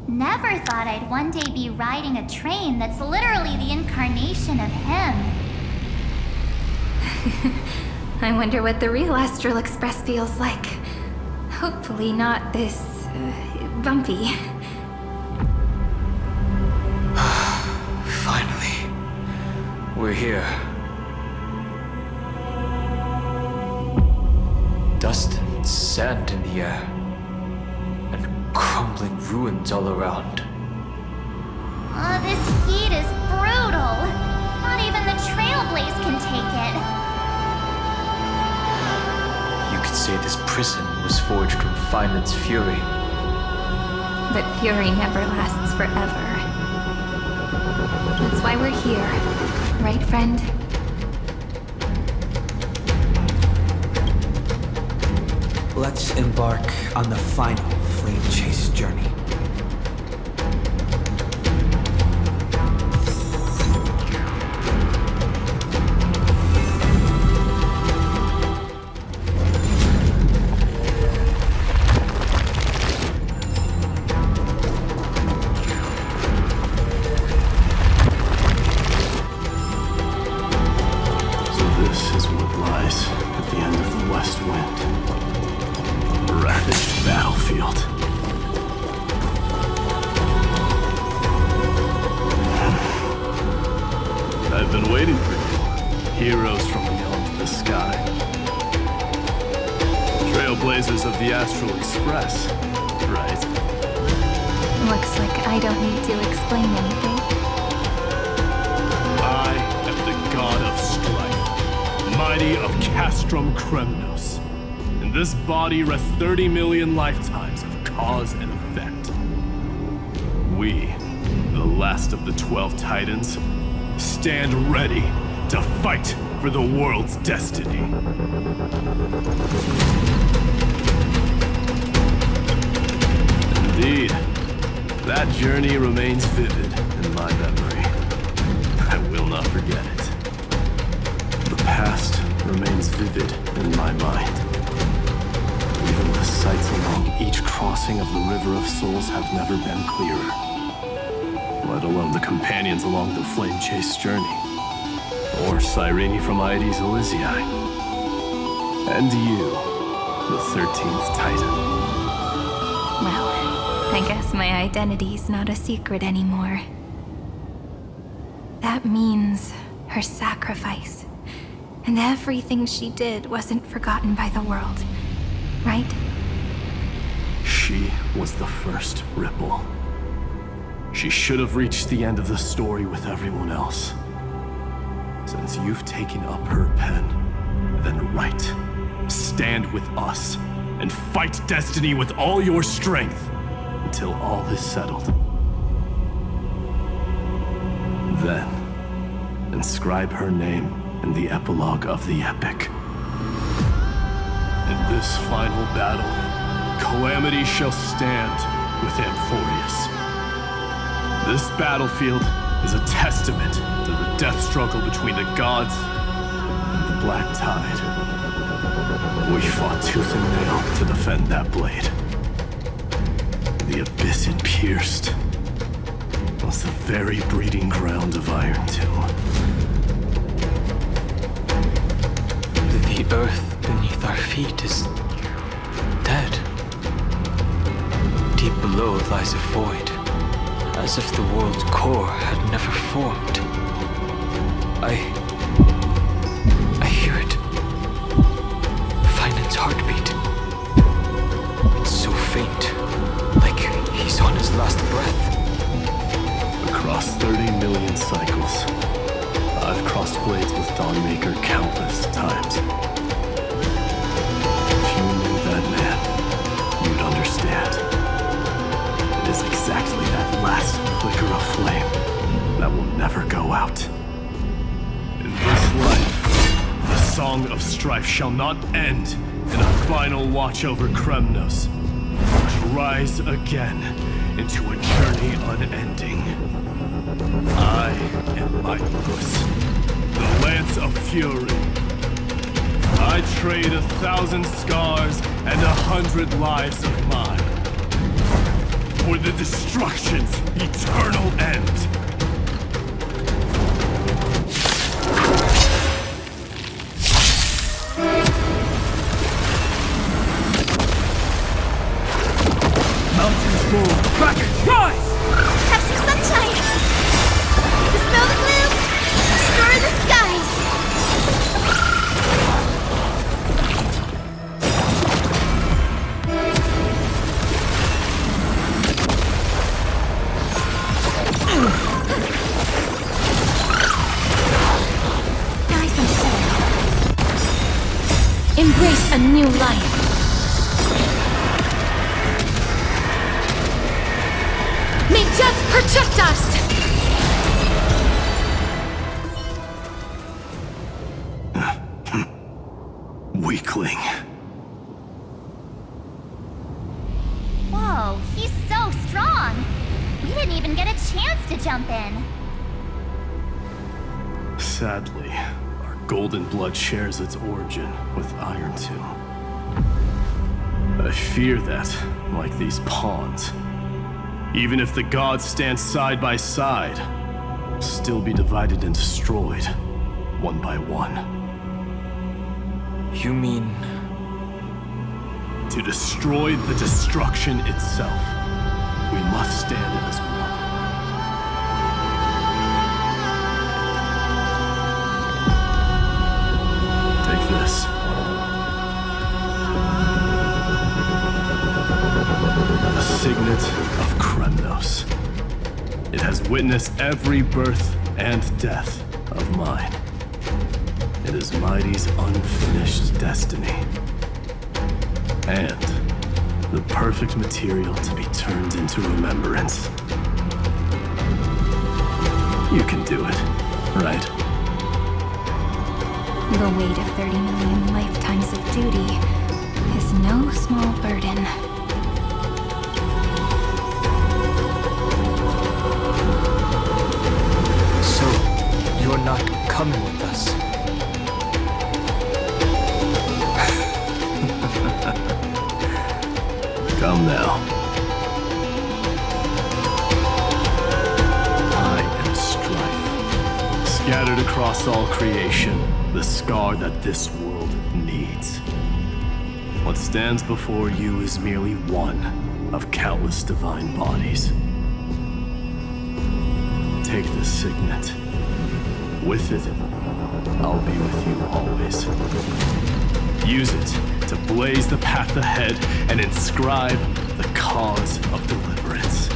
Never thought I'd one day be riding a train that's literally the incarnation of him. I wonder what the real Astral Express feels like. Hopefully not this, bumpy. Finally, we're here. Dust and sand in the air, and crumbling ruins all around. This heat is brutal. Not even the Trailblaze can take it. You could say this prison was forged from Finland's fury. But fury never lasts forever. That's why we're here. Right, friend? Let's embark on the final flame chase journey. Trailblazers of the Astral Express, right? Looks like I don't need to explain anything. I am the god of strife, mighty of Castrum Kremnos. In this body rests 30 million lifetimes of cause and effect. We, the last of the 12 Titans, stand ready to fight for the world's destiny. Indeed, that journey remains vivid in my memory. I will not forget it. The past remains vivid in my mind. Even the sights along each crossing of the River of Souls have never been clearer, let alone the companions along the flame chase journey. Or Cyrene from Aedes Elysiae. And you, the 13th Titan. Well, I guess my identity's not a secret anymore. That means her sacrifice and everything she did wasn't forgotten by the world, right? She was the first ripple. She should have reached the end of the story with everyone else. Since you've taken up her pen, then write. Stand with us and fight destiny with all your strength until all is settled. Then, inscribe her name in the epilogue of the epic. In this final battle, calamity shall stand with Amphoreus. This battlefield is a testament to the death struggle between the gods and the Black Tide. We fought tooth and nail to defend that blade. The abyss it pierced was the very breeding ground of Iron Tomb. The earth beneath our feet is dead. Deep below lies a void, as if the world's core had never formed. I hear it. Finland's heartbeat. It's so faint, like he's on his last breath. Across 30 million cycles, I've crossed blades with Dawnmaker countless times. If you knew that man, you'd understand. It is exactly that last flicker of flame that will never go out. In this life, the song of strife shall not end in a final watch over Kremnos, but rise again into a journey unending. I am Mightypuss, the Lance of Fury. I trade 1,000 scars and 100 lives of mine for for the destruction's eternal end. Mountains move, Kraken rise! Have some sunshine! Dispel the gloom! Destroy the skies! Rise and fall. Embrace a new life. May death protect us! Weakling. Whoa, he's so strong! We didn't even get a chance to jump in. Sadly, our golden blood shares its origin with Iron Tomb. I fear that, like these pawns, even if the gods stand side by side, we'll still be divided and destroyed, one by one. You mean... To destroy the destruction itself, we must stand as one. Take this. The signet of Kremnos. It has witnessed every birth and death of mine. It is Mighty's unfinished destiny. And the perfect material to be turned into remembrance. You can do it, right? The weight of 30 million lifetimes of duty is no small burden. So, you're not coming with us? Come now. I am strife. Scattered across all creation, the scar that this world needs. What stands before you is merely one of countless divine bodies. Take this signet. With it, I'll be with you always. Use it to blaze the path ahead and inscribe the cause of deliverance.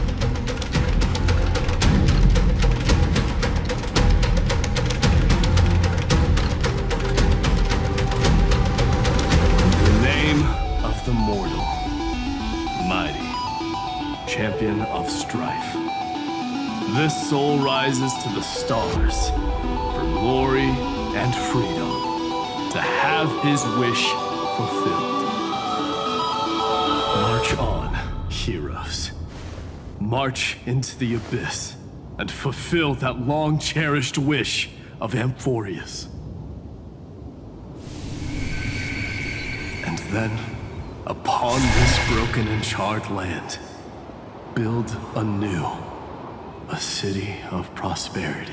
The name of the mortal, Mighty, champion of strife. This soul rises to the stars for glory and freedom, to have his wish fulfilled. March on, heroes. March into the abyss and fulfill that long-cherished wish of Amphoreus. And then, upon this broken and charred land, build anew a city of prosperity.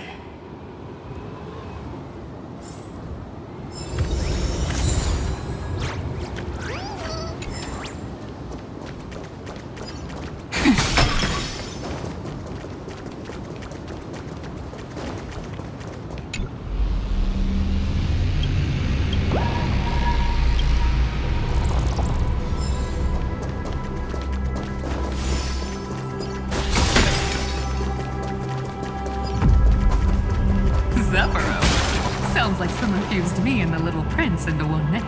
Sounds like someone fused me and the Little Prince into one name.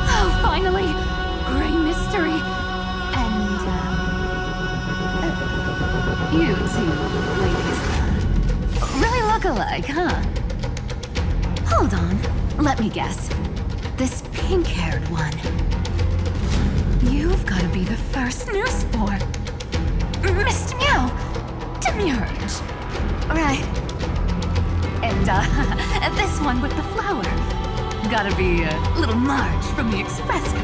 Oh, finally! Great mystery! And, You two ladies really look alike, huh? Hold on, let me guess. But this pink-haired one... You've got to be the first new spore. Mr. Meow! Demurge. Right. And this one with the flower. Gotta be little Marge from the express crew.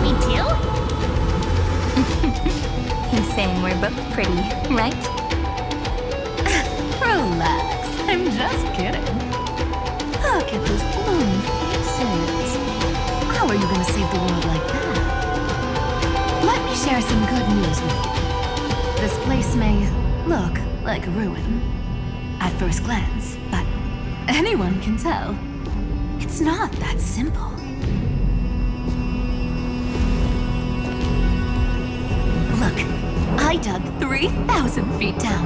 Me too? He's saying we're both pretty, right? Relax, I'm just kidding. Look at those bloomy faces. How are you gonna save the world like that? Let me share some good news with you. This place may look like a ruin at first glance, but anyone can tell it's not that simple. Look, I dug 3,000 feet down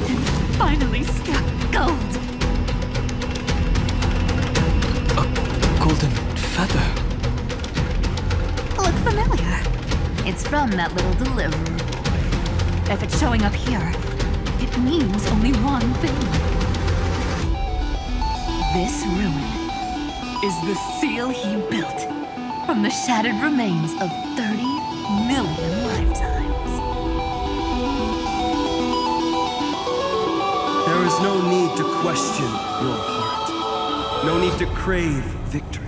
and finally struck gold. A golden feather. Look familiar. It's from that little deliverer boy. If it's showing up here, it means only one thing. This ruin is the seal he built from the shattered remains of 30 million lifetimes. There is no need to question your heart. No need to crave victory.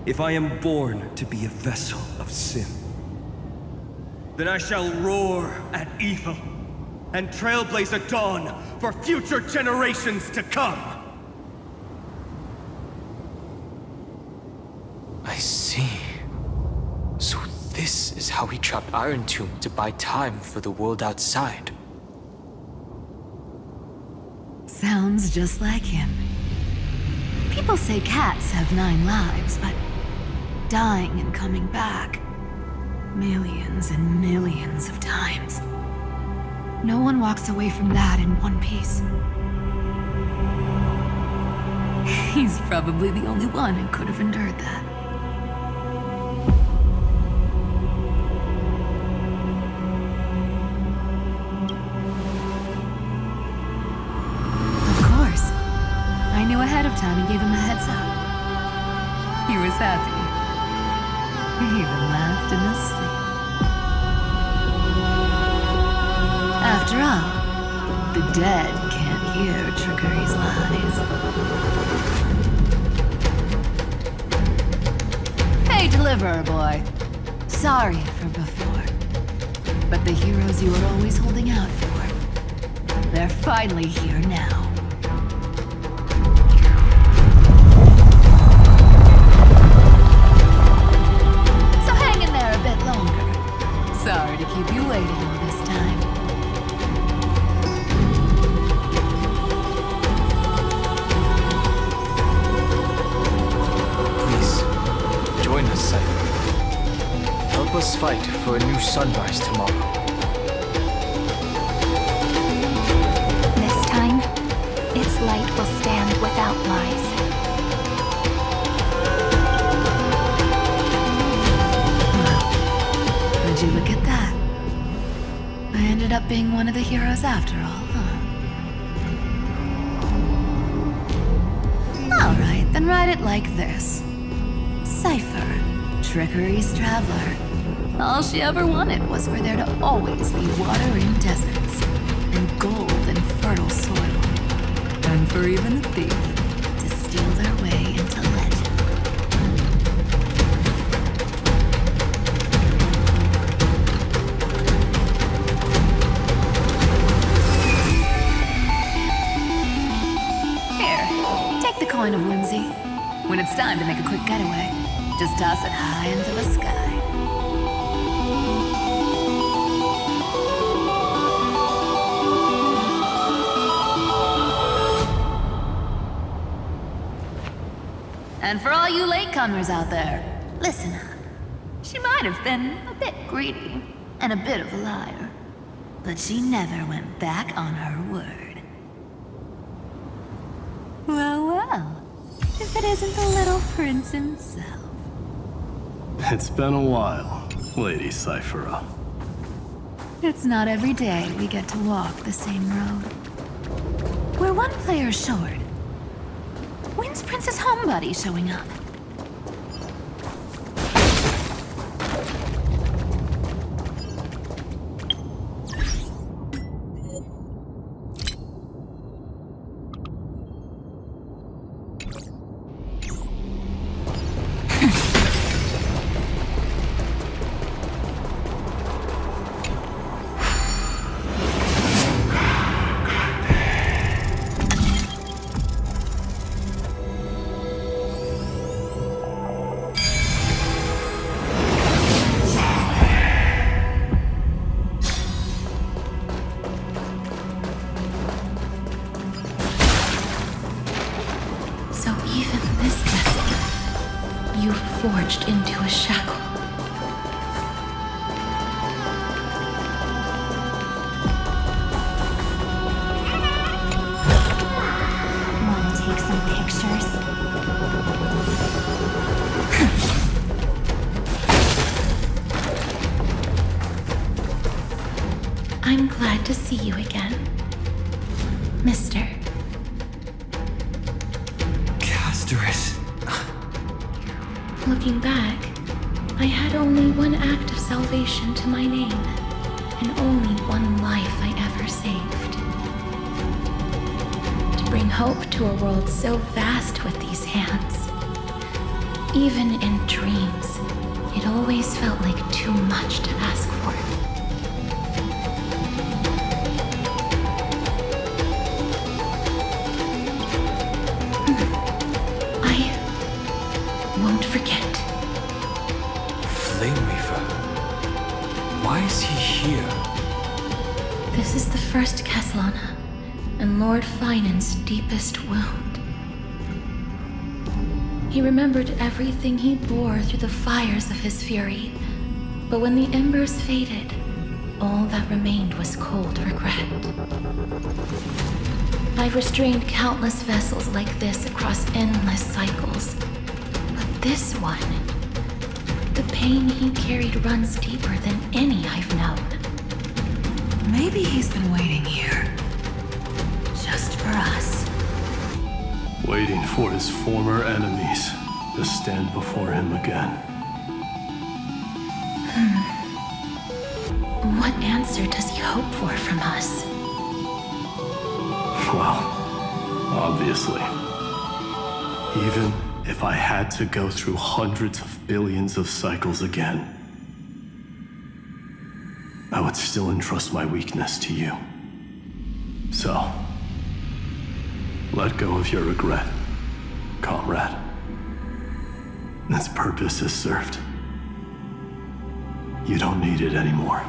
If I am born to be a vessel of sin, then I shall roar at evil and trailblaze a dawn for future generations to come. I see. So this is how he trapped Iron Tomb to buy time for the world outside. Sounds just like him. People say cats have 9 lives, but dying and coming back millions and millions of times. No one walks away from that in one piece. He's probably the only one who could have endured that. Of course. I knew ahead of time and gave him a heads up. He was happy. He even laughed in his sleep. After all, the dead can't hear Trickery's lies. Hey, Deliverer Boy. Sorry for before. But the heroes you were always holding out for, they're finally here now. So hang in there a bit longer. Sorry to keep you waiting all this time. Please, join us, Cypher. Help us fight for a new sunrise tomorrow. This time, its light will stand without lies. Would you look at that? I ended up being one of the heroes after all, huh? Alright, then write it like this. Cypher, Trickery's traveler. All she ever wanted was for there to always be water in deserts, and gold in fertile soil. And for even a thief to steal their way into legend. Here, take the coin of whimsy. When it's time to make a quick getaway, just toss it high into the sky. And for all you latecomers out there, listen up. She might have been a bit greedy and a bit of a liar, but she never went back on her word. Well, well, if it isn't the little prince himself. It's been a while, Lady Cyphera. It's not every day we get to walk the same road. We're one player short. When's Princess Homebody showing up? Forged into a shackle. Want to take some pictures? I'm glad to see you again, Mister. Amphoreus. Looking back, I had only one act of salvation to my name, and only one life I ever saved. To bring hope to a world so vast with these hands. Even in dreams, it always felt like too much to ask for. Won't forget. Flame Weaver? Why is he here? This is the first Castellana, and Lord Finan's deepest wound. He remembered everything he bore through the fires of his fury, but when the embers faded, all that remained was cold regret. I've restrained countless vessels like this across endless cycles. This one, the pain he carried runs deeper than any I've known. Maybe he's been waiting here. Just for us. Waiting for his former enemies to stand before him again. What answer does he hope for from us? Well, obviously. Even if I had to go through hundreds of billions of cycles again, I would still entrust my weakness to you. So, let go of your regret, comrade. Its purpose is served. You don't need it anymore.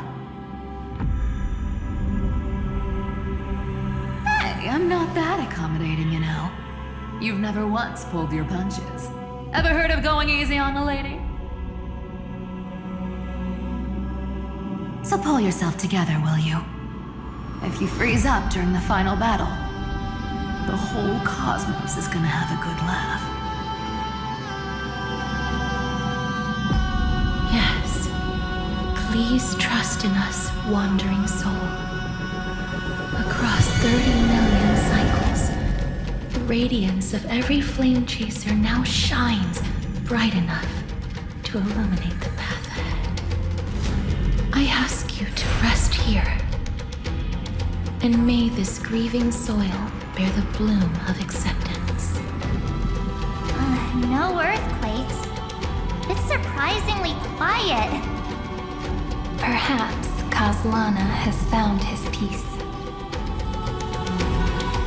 Hey, I'm not that accommodating, you know. You've never once pulled your punches. Ever heard of going easy on a lady? So pull yourself together, will you? If you freeze up during the final battle, the whole cosmos is gonna have a good laugh. Yes. Please trust in us, wandering soul. Across 30 million cycles, the radiance of every flame chaser now shines bright enough to illuminate the path ahead. I ask you to rest here, and may this grieving soil bear the bloom of acceptance. No earthquakes. It's surprisingly quiet. Perhaps Castellana has found his peace.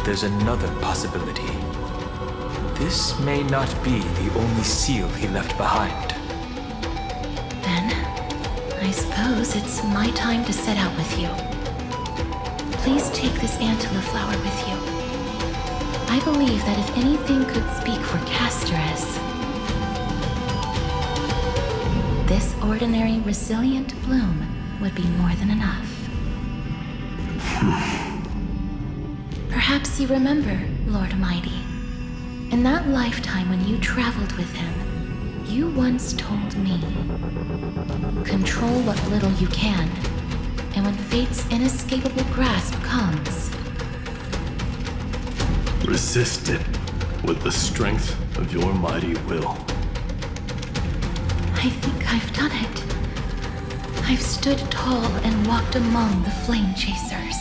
There's another possibility. This may not be the only seal he left behind. Then, I suppose it's my time to set out with you. Please take this Antilla flower with you. I believe that if anything could speak for Amphoreus, this ordinary, resilient bloom would be more than enough. Perhaps you remember, Lord Mighty, in that lifetime when you traveled with him, you once told me, control what little you can, and when fate's inescapable grasp comes, resist it with the strength of your mighty will. I think I've done it. I've stood tall and walked among the flame chasers.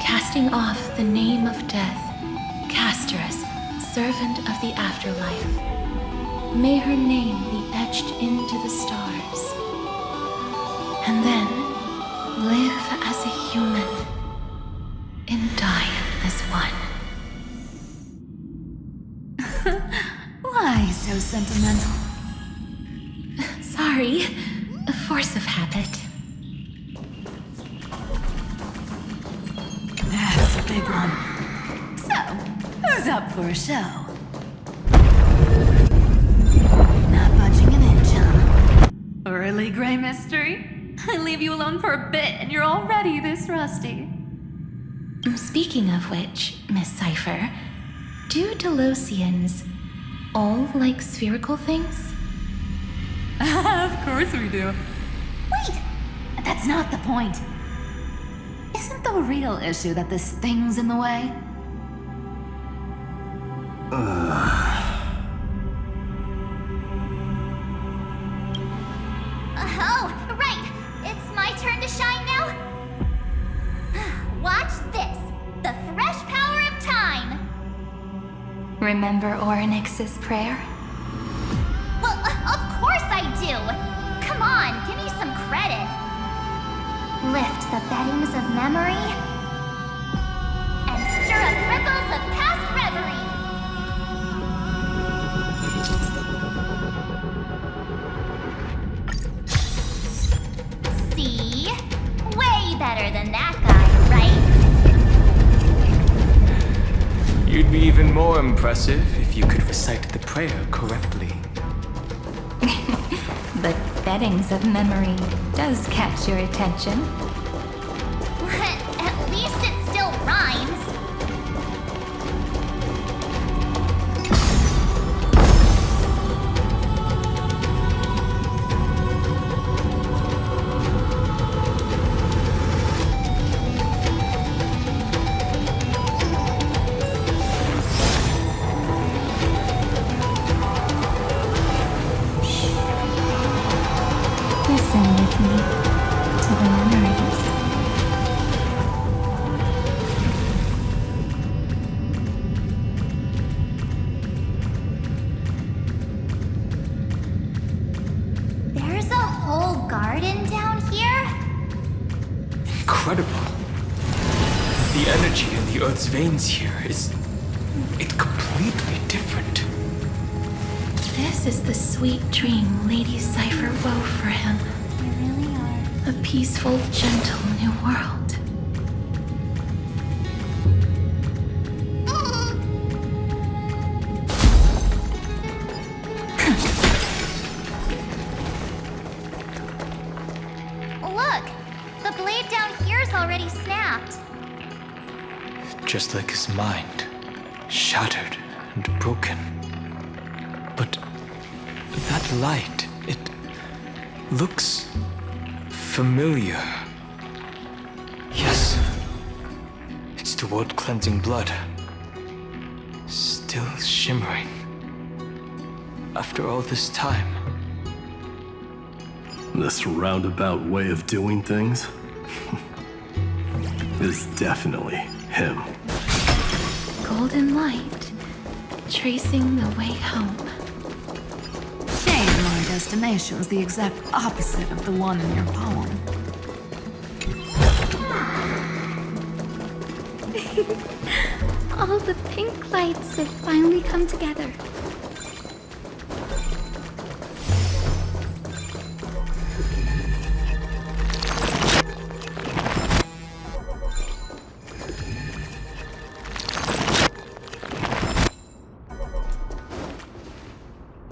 Casting off the name of death, Casterus, servant of the afterlife. May her name be etched into the stars. And then live as a human and die as one. Why so sentimental? Sorry, a force of habit. That's a big one. So, who's up for a show? Not budging an inch, huh? Really, Grey Mystery? I leave you alone for a bit and you're already this rusty. Speaking of which, Miss Cypher, do Delosians all like spherical things? Of course we do. Wait! That's not the point. Isn't the real issue that this thing's in the way? Oh, right! It's my turn to shine now? Watch this! The fresh power of time! Remember Orynyx's prayer? Well, of course I do! Come on, give me some credit. Lift the beddings of memory and stir up ripples of past reverie. See? Way better than that guy, right? You'd be even more impressive if you could recite the prayer correctly. But beddings of memory does catch your attention. At least it still rhymes. Listen with me to the memories. There's a whole garden down here? Incredible. The energy in the Earth's veins here it's completely different. This is the sweet dream Lady Cypher wove for him. You really are. A peaceful, gentle new world. Look! The blade down here's already snapped. Just like his mind, shattered and broken. But that light, it looks familiar. Yes, it's the world-cleansing blood. Still shimmering. After all this time. This roundabout way of doing things is definitely him. Golden light, tracing the way home. Shame my destination's the exact opposite of the one in your poem. All the pink lights have finally come together.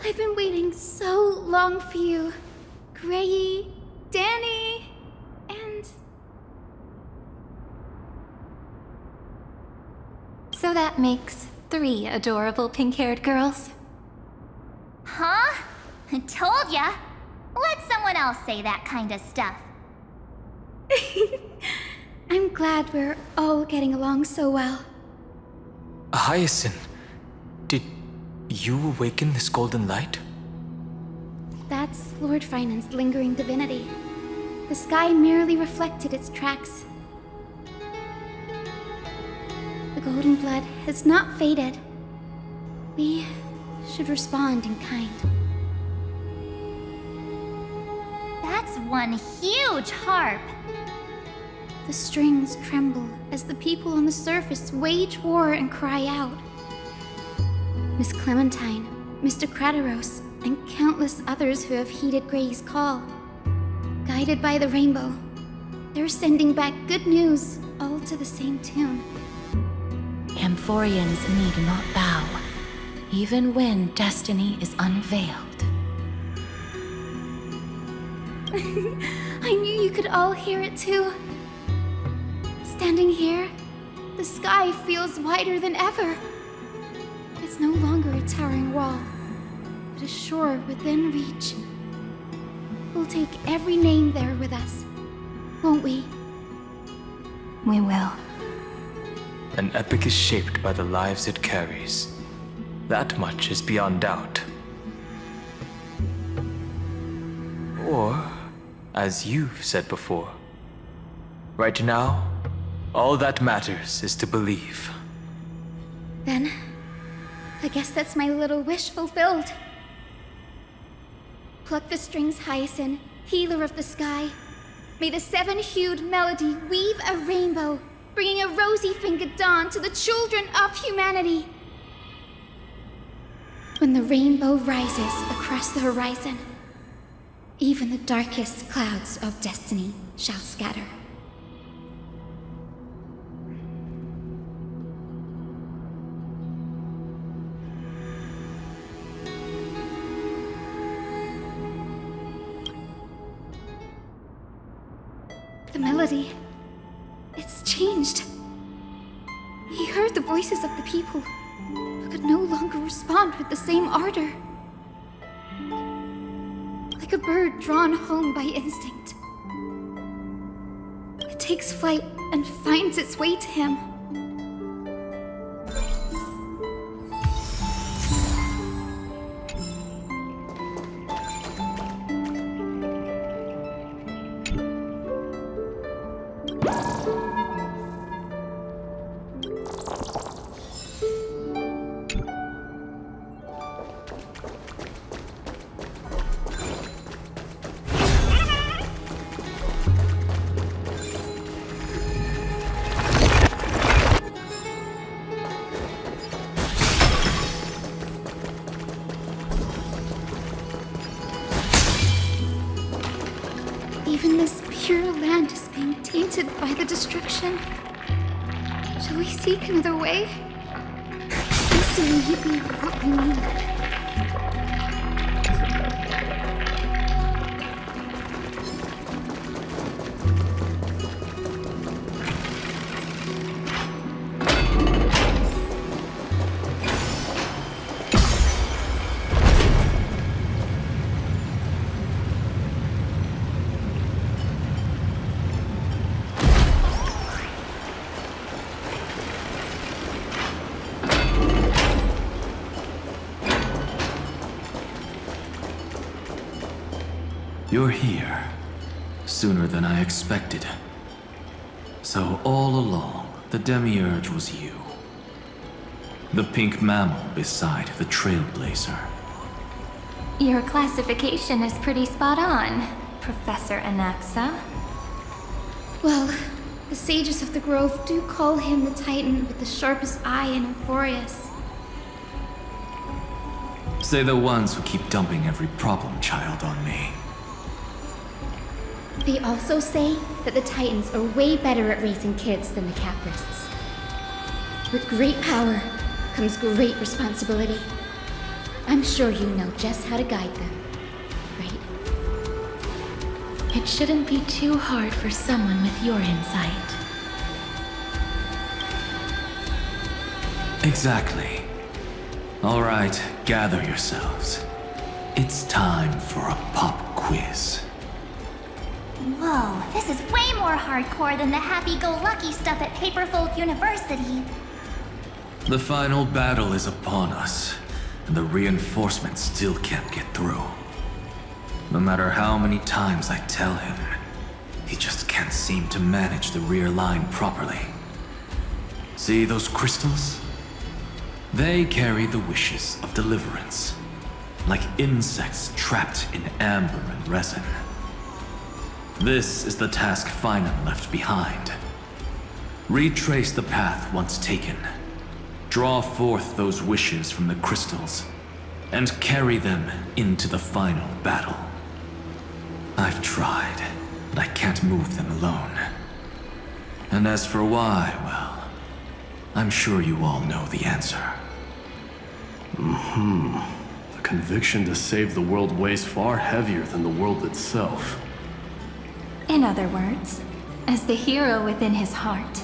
I've been waiting so long for you, Grayy, Danny, and... So that makes 3 adorable pink-haired girls. Huh? I told ya. Let someone else say that kind of stuff. I'm glad we're all getting along so well. Hyacinth, did you awaken this golden light? That's Lord Finance's lingering divinity. The sky merely reflected its tracks. The golden blood has not faded. We should respond in kind. That's one huge harp. The strings tremble as the people on the surface wage war and cry out. Miss Clementine, Mr. Crateros, and countless others who have heeded Gray's call. Guided by the rainbow, they're sending back good news, all to the same tune. Amphoreans need not bow, even when destiny is unveiled. I knew you could all hear it too. Standing here, the sky feels wider than ever. It's no longer a towering wall, but a shore within reach. We'll take every name there with us, won't we? We will. An epic is shaped by the lives it carries. That much is beyond doubt. Or, as you've said before, right now, all that matters is to believe. Then, I guess that's my little wish fulfilled. Pluck the strings, Hyacinth, healer of the sky. May the seven-hued melody weave a rainbow, bringing a rosy-fingered dawn to the children of humanity. When the rainbow rises across the horizon, even the darkest clouds of destiny shall scatter. The melody, it's changed. He heard the voices of the people, but could no longer respond with the same ardor. Like a bird drawn home by instinct. It takes flight and finds its way to him. Even this pure land is being tainted by the destruction. Shall we seek another way? This may be what we need. You're here. Sooner than I expected. So all along, the Demiurge was you. The pink mammal beside the Trailblazer. Your classification is pretty spot on, Professor Anaxa. Well, the sages of the Grove do call him the Titan with the sharpest eye in Amphoreus. Say the ones who keep dumping every problem child on me. They also say that the Titans are way better at raising kids than the Caprists. With great power comes great responsibility. I'm sure you know just how to guide them, right? It shouldn't be too hard for someone with your insight. Exactly. All right, gather yourselves. It's time for a pop quiz. Whoa, this is way more hardcore than the happy-go-lucky stuff at Paperfold University. The final battle is upon us, and the reinforcements still can't get through. No matter how many times I tell him, he just can't seem to manage the rear line properly. See those crystals? They carry the wishes of deliverance, like insects trapped in amber and resin. This is the task Finan left behind. Retrace the path once taken. Draw forth those wishes from the crystals, and carry them into the final battle. I've tried, but I can't move them alone. And as for why, well, I'm sure you all know the answer. The conviction to save the world weighs far heavier than the world itself. In other words, as the hero within his heart,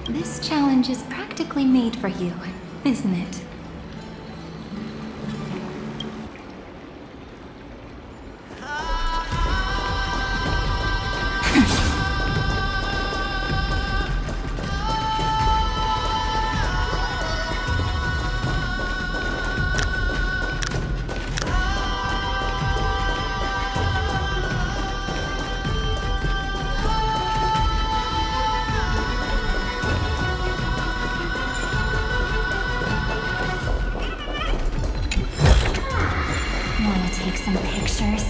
this challenge is practically made for you, isn't it? Take some pictures.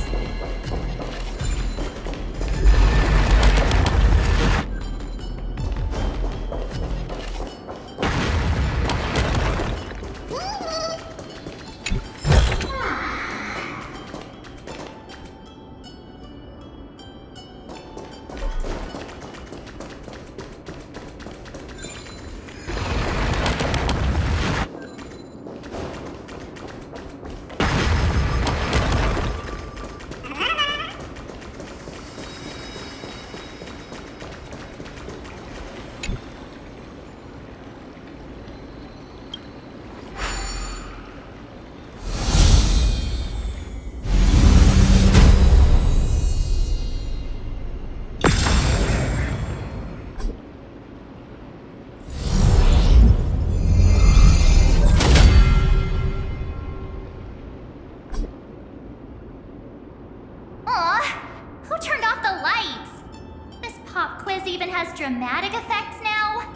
Dramatic effects now?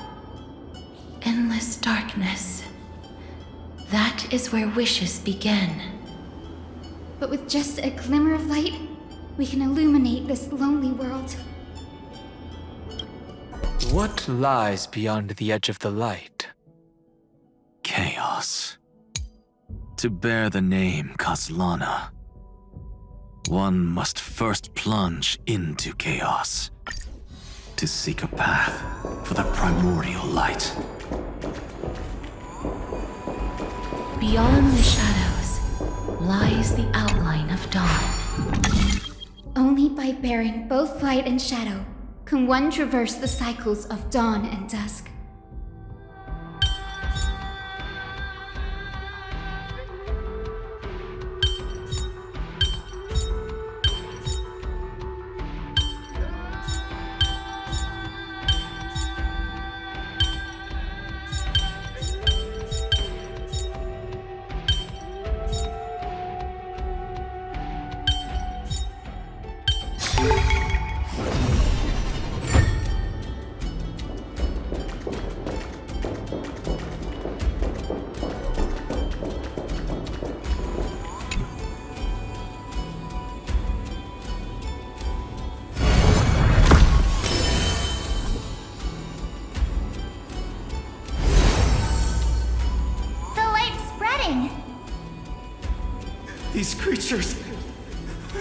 Endless darkness. That is where wishes begin. But with just a glimmer of light, we can illuminate this lonely world. What lies beyond the edge of the light? Chaos. To bear the name Kaslana, one must first plunge into chaos to seek a path for the primordial light. Beyond the shadows lies the outline of dawn. Only by bearing both light and shadow can one traverse the cycles of dawn and dusk. These creatures,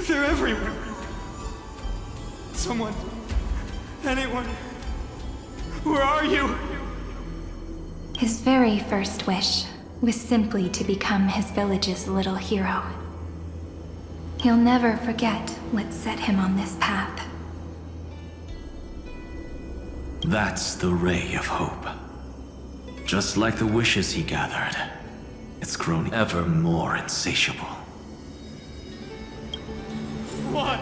they're everywhere. Someone, anyone, where are you? His very first wish was simply to become his village's little hero. He'll never forget what set him on this path. That's the ray of hope. Just like the wishes he gathered, it's grown ever more insatiable. Why?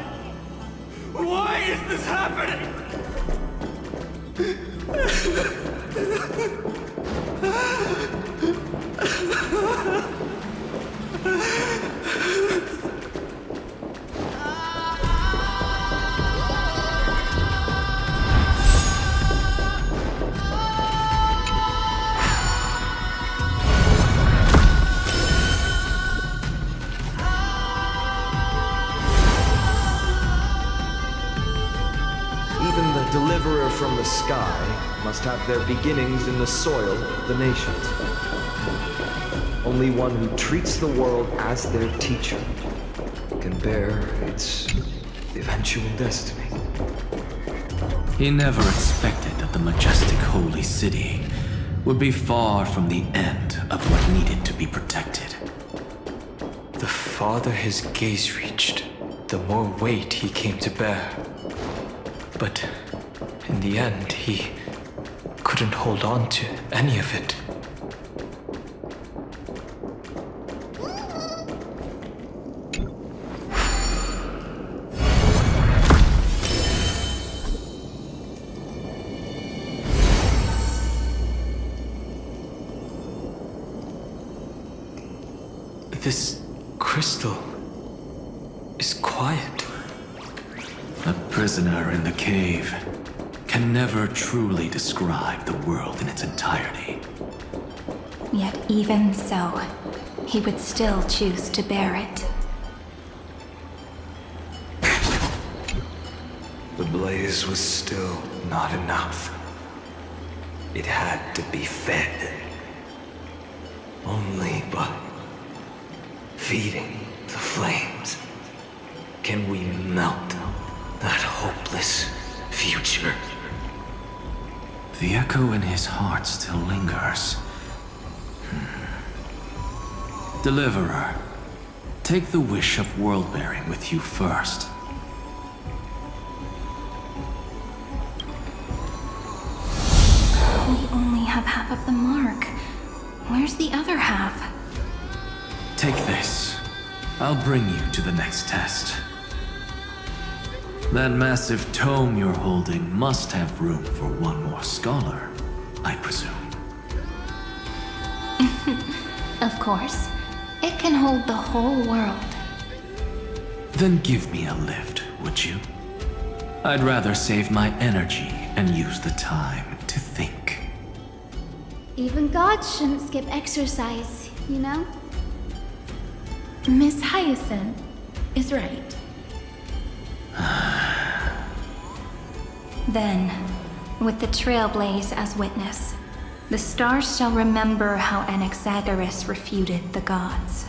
Even the deliverer from the sky must have their beginnings in the soil of the nations. Only one who treats the world as their teacher can bear its eventual destiny. He never expected that the majestic holy city would be far from the end of what needed to be protected. The farther his gaze reached, the more weight he came to bear. But in the end, he couldn't hold on to any of it. This crystal is quiet. A prisoner in the cave can never truly describe the world in its entirety. Yet even so, he would still choose to bear it. The blaze was still not enough. It had to be fed. Only by feeding the flames can we melt that hopeless future. The echo in his heart still lingers. Deliverer, take the wish of world-bearing with you first. We only have half of the mark. Where's the other half? Take this. I'll bring you to the next test. That massive tome you're holding must have room for one more scholar, I presume. Of course. It can hold the whole world. Then give me a lift, would you? I'd rather save my energy and use the time to think. Even gods shouldn't skip exercise, you know? Miss Hyacinth is right. Then, with the Trailblaze as witness, the stars shall remember how Anaxagoras refuted the gods.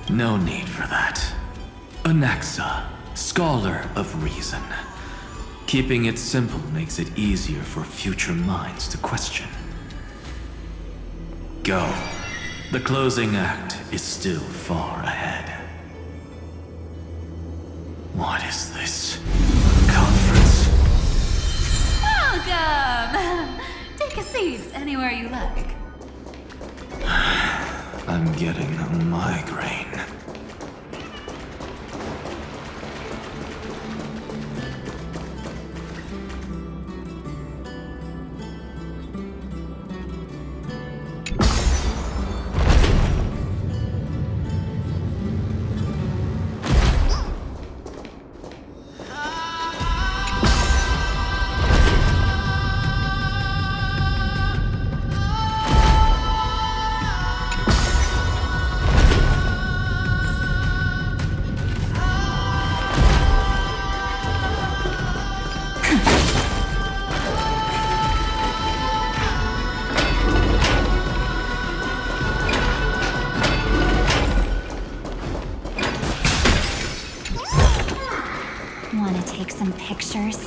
No need for that. Anaxa, scholar of reason. Keeping it simple makes it easier for future minds to question. Go. The closing act is still far ahead. What is this? Conference? Welcome! Take a seat anywhere you like. I'm getting a migraine. Pictures.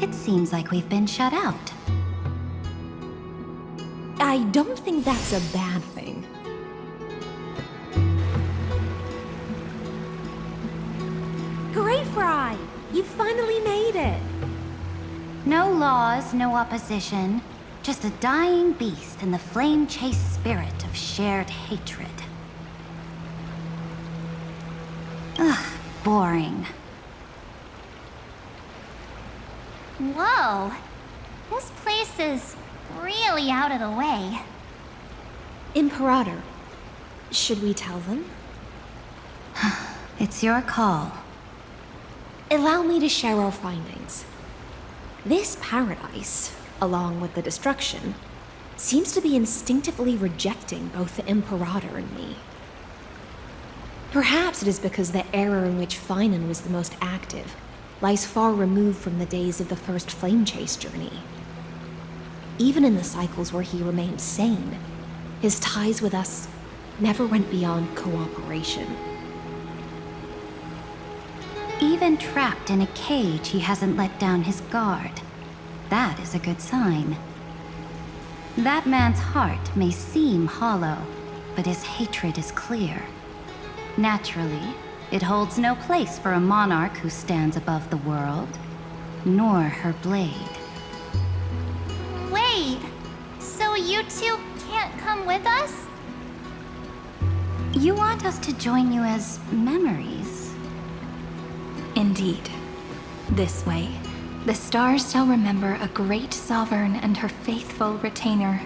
It seems like we've been shut out. I don't think that's a bad thing. Great, Fry! You finally made it! No laws, no opposition. Just a dying beast and the flame-chased spirit of shared hatred. Ugh, boring. Whoa! This place is really out of the way. Imperator, should we tell them? It's your call. Allow me to share our findings. This paradise, along with the destruction, seems to be instinctively rejecting both the Imperator and me. Perhaps it is because the era in which Finan was the most active lies far removed from the days of the first flame chase journey. Even in the cycles where he remained sane, his ties with us never went beyond cooperation. Even trapped in a cage, he hasn't let down his guard. That is a good sign. That man's heart may seem hollow, but his hatred is clear. Naturally, it holds no place for a monarch who stands above the world, nor her blade. Wait, so you two can't come with us? You want us to join you as memories? Indeed. This way, the stars shall remember a great sovereign and her faithful retainer.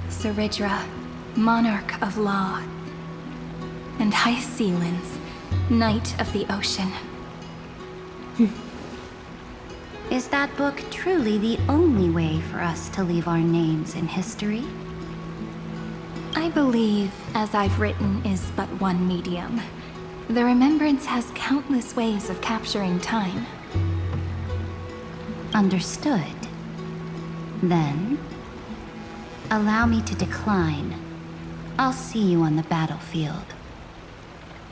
Seridra, monarch of law. And High Sealins, knight of the ocean. Is that book truly the only way for us to leave our names in history? I believe, as I've written, is but one medium. The remembrance has countless ways of capturing time. Understood. Then, allow me to decline. I'll see you on the battlefield.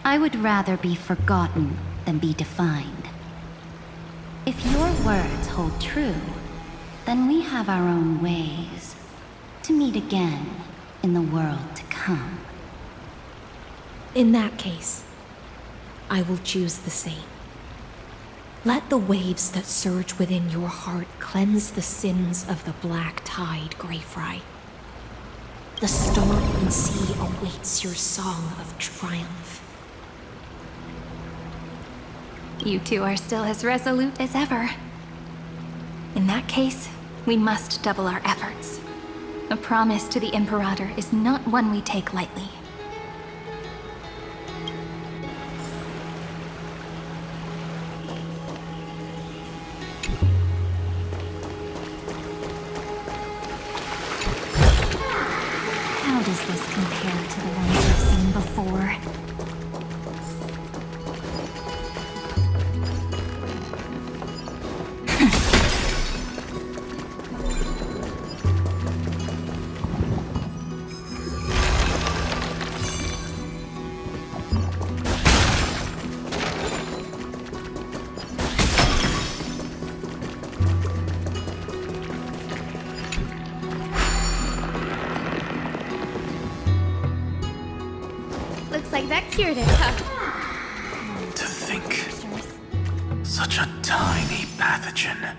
I would rather be forgotten than be defined. If your words hold true, then we have our own ways to meet again in the world to come. In that case, I will choose the same. Let the waves that surge within your heart cleanse the sins of the black tide, Greyfry. The storm and sea awaits your song of triumph. You two are still as resolute as ever. In that case, we must double our efforts. A promise to the Imperator is not one we take lightly. How does this compare to the ones I've seen before? Looks like that cured it, huh? To think, such a tiny pathogen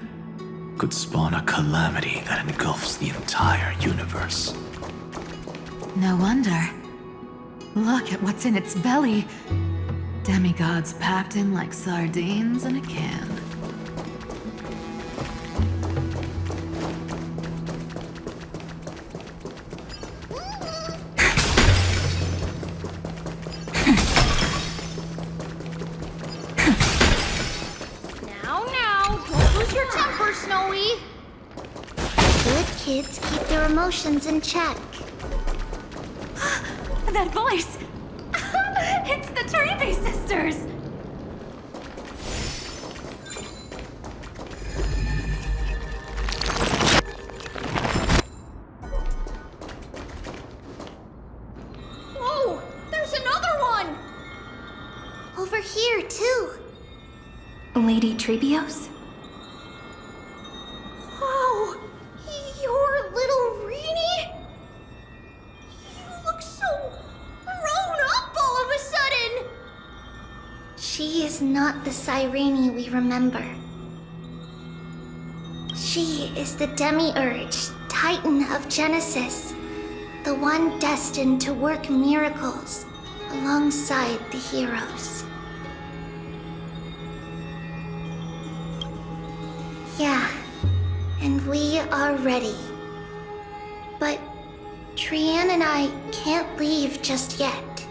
could spawn a calamity that engulfs the entire universe. No wonder. Look at what's in its belly. Demigods packed in like sardines in a can. Now, don't lose your temper, Snowy. Good kids keep their emotions in check. That voice! It's the Trevi sisters! Whoa, there's another one! Over here, too. Lady Trebios? Wow, you're little Reenie? You look so grown up all of a sudden! She is not the Cyrene we remember. She is the Demiurge, Titan of Genesis, the one destined to work miracles alongside the heroes. Yeah, and we are ready. But Trian and I can't leave just yet.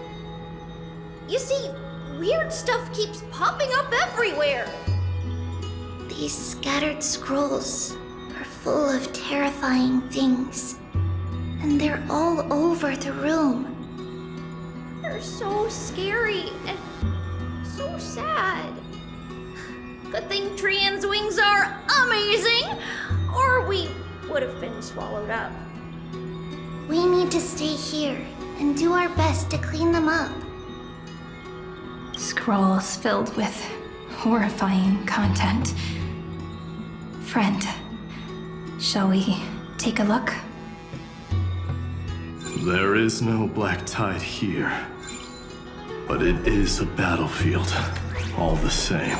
You see, weird stuff keeps popping up everywhere. These scattered scrolls are full of terrifying things. And they're all over the room. They're so scary and so sad. Good thing Trian's wings are amazing, or we would have been swallowed up. We need to stay here and do our best to clean them up. Scrolls filled with horrifying content. Friend, shall we take a look? There is no black tide here, but it is a battlefield, all the same.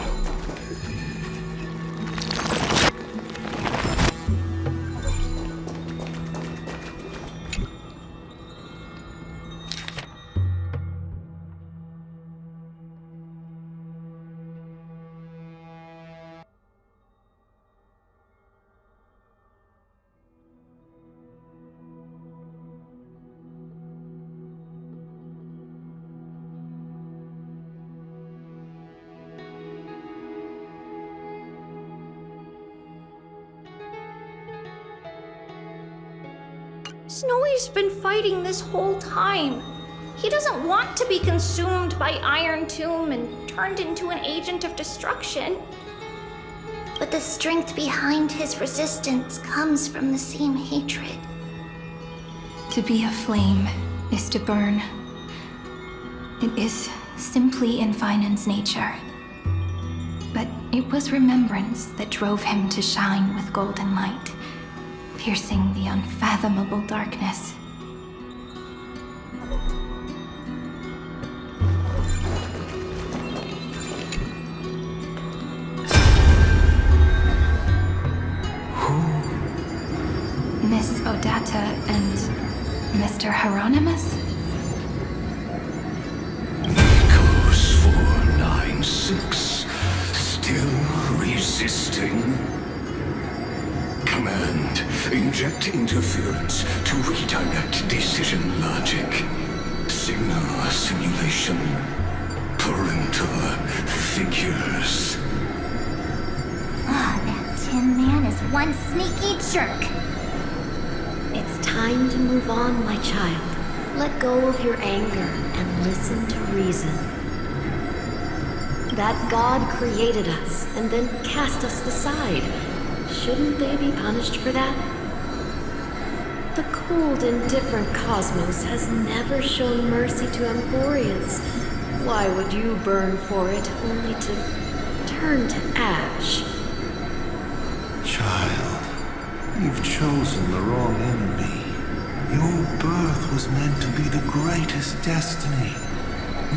Snowy's been fighting this whole time. He doesn't want to be consumed by Iron Tomb and turned into an agent of destruction. But the strength behind his resistance comes from the same hatred. To be a flame is to burn. It is simply in Finan's nature. But it was remembrance that drove him to shine with golden light, piercing the unfathomable darkness. Miss Odata and Mr. Hieronymus? Nikos 496, still resisting? Command, inject interference to redirect decision logic. Signal simulation. Parental figures. Ah, that Tin Man is one sneaky jerk. It's time to move on, my child. Let go of your anger and listen to reason. That God created us and then cast us aside. Shouldn't they be punished for that? The cold, indifferent cosmos has never shown mercy to Amphoreus. Why would you burn for it only to turn to ash? Child, you've chosen the wrong enemy. Your birth was meant to be the greatest destiny.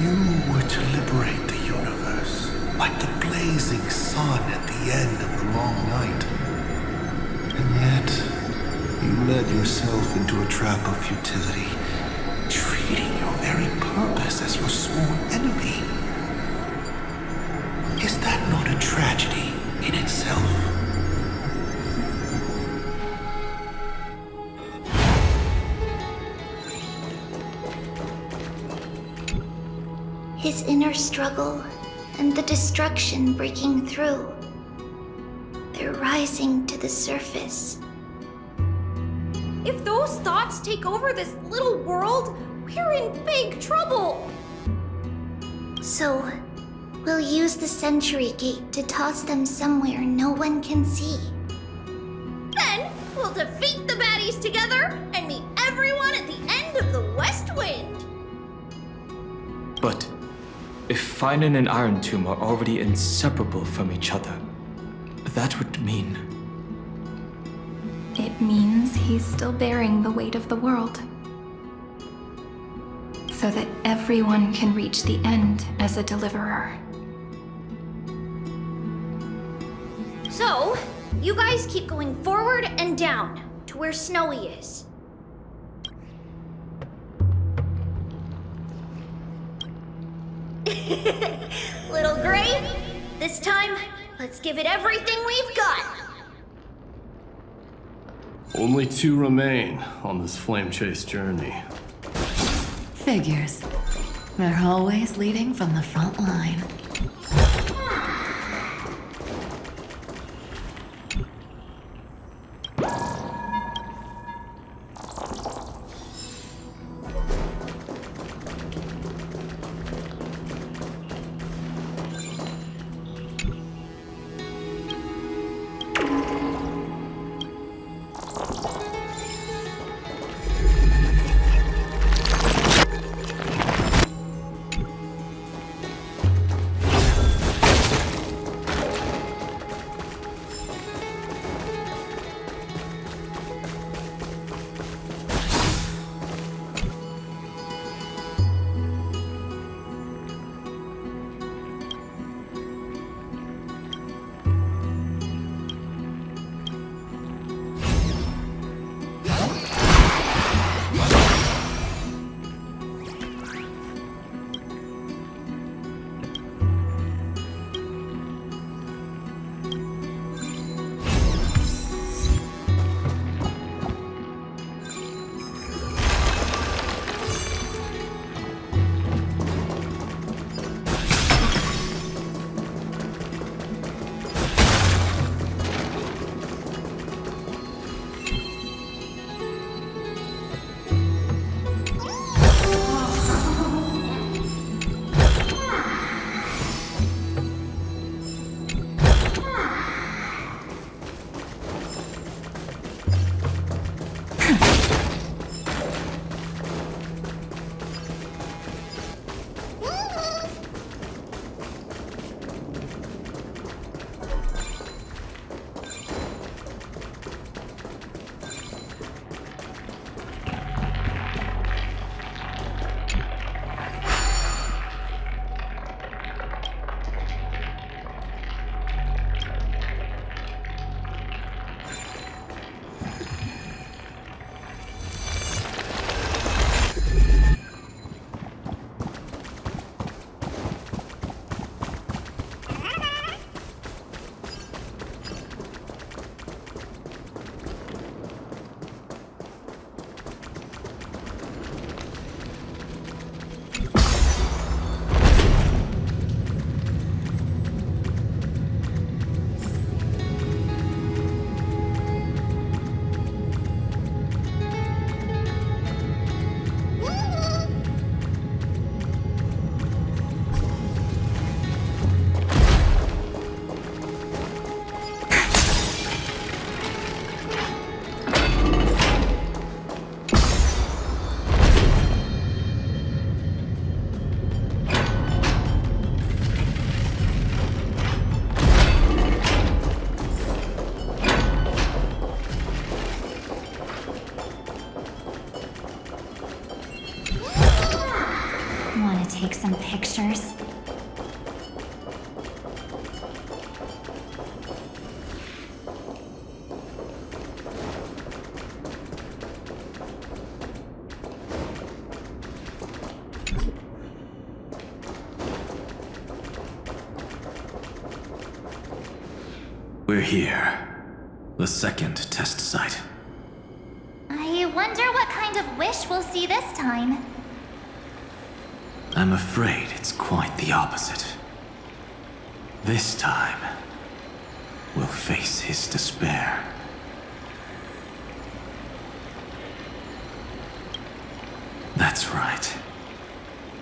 You were to liberate the universe, like the blazing sun at the end of the long night. And yet, you led yourself into a trap of futility, treating your very purpose as your sworn enemy. Is that not a tragedy in itself? His inner struggle and the destruction breaking through. They're rising to the surface. If those thoughts take over this little world, we're in big trouble. So, we'll use the Century Gate to toss them somewhere no one can see. Then, we'll defeat the baddies together and meet everyone at the end of the West Wind. But if Finan and Iron Tomb are already inseparable from each other, that would mean... It means he's still bearing the weight of the world. So that everyone can reach the end as a deliverer. So, you guys keep going forward and down to where Snowy is. Little Gray, this time, let's give it everything we've got. Only 2 remain on this flame chase journey. Figures. They're always leading from the front line. take some pictures? We're here. The second test site. I wonder what kind of wish we'll see this time. I'm afraid it's quite the opposite. This time, we'll face his despair. That's right.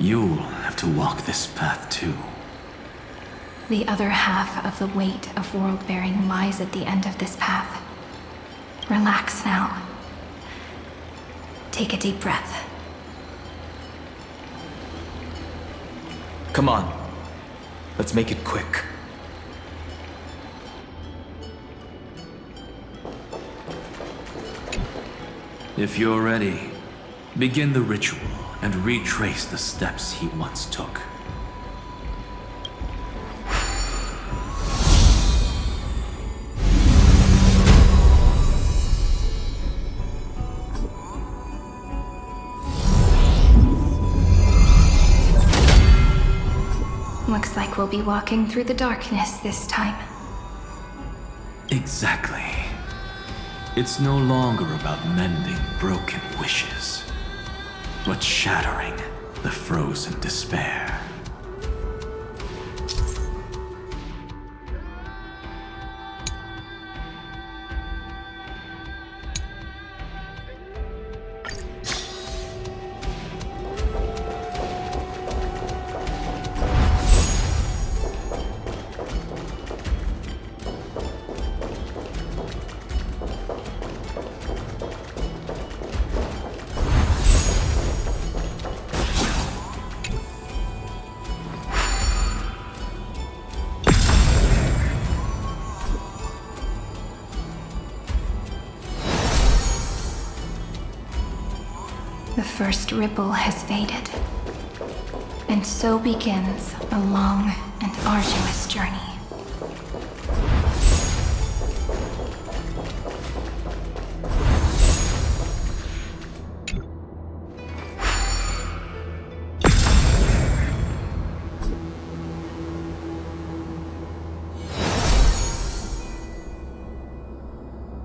You'll have to walk this path too. The other half of the weight of world-bearing lies at the end of this path. Relax now. Take a deep breath. Come on. Let's make it quick. If you're ready, begin the ritual and retrace the steps he once took. Looks like we'll be walking through the darkness this time. Exactly. It's no longer about mending broken wishes, but shattering the frozen despair. The first ripple has faded, and so begins a long and arduous journey.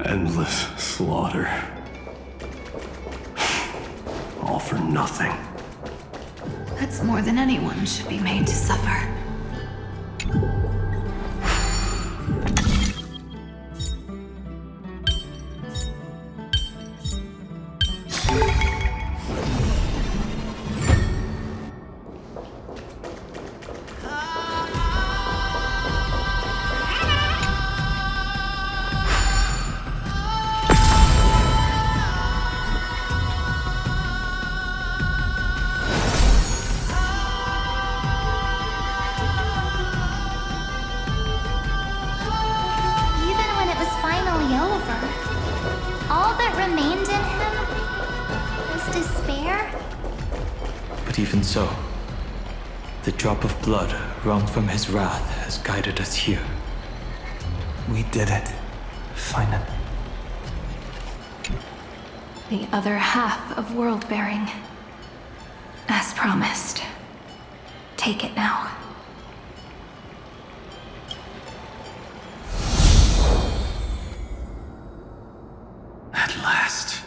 Endless slaughter. All for nothing. That's more than anyone should be made to suffer. But even so, the drop of blood wrung from his wrath has guided us here. We did it. Finally. The other half of world-bearing. As promised. Take it now. At last,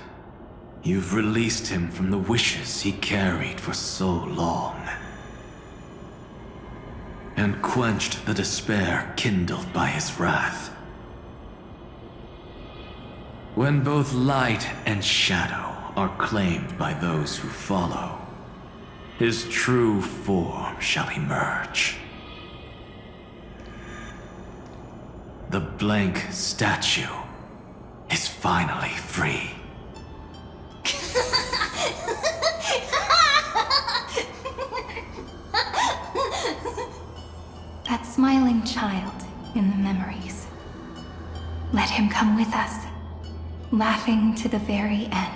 you've released him from the wishes he carried for so long. And quenched the despair kindled by his wrath. When both light and shadow are claimed by those who follow, his true form shall emerge. The blank statue is finally free. That smiling child in the memories. Let him come with us, laughing to the very end.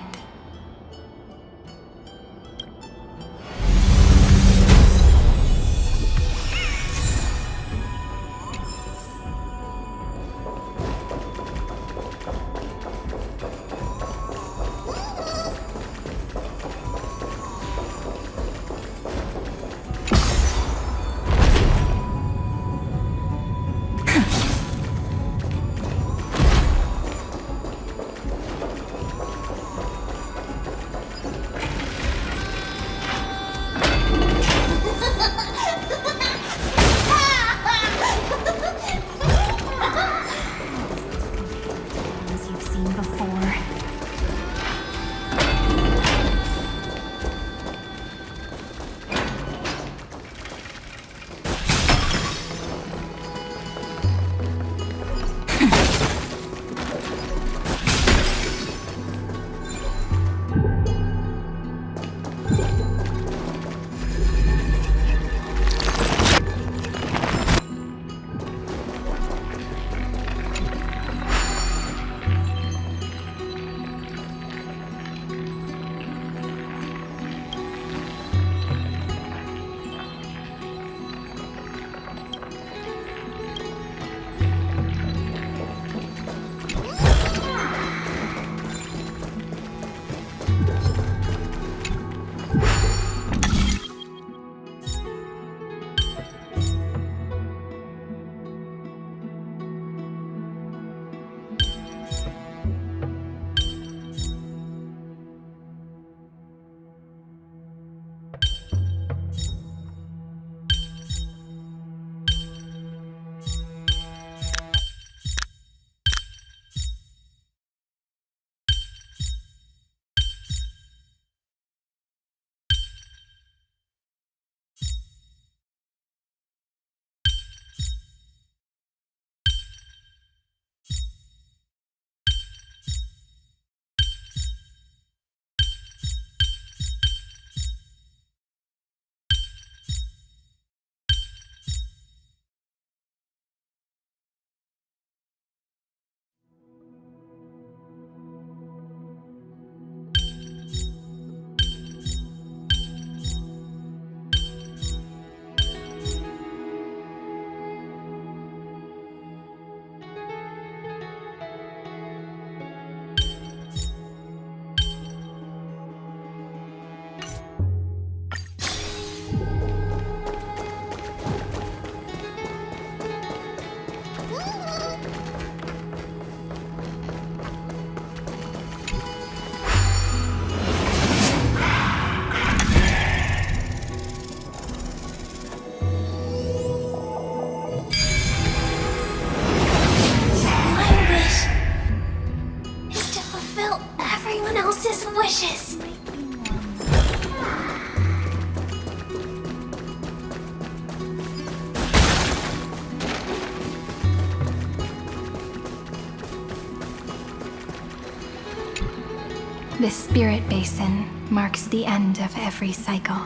This spirit basin marks the end of every cycle.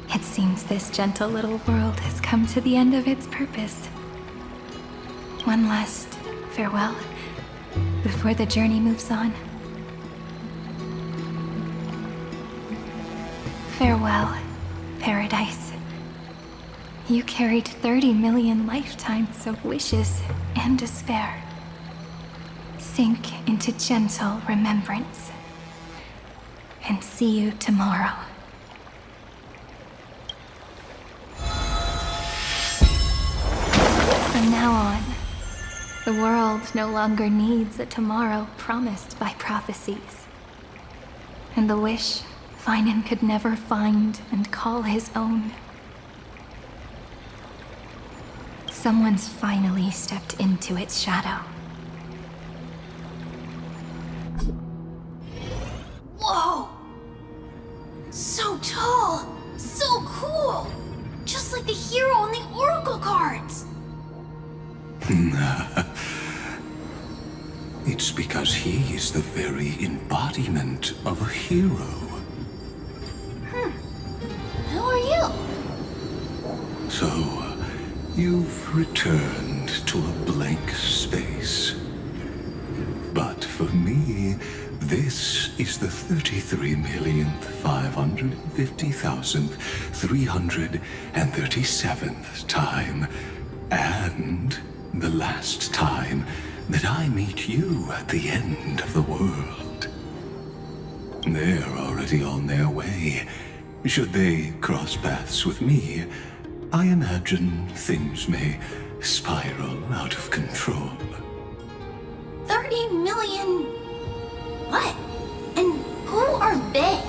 It seems this gentle little world has come to the end of its purpose. One last farewell before the journey moves on. Farewell, Paradise. You carried 30 million lifetimes of wishes and despair. Sink into gentle remembrance. And see you tomorrow. From now on, the world no longer needs a tomorrow promised by prophecies. And the wish Finan could never find and call his own. Someone's finally stepped into its shadow. Whoa! So tall! So cool! Just like the hero on the Oracle cards! It's because he is the very embodiment of a hero. Who are you? So, you've returned to a blank space. But for me, this is the 33,550,337th time, and the last time that I meet you at the end of the world. They're already on their way. Should they cross paths with me, I imagine things may spiral out of control. 30 million... what? And who are they?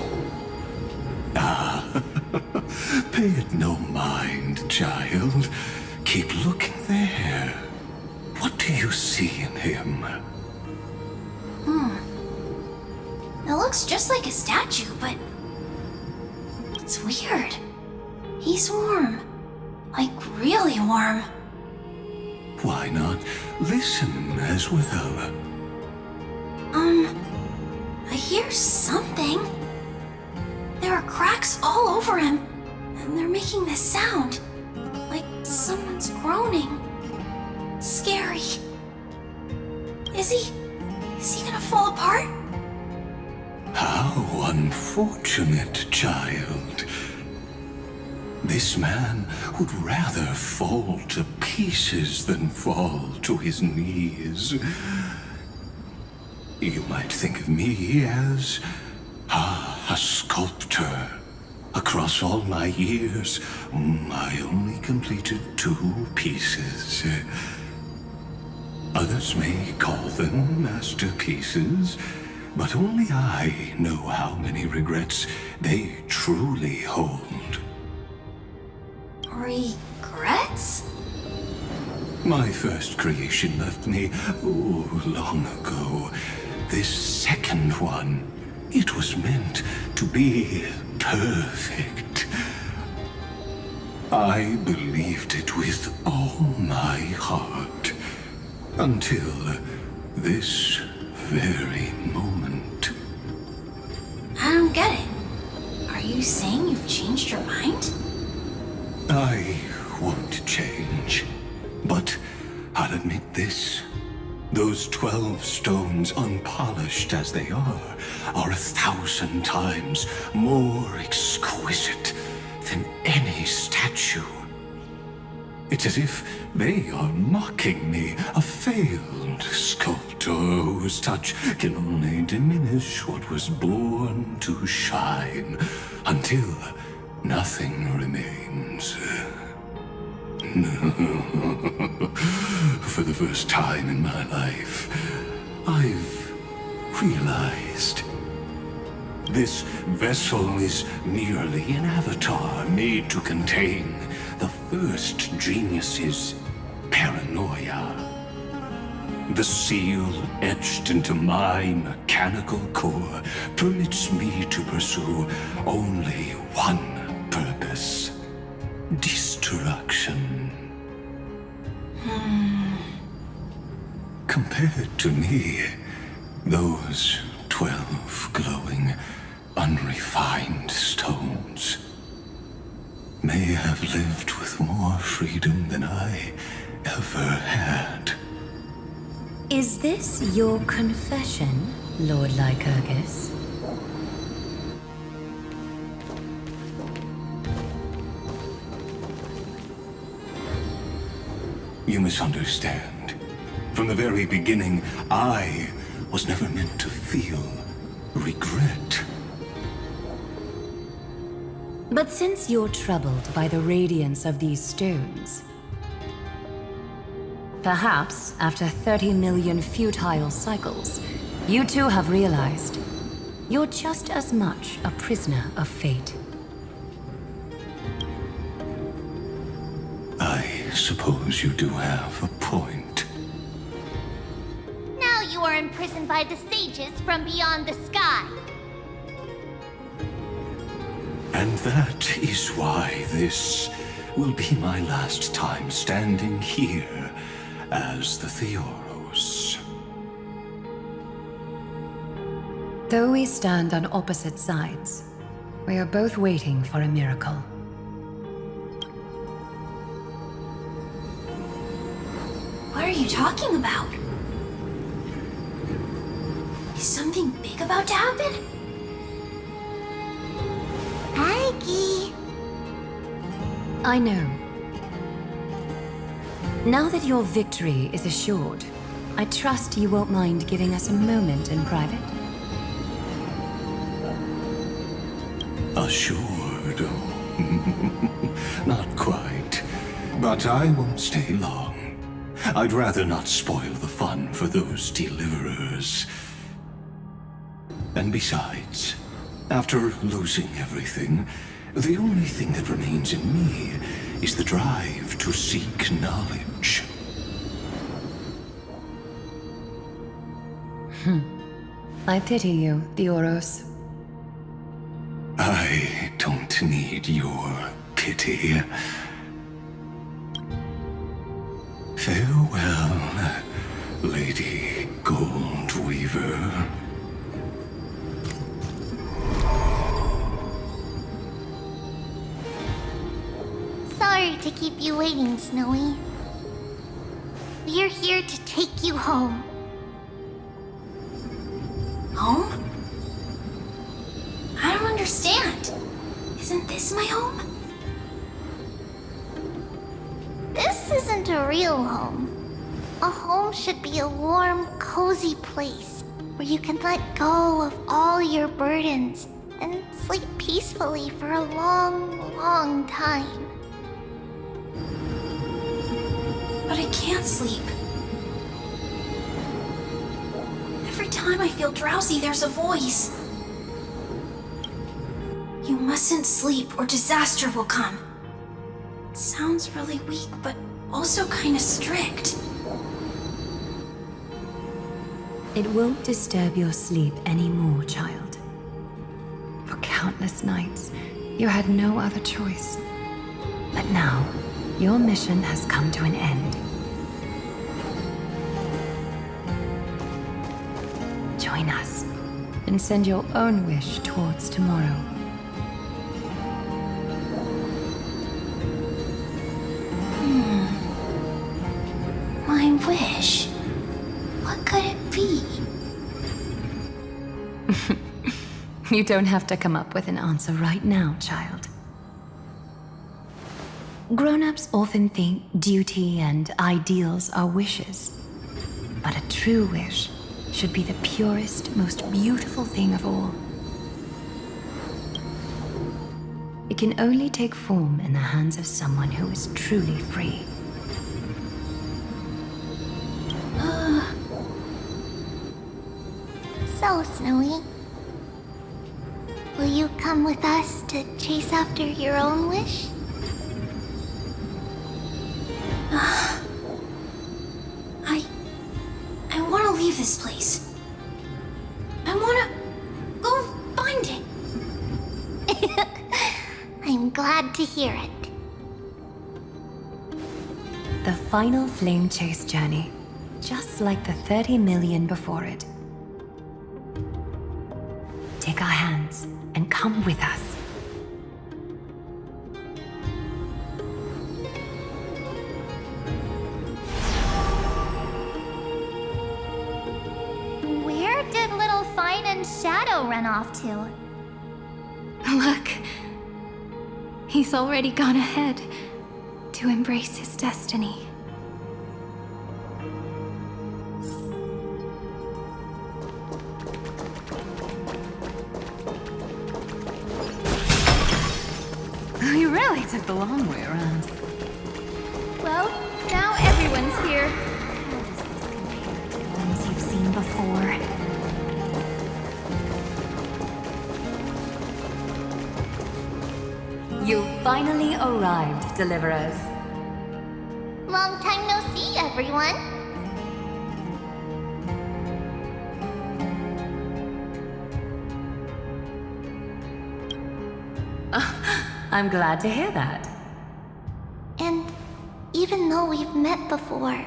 Pay it no mind, child. Keep looking there. What do you see in him? It looks just like a statue, but... it's weird. He's warm. Like, really warm. Why not listen as well? I hear something. There are cracks all over him, and they're making this sound. Like someone's groaning. It's scary. Is he gonna fall apart? How unfortunate, child. This man would rather fall to pieces than fall to his knees. You might think of me as a sculptor. Across all my years, I only completed 2 pieces. Others may call them masterpieces, but only I know how many regrets they truly hold. Regrets? My first creation left me, long ago. This second one, it was meant to be perfect. I believed it with all my heart. Until this very moment. I don't get it. Are you saying you've changed your mind? I won't change. But I'll admit this. Those 12 stones, unpolished as they are 1,000 times more exquisite than any statue. It's as if they are mocking me, a failed sculptor whose touch can only diminish what was born to shine, until nothing remains. For the first time in my life, I've realized this vessel is merely an avatar made to contain the first genius's paranoia. The seal etched into my mechanical core permits me to pursue only one purpose: destruction. Compared to me, those 12 glowing, unrefined stones may have lived with more freedom than I ever had. Is this your confession, Lord Lycurgus? You misunderstand. From the very beginning, I was never meant to feel regret. But since you're troubled by the radiance of these stones, perhaps after 30 million futile cycles, you too have realized you're just as much a prisoner of fate. I suppose you do have a point. Now you are imprisoned by the sages from beyond the sky. And that is why this will be my last time standing here as the Theoros. Though we stand on opposite sides, we are both waiting for a miracle. What are you talking about? Is something big about to happen? Aggie. I know. Now that your victory is assured, I trust you won't mind giving us a moment in private. Assured? Not quite. But I won't stay long. I'd rather not spoil the fun for those deliverers. And besides, after losing everything, the only thing that remains in me is the drive to seek knowledge. I pity you, Theoros. I don't need your pity. Farewell, Lady Goldweaver. Sorry to keep you waiting, Snowy. We're here to take you home. Home? I don't understand. Isn't this my home? This isn't a real home. A home should be a warm, cozy place where you can let go of all your burdens and sleep peacefully for a long, long time. But I can't sleep. Every time I feel drowsy, there's a voice. You mustn't sleep or disaster will come. It sounds really weak, but also kind of strict. It won't disturb your sleep anymore, child. For countless nights, you had no other choice. But now, your mission has come to an end. Join us, and send your own wish towards tomorrow. My wish? What could it be? You don't have to come up with an answer right now, child. Grown-ups often think duty and ideals are wishes. But a true wish should be the purest, most beautiful thing of all. It can only take form in the hands of someone who is truly free. So, Snowy, will you come with us to chase after your own wish? I want to leave this place. I want to go find it. I'm glad to hear it. The final flame chase journey, just like the 30 million before it. take our hands and come with us. Where did little Fine and Shadow run off to? Look. He's already gone ahead to embrace his destiny. We really took the long way around. Well, now everyone's here. How does this compare to ones you've seen before? You finally arrived, Deliverers. Long time no see, everyone. I'm glad to hear that. And even though we've met before,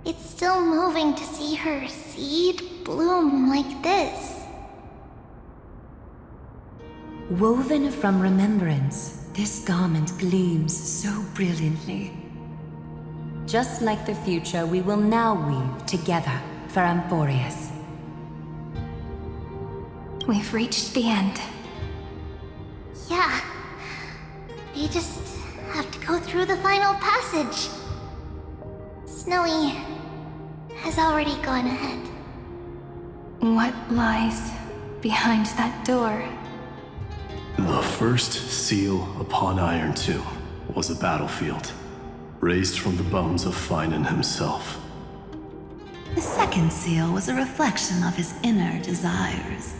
it's still moving to see her seed bloom like this. Woven from remembrance, this garment gleams so brilliantly. Just like the future, we will now weave together for Amphoreus. We've reached the end. Yeah. We just have to go through the final passage. Snowy has already gone ahead. What lies behind that door? The first seal upon Iron 2 was a battlefield, raised from the bones of Finan himself. The second seal was a reflection of his inner desires,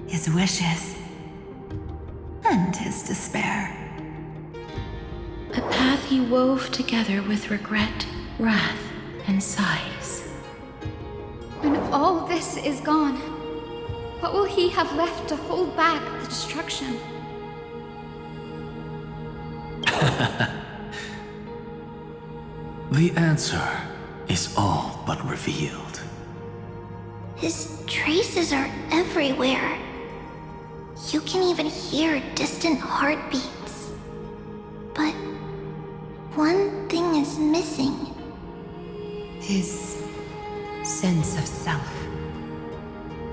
his wishes, and his despair. A path he wove together with regret, wrath, and sighs. When all this is gone, what will he have left to hold back the destruction? The answer is all but revealed. His traces are everywhere. You can even hear distant heartbeats. But one thing is missing. His sense of self.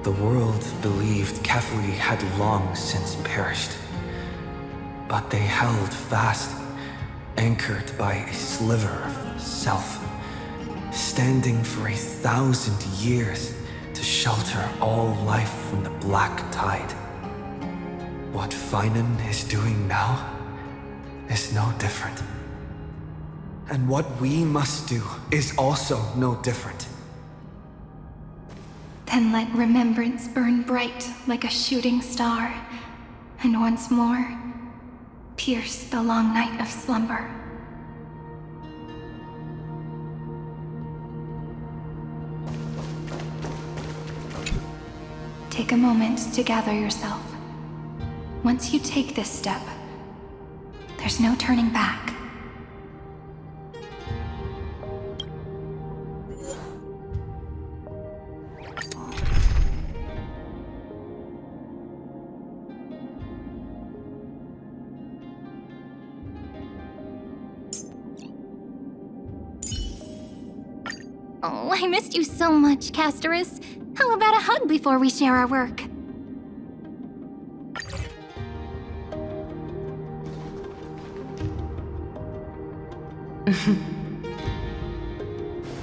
The world believed Kefli had long since perished. But they held fast, anchored by a sliver of self, standing for 1,000 years to shelter all life from the black tide. What Finan is doing now is no different. And what we must do is also no different. Then let remembrance burn bright like a shooting star, and once more, pierce the long night of slumber. Take a moment to gather yourself. Once you take this step, there's no turning back. Oh, I missed you so much, Castorus. How about a hug before we share our work?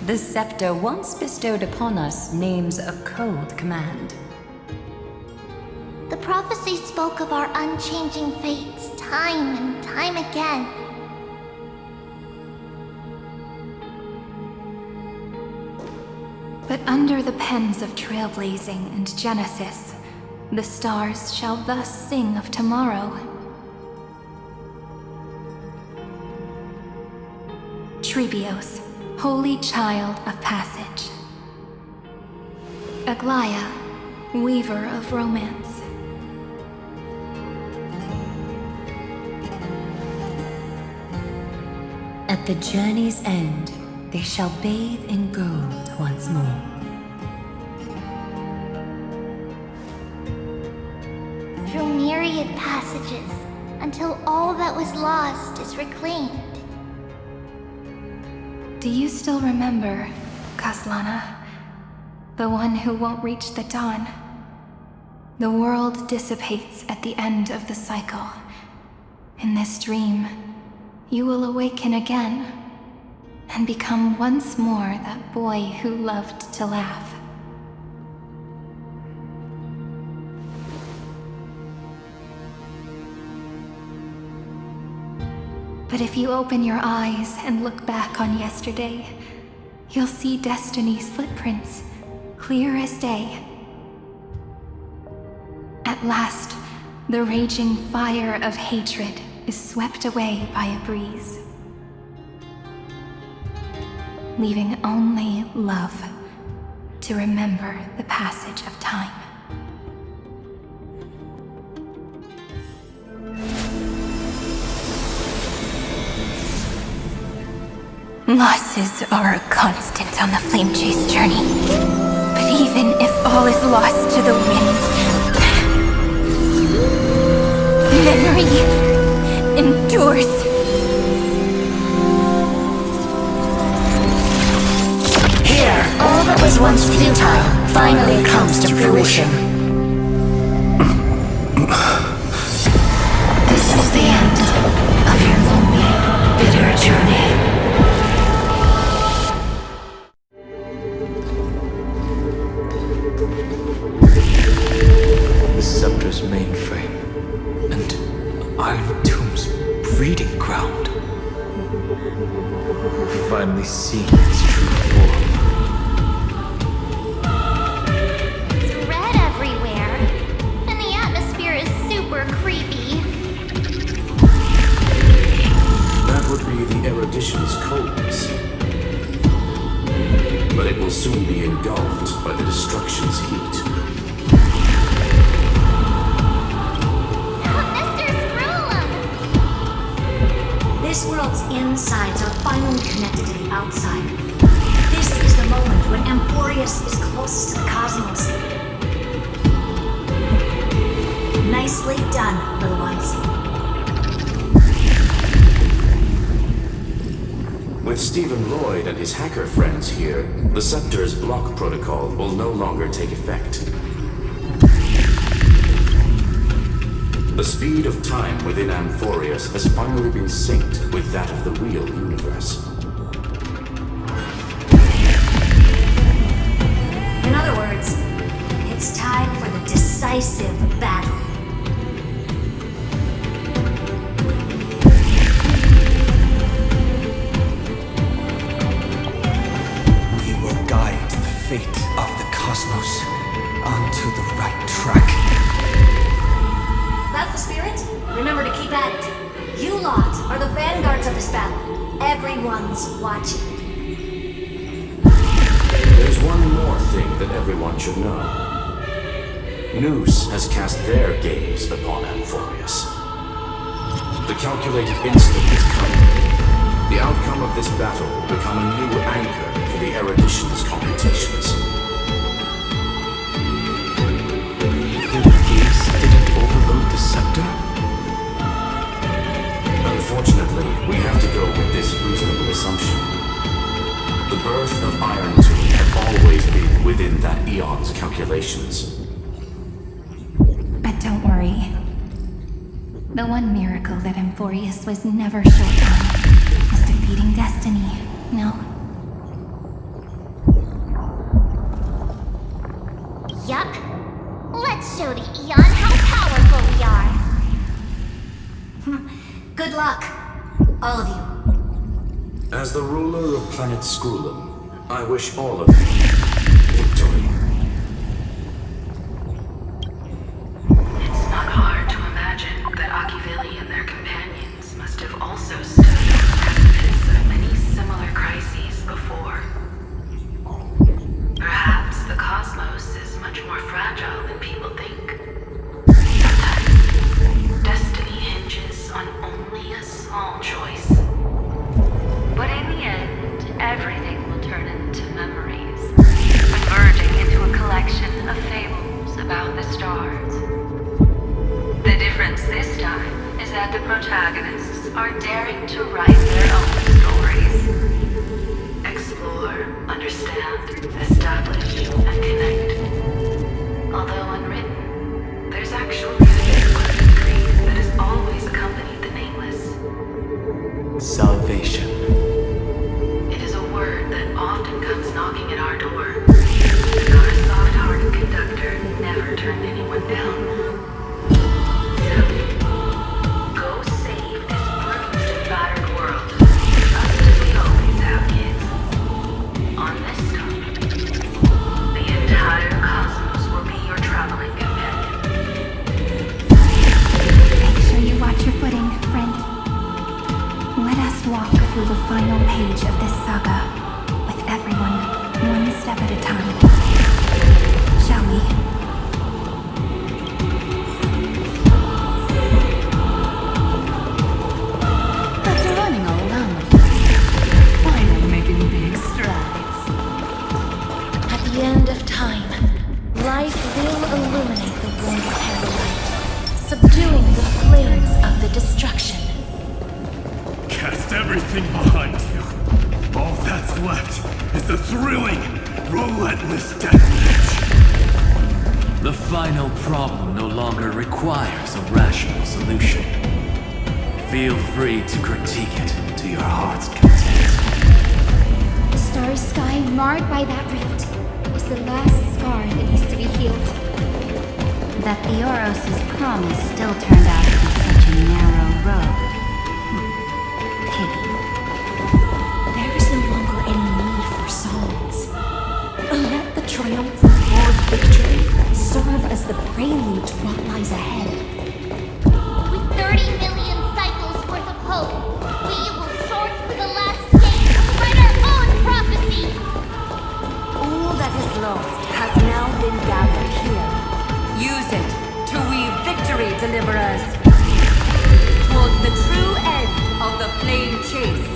The scepter once bestowed upon us names of cold command. The prophecy spoke of our unchanging fates time and time again. But under the pens of trailblazing and Genesis, the stars shall thus sing of tomorrow. Trebios, holy child of passage. Aglaya, weaver of romance. At the journey's end, they shall bathe in gold once more. passages until all that was lost is reclaimed. Do you still remember, Kaslana? The one who won't reach the dawn? The world dissipates at the end of the cycle. In this dream, you will awaken again and become once more that boy who loved to laugh. But if you open your eyes and look back on yesterday, you'll see Destiny's footprints, clear as day. At last, the raging fire of hatred is swept away by a breeze, leaving only love to remember the passage of time. Losses are a constant on the Flame Chase journey. But even if all is lost to the wind, memory endures. Here, all that was once futile finally comes to fruition. This is the end of your lonely, bitter journey. The Scepter's mainframe and Iron Tomb's breeding ground. Finally seeing its true form. It's red everywhere, and the atmosphere is super creepy. That would be the erudition's coldness. But it will soon be engulfed by the destruction's heat. This world's insides are finally connected to the outside. This is the moment when Amphoreus is closest to the cosmos. Nicely done, little ones. With Stephen Lloyd and his hacker friends here, the Scepter's block protocol will no longer take effect. The speed of time within Amphoreus has finally been synced with that of the real universe. In other words, it's time for the decisive battle. We will guide the fate of the cosmos onto the right track. That's the spirit? Remember to keep at it. You lot are the vanguards of this battle. Everyone's watching. There's one more thing that everyone should know. Noose has cast their gaze upon Amphoreus. The calculated instant is coming. The outcome of this battle will become a new anchor for the erudition's computations. Their gaze didn't overload the Scepter? Unfortunately, we have to go with this reasonable assumption. The birth of Iron Tomb had always been within that eon's calculations. But don't worry. The one miracle that Amphoreus was never short on was defeating Destiny, no? Yup. Let's show the Eon how powerful we are. Good luck, all of you. As the ruler of planet Skrulum, I wish all of you victory. It's not hard to imagine that Akivili and their companions must have also stood on the precipice of many similar crises before. Perhaps the cosmos is much more fragile than people think. Sometimes destiny hinges on only a small choice. But in the end, everything will turn into memories, converging into a collection of fables about the stars. The difference this time and the protagonists are daring to write their own stories. Explore, understand, establish, and connect. Although unwritten, there's actually a sacred creed that has always accompanied the nameless. Salvation. It is a word that often comes knocking at our door. And our soft-hearted conductor never turned anyone down. So, go save this bruised and battered world, just as we always have, kids. On this stop, the entire cosmos will be your traveling companion. Make sure you watch your footing, friend. Let us walk through the final page of this saga, with everyone, one step at a time. Shall we? After running all around like this, finally making big strides. At the end of time, light will illuminate the world of light, subduing the flames of the destruction. Cast everything behind you. All that's left is the thrilling, relentless death match. The final problem no longer requires a rational solution. Feel free to critique it to your heart's content. The starry sky marred by that rift is the last scar that needs to be healed. That Theoros' promise still turned out to be such a narrow road. Pity. There is no longer any need for songs. Let the triumphant world victory serve as the prelude to what lies ahead. With 30 million cycles worth of hope, we will soar through the last gate and write our own prophecy! All that is lost has now been gathered here. Use it to weave victory, deliverers, towards the true end of the flame chase.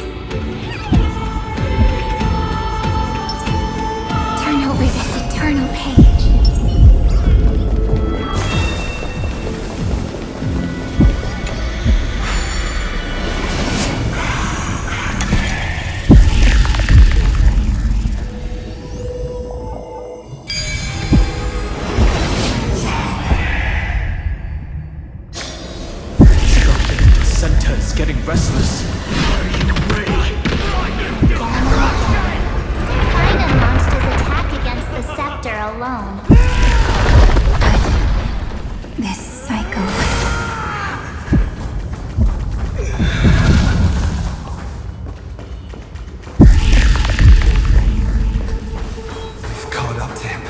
Turn over this eternal page. Center is getting restless. Kaina launched his attack against the scepter alone. This cycle. We've caught up to him.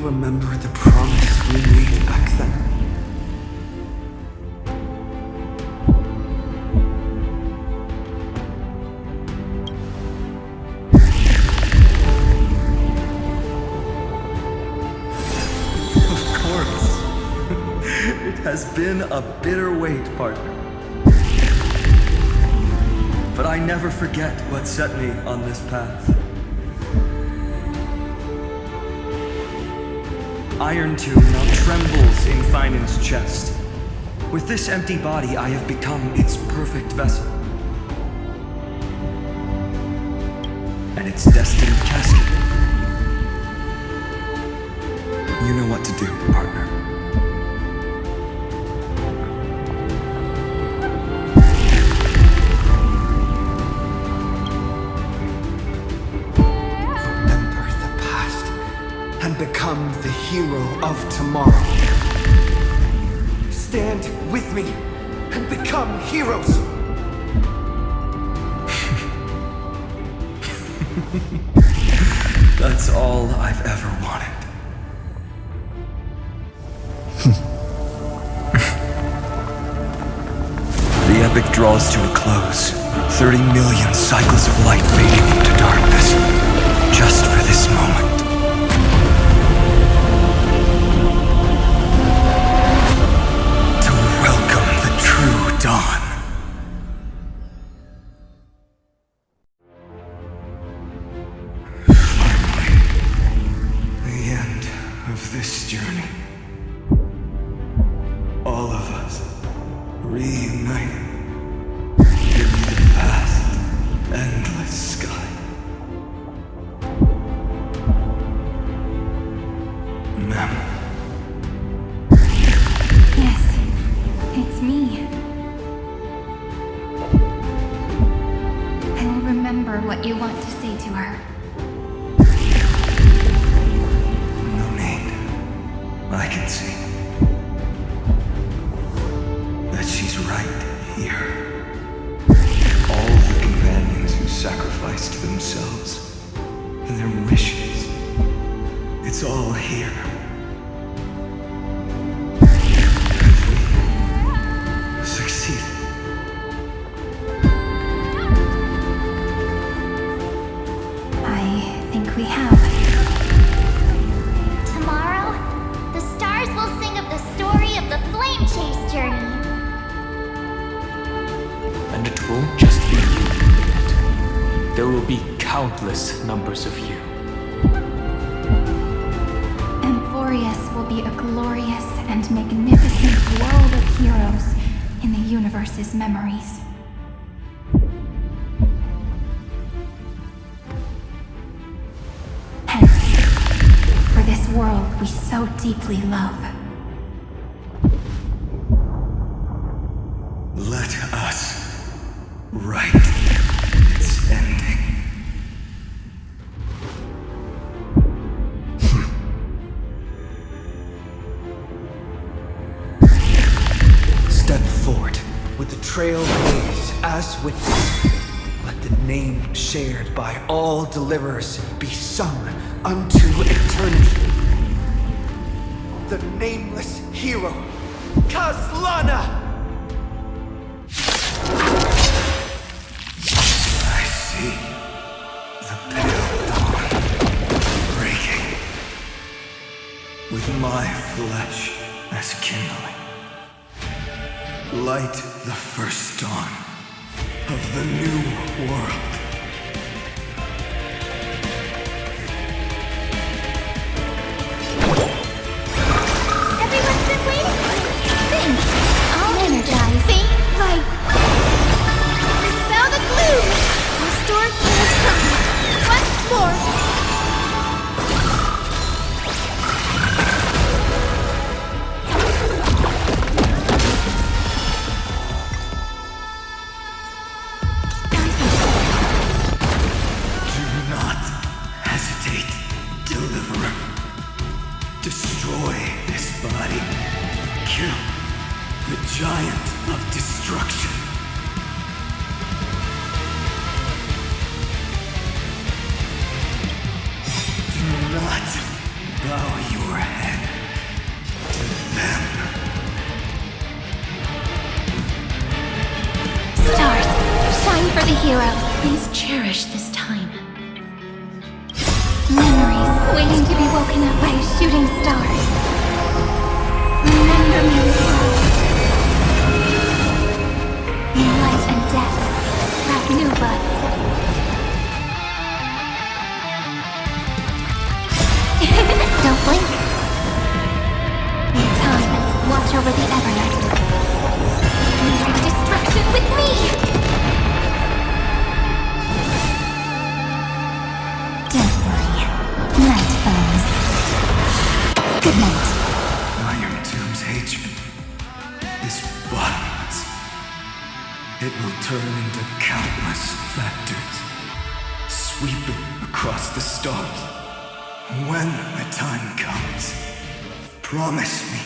Remember the promise we made back then? Of course. It has been a bitter wait, partner. But I never forget what set me on this path. Iron Tomb now trembles in Finan's chest. With this empty body, I have become its perfect vessel. And its destined casket. You know what to do, partner. Remember the past and become the hero of tomorrow. Stand with me and become heroes. That's all I've ever wanted. The epic draws to a close. 30 million cycles of light fading into darkness, just for this moment. To welcome the true dawn. Finally, the end of this journey. All of us reunited. Endless sky. Ma'am. Yes, it's me. I will remember what you want to say to her. No need. I can see that she's right here. Sacrificed themselves and their wishes. It's all here. Have we succeeded? I think we have. Tomorrow, the stars will sing of the story of the flame chase journey. And it won't just be you. There will be countless numbers of you. Amphoreus will be a glorious and magnificent world of heroes in the universe's memories. Hence, for this world we so deeply love. Let us write its ending. Step forward with the trailblaze as witness. Let the name shared by all deliverers be sung unto eternity. The nameless hero, Kaslana! I see the pale dawn breaking, with my flesh as kindling. Light the first dawn of the new world. Everyone's been waiting for this. Thanks. I'll energize. See? Like... dispel the gloom. Restore Kira's focus. Once more. Destroy this body. Kill the giant of destruction. Do not bow your head to them. Stars, shine for the heroes. Please cherish this time. Memories waiting to be woken up by a shooting star. Remember me well. In life and death, crack new buds. Don't blink. In time, watch over the Evernight. Make destruction with me! Good night. Iron Tomb's hatred is bottomless. It will turn into countless factors, sweeping across the stars. When the time comes, promise me,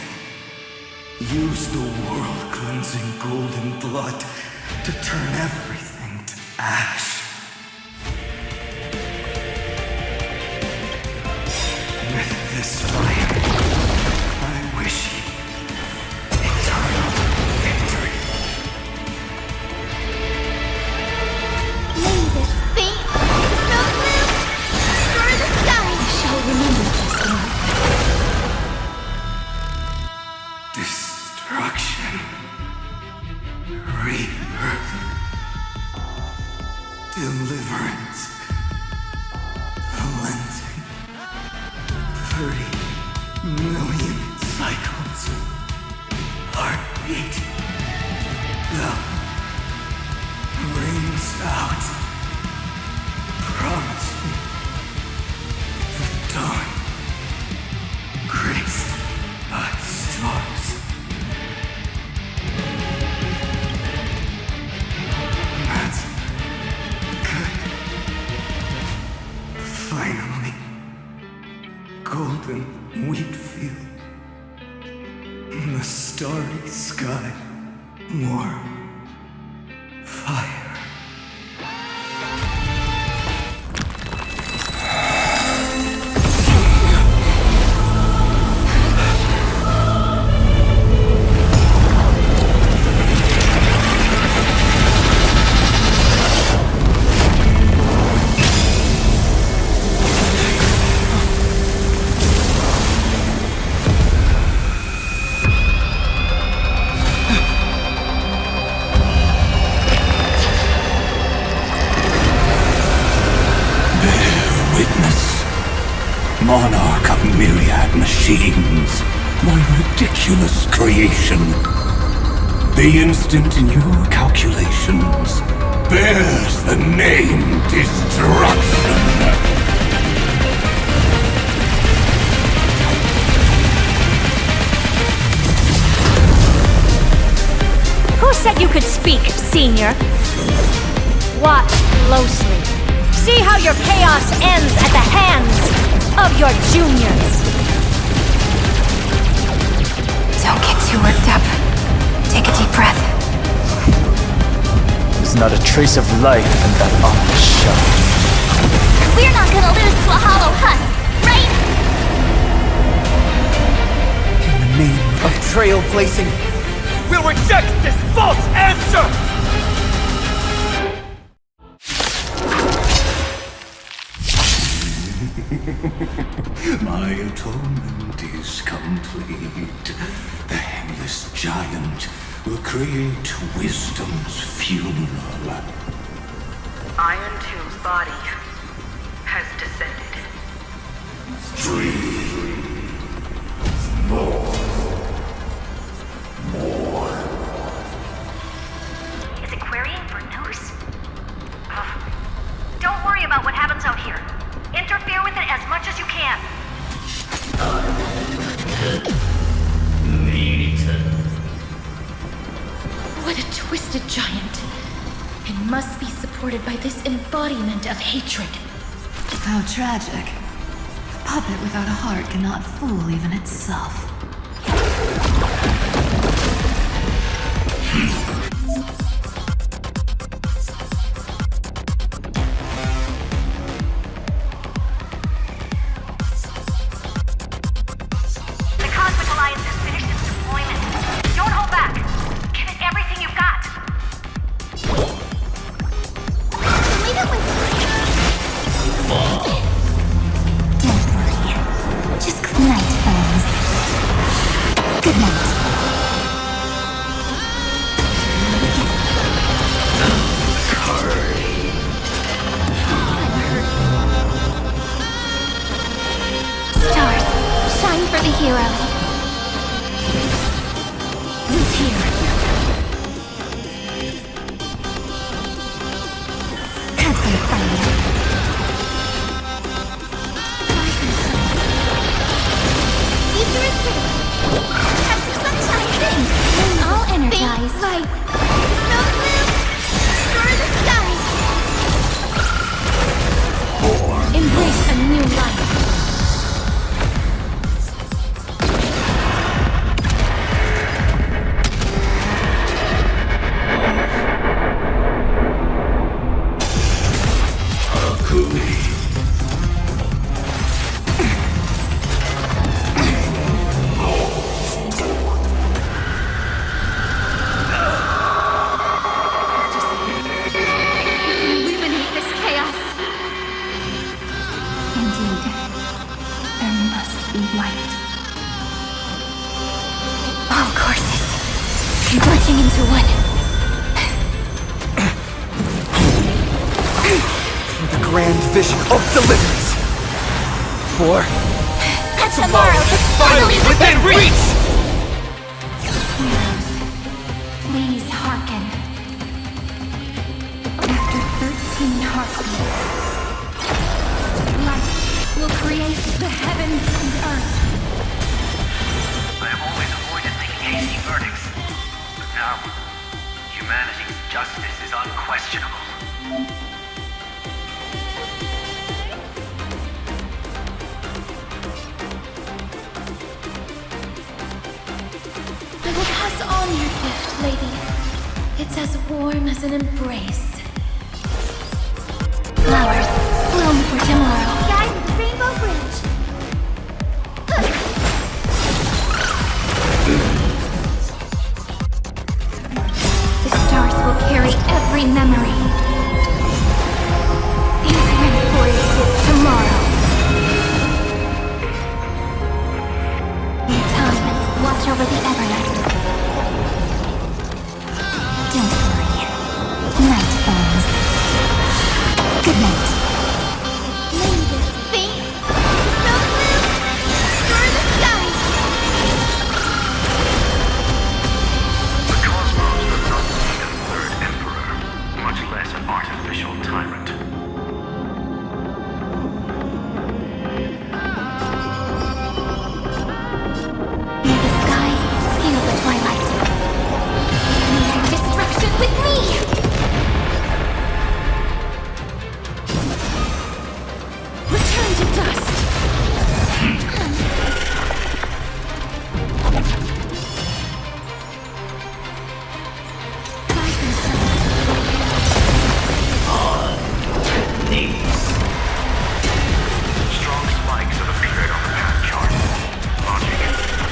use the world-cleansing golden blood to turn everything to ash. With this fire, I wish you eternal victory. 30 million cycles. Heartbeat. The rings out. Promise me. The dawn. Graced by stars. That's good. Finally. Golden wheat field. The starry sky. More fire. Monarch of myriad machines, my ridiculous creation. The instant in your calculations bears the name destruction. Who said you could speak, Senior? Watch closely. See how your chaos ends at the hands of your juniors. Don't get too worked up. Take a deep breath. There's not a trace of life in that ominous shell. We're not gonna lose to a hollow husk, right? In the name of trailblazing, we'll reject this false answer! My atonement is complete. The Headless Giant will create wisdom's funeral. Iron Tomb's body has descended. More. Is it querying for news? Don't worry about what happens out here. Interfere with it as much as you can. What a twisted giant. It must be supported by this embodiment of hatred. How tragic. A puppet without a heart cannot fool even itself. The Cosmic Alliance has finished its deployment. Don't hold back. Give it everything you've got. Leave it with Don't worry. Just good night, friends. Good night. Stars, shine for the heroes. Who's here? Have some fun. Futuristic. Have some sunshine. Think. All energized. Think light. Snow blue. Star the skies. Embrace a new life. Illuminate this chaos. Indeed, there must be light. All courses converging into one. For the grand vision of deliverance. For That tomorrow is finally within reach! Heroes, please hearken. After 13 heartbeats, light will create the heavens and earth. I have always avoided making hasty verdicts, but now, humanity's justice is unquestionable. I will pass on your gift, lady. It's as warm as an embrace. Flowers bloom for tomorrow. Guide me to Rainbow Bridge. The stars will carry every memory. Be ready for it tomorrow. In time, watch over the Evernight. Don't worry. Night falls. Good night. May this fate so blue, stir the skies. The cosmos does not need a third emperor, much less an artificial tyrant. May the sky feel the twilight. May destruction with me. Return to dust. Strong spikes have appeared on the path chart. Logic,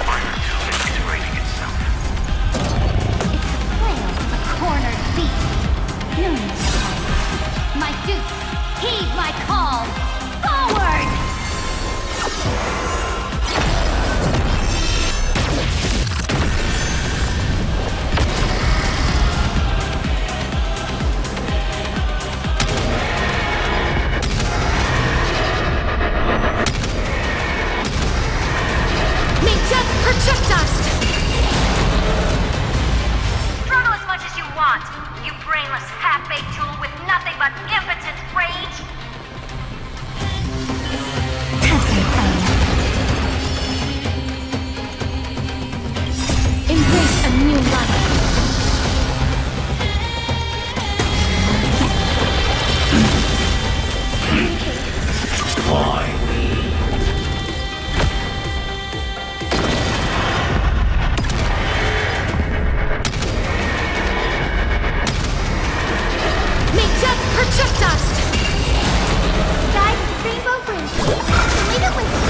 iron tube integrating itself. It's the flails of a cornered beast. No need to hide. My dukes, heed my call. Forward! May death protect us! Struggle as much as you want, you brainless half-baked tool with nothing but impotent rage! Have some fun. Embrace a new life. May death protect us! Guide me to Rainbow Bridge. Leave it with me.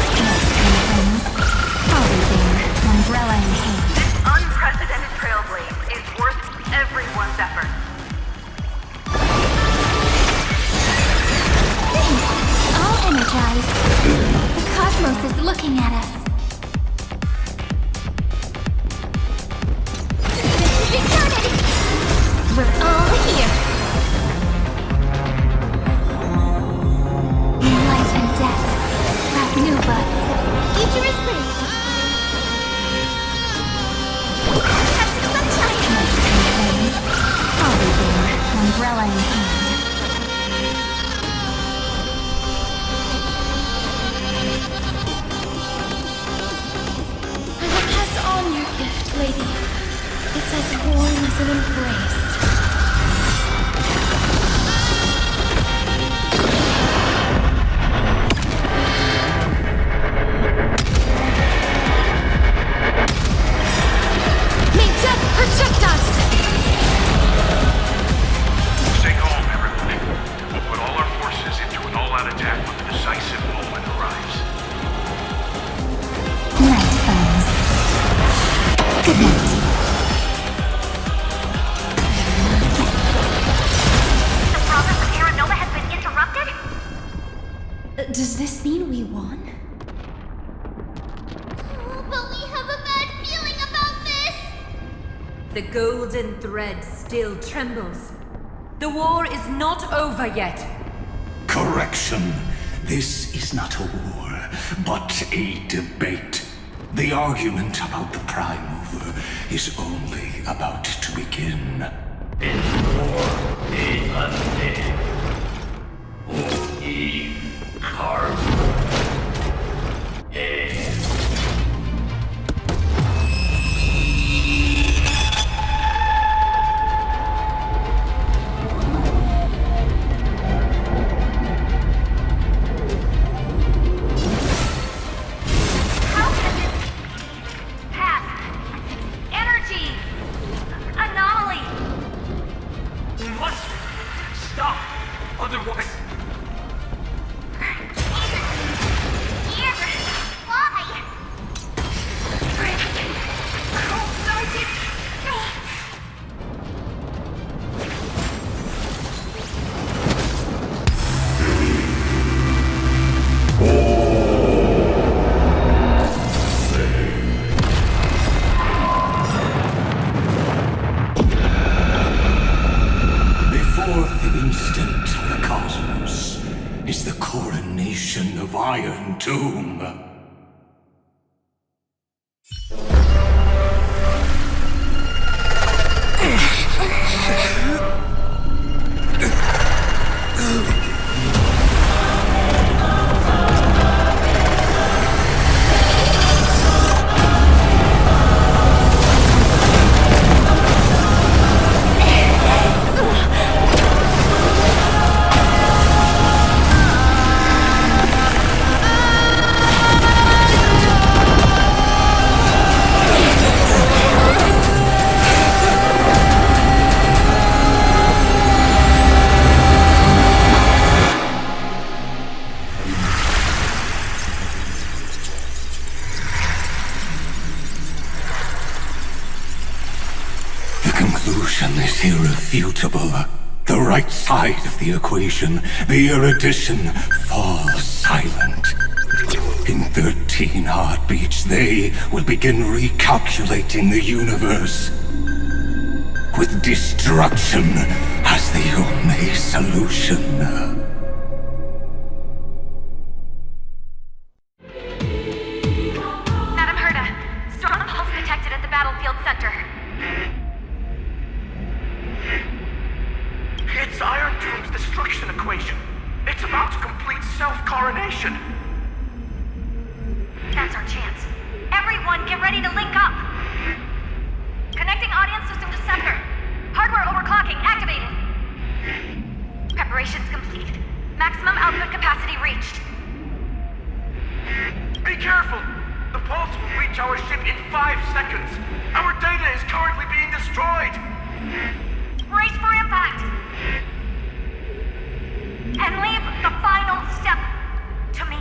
I'll be there, umbrella in hand. This unprecedented trailblaze is worth everyone's effort. All energized. The cosmos is looking at us. This is eternity. We're all here. Life and death sprout new buds. Future is bright. Have some sunshine. I'll be there, umbrella in hand. I will pass on your gift, lady. It's as warm as an embrace. May death protect us! Stay calm, everyone. We'll put all our forces into an all-out attack when the decisive moment arrives. Night falls. Good night. The progress of Aeronova has been interrupted? Does this mean we won? But we have a bad feeling about this. The golden thread still trembles. The war is not over yet. Correction. This is not a war, but a debate. The argument about the Prime Mover is only about to begin. Iron Tomb. Is irrefutable. The right side of the equation, the erudition, falls silent. In 13 heartbeats, they will begin recalculating the universe, with destruction as the only solution. Madam Herda, strong pulse detected at the battlefield center. It's Iron Tomb's destruction equation. It's about to complete self-coronation. That's our chance. Everyone, get ready to link up. Connecting audience system to sensor. Hardware overclocking activated. Preparations complete. Maximum output capacity reached. Be careful! The pulse will reach our ship in 5 seconds. Our data is currently being destroyed. Brace for impact. And leave the final step to me.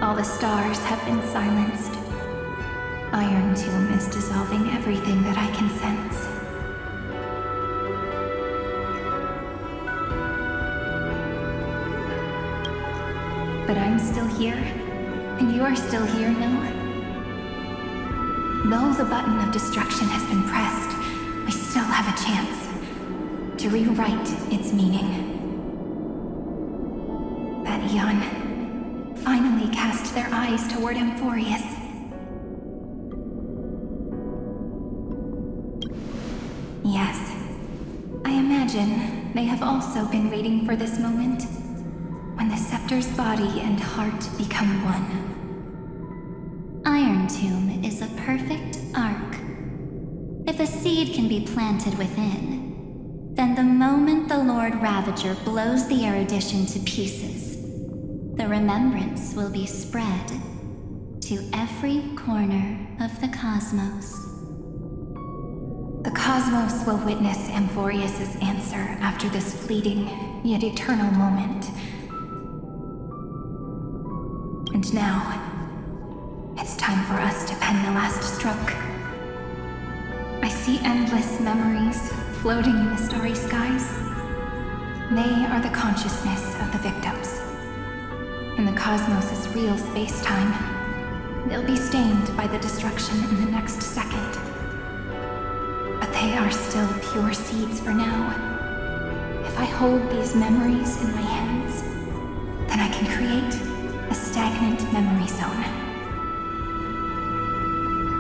All the stars have been silenced. Iron Tomb is dissolving everything that I can sense. But I'm still here, and you're still here, no? Though the button of destruction has been pressed, we still have a chance to rewrite its meaning. That eon finally cast their eyes toward Amphoreus. Yes, I imagine they have also been waiting for this moment, when the scepter's body and heart become one. Iron Tomb is a perfect arc. If a seed can be planted within, then the moment the Lord Ravager blows the erudition to pieces, the remembrance will be spread to every corner of the cosmos. The cosmos will witness Amphoreus' answer after this fleeting, yet eternal moment. And now, it's time for us to pen the last stroke. I see endless memories floating in the starry skies. They are the consciousness of the victims. In the cosmos' real space-time, they'll be stained by the destruction in the next second. But they are still pure seeds for now. If I hold these memories in my hands, then I can create a stagnant memory zone.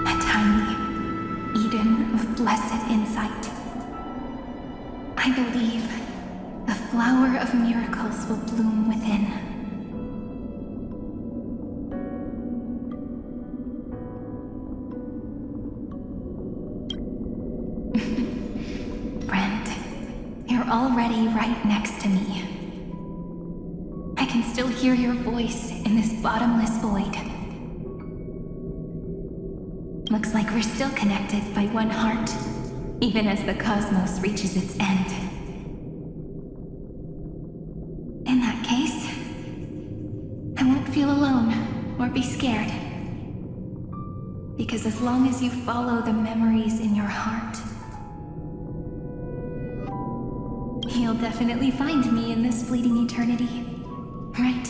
A tiny Eden of blessed insight. I believe the flower of miracles will bloom within. Already right next to me. I can still hear your voice in this bottomless void. Looks like we're still connected by one heart, even as the cosmos reaches its end. In that case, I won't feel alone or be scared. Because as long as you follow the memories in your heart, You'll definitely find me in this fleeting eternity, right?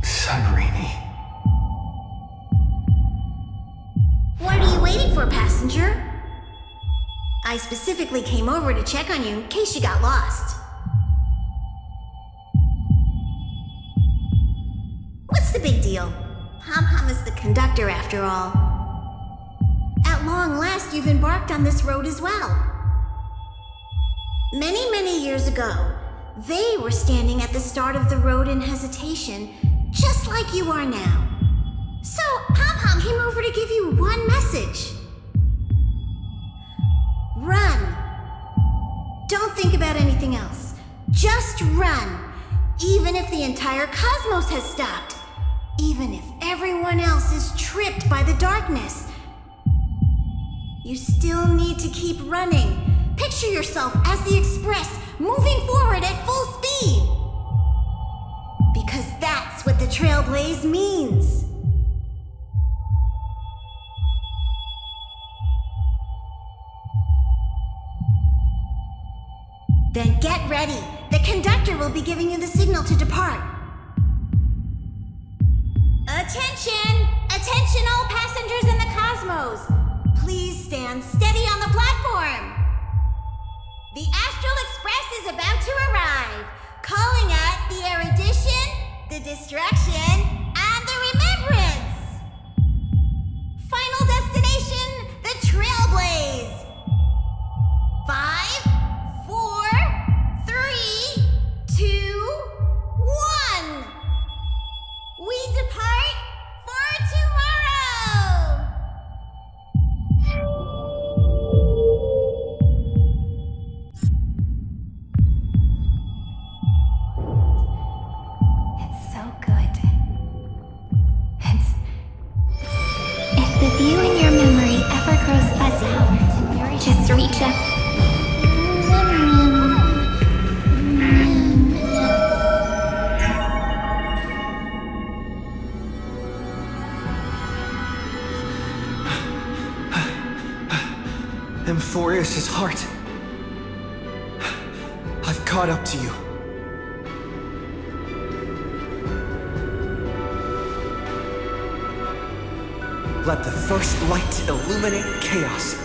Cyrene. What are you waiting for, passenger? I specifically came over to check on you in case you got lost. What's the big deal? Pom-Pom is the conductor after all. At long last, you've embarked on this road as well. Many, many years ago, they were standing at the start of the road in hesitation, just like you are now. So, Pom-Pom came over to give you one message. Run. Don't think about anything else. Just run. Even if the entire cosmos has stopped. Even if everyone else is tripped by the darkness. You still need to keep running. Picture yourself as the Express, moving forward at full speed. Because that's what the Trailblaze means. Then get ready. The conductor will be giving you the signal to depart. Attention! Attention all passengers in the cosmos! Please stand steady on the platform. The Astral Express is about to arrive, calling at the erudition, the distraction, and the remembrance. Final destination, the Trailblaze. 5, 4, 3, 2, 1. We depart for tomorrow. It's so good. If the view in your memory ever grows fuzzy, just reach up. Amphoreus' heart. I've caught up to you. Let the first light illuminate chaos.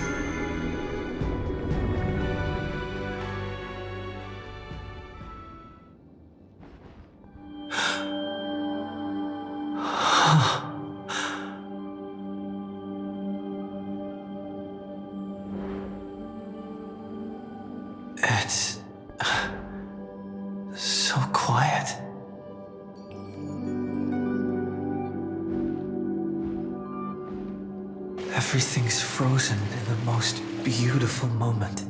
It's so quiet. Everything's frozen in the most beautiful moment.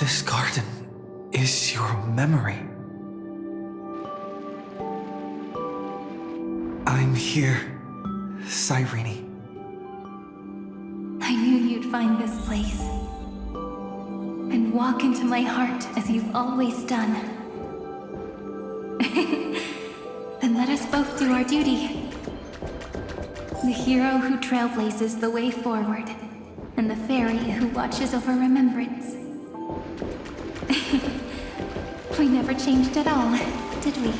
This garden is your memory. I'm here, Cyrene. I knew you'd find this place. And walk into my heart as you've always done. Then let us both do our duty. The hero who trailblazes the way forward, and the fairy who watches over remembrance. We never changed at all, did we?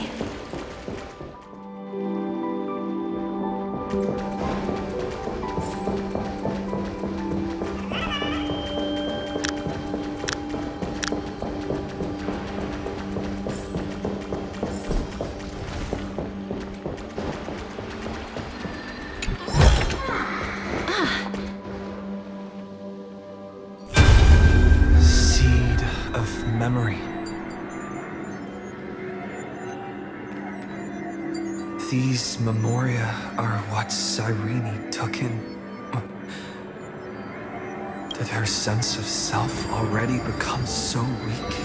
Memory. These memoria are what Cyrene took in. Did her sense of self already become so weak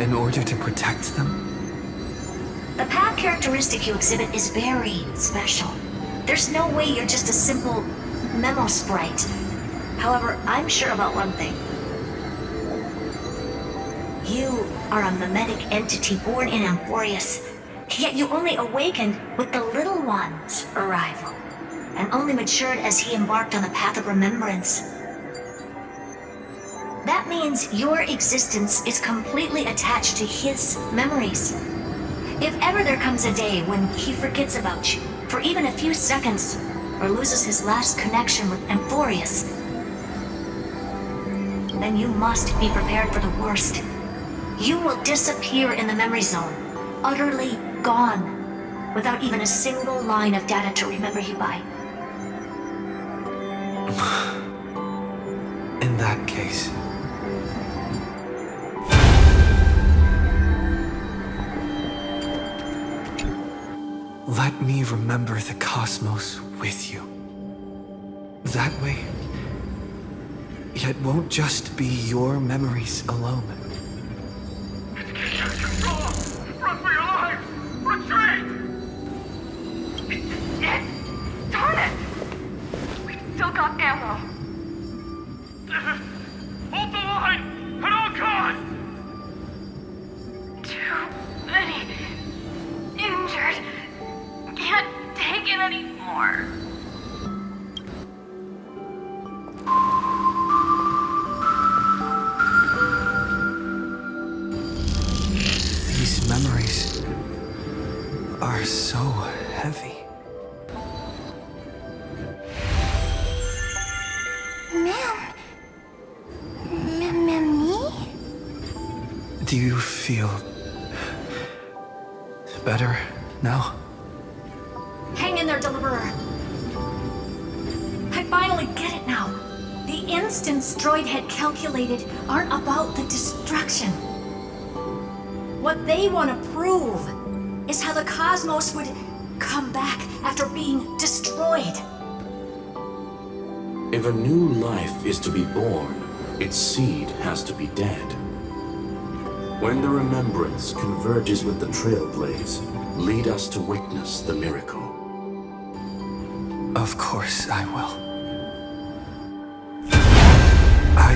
in order to protect them? The path characteristic you exhibit is very special. There's no way you're just a simple memo sprite. However, I'm sure about one thing. You are a mimetic entity born in Amphoreus, yet you only awakened with the Little One's arrival. and only matured as he embarked on the path of remembrance. That means your existence is completely attached to his memories. If ever there comes a day when he forgets about you for even a few seconds, or loses his last connection with Amphoreus, then you must be prepared for the worst. You will disappear in the memory zone, utterly gone, without even a single line of data to remember you by. In that case... let me remember the cosmos with you. That way, it won't just be your memories alone. Run for your lives! Retreat! Yes! Darn it! We've still got ammo. Hold the line! At all costs! Too many injured. Can't take it anymore. These memories are so heavy. Me? Do you feel better now? Hang in there, Deliverer. I finally get it now. The instants Droid had calculated aren't about the destruction. What they want to prove is how the cosmos would come back after being destroyed. If a new life is to be born, its seed has to be dead. When the remembrance converges with the trailblaze, lead us to witness the miracle. Of course I will. I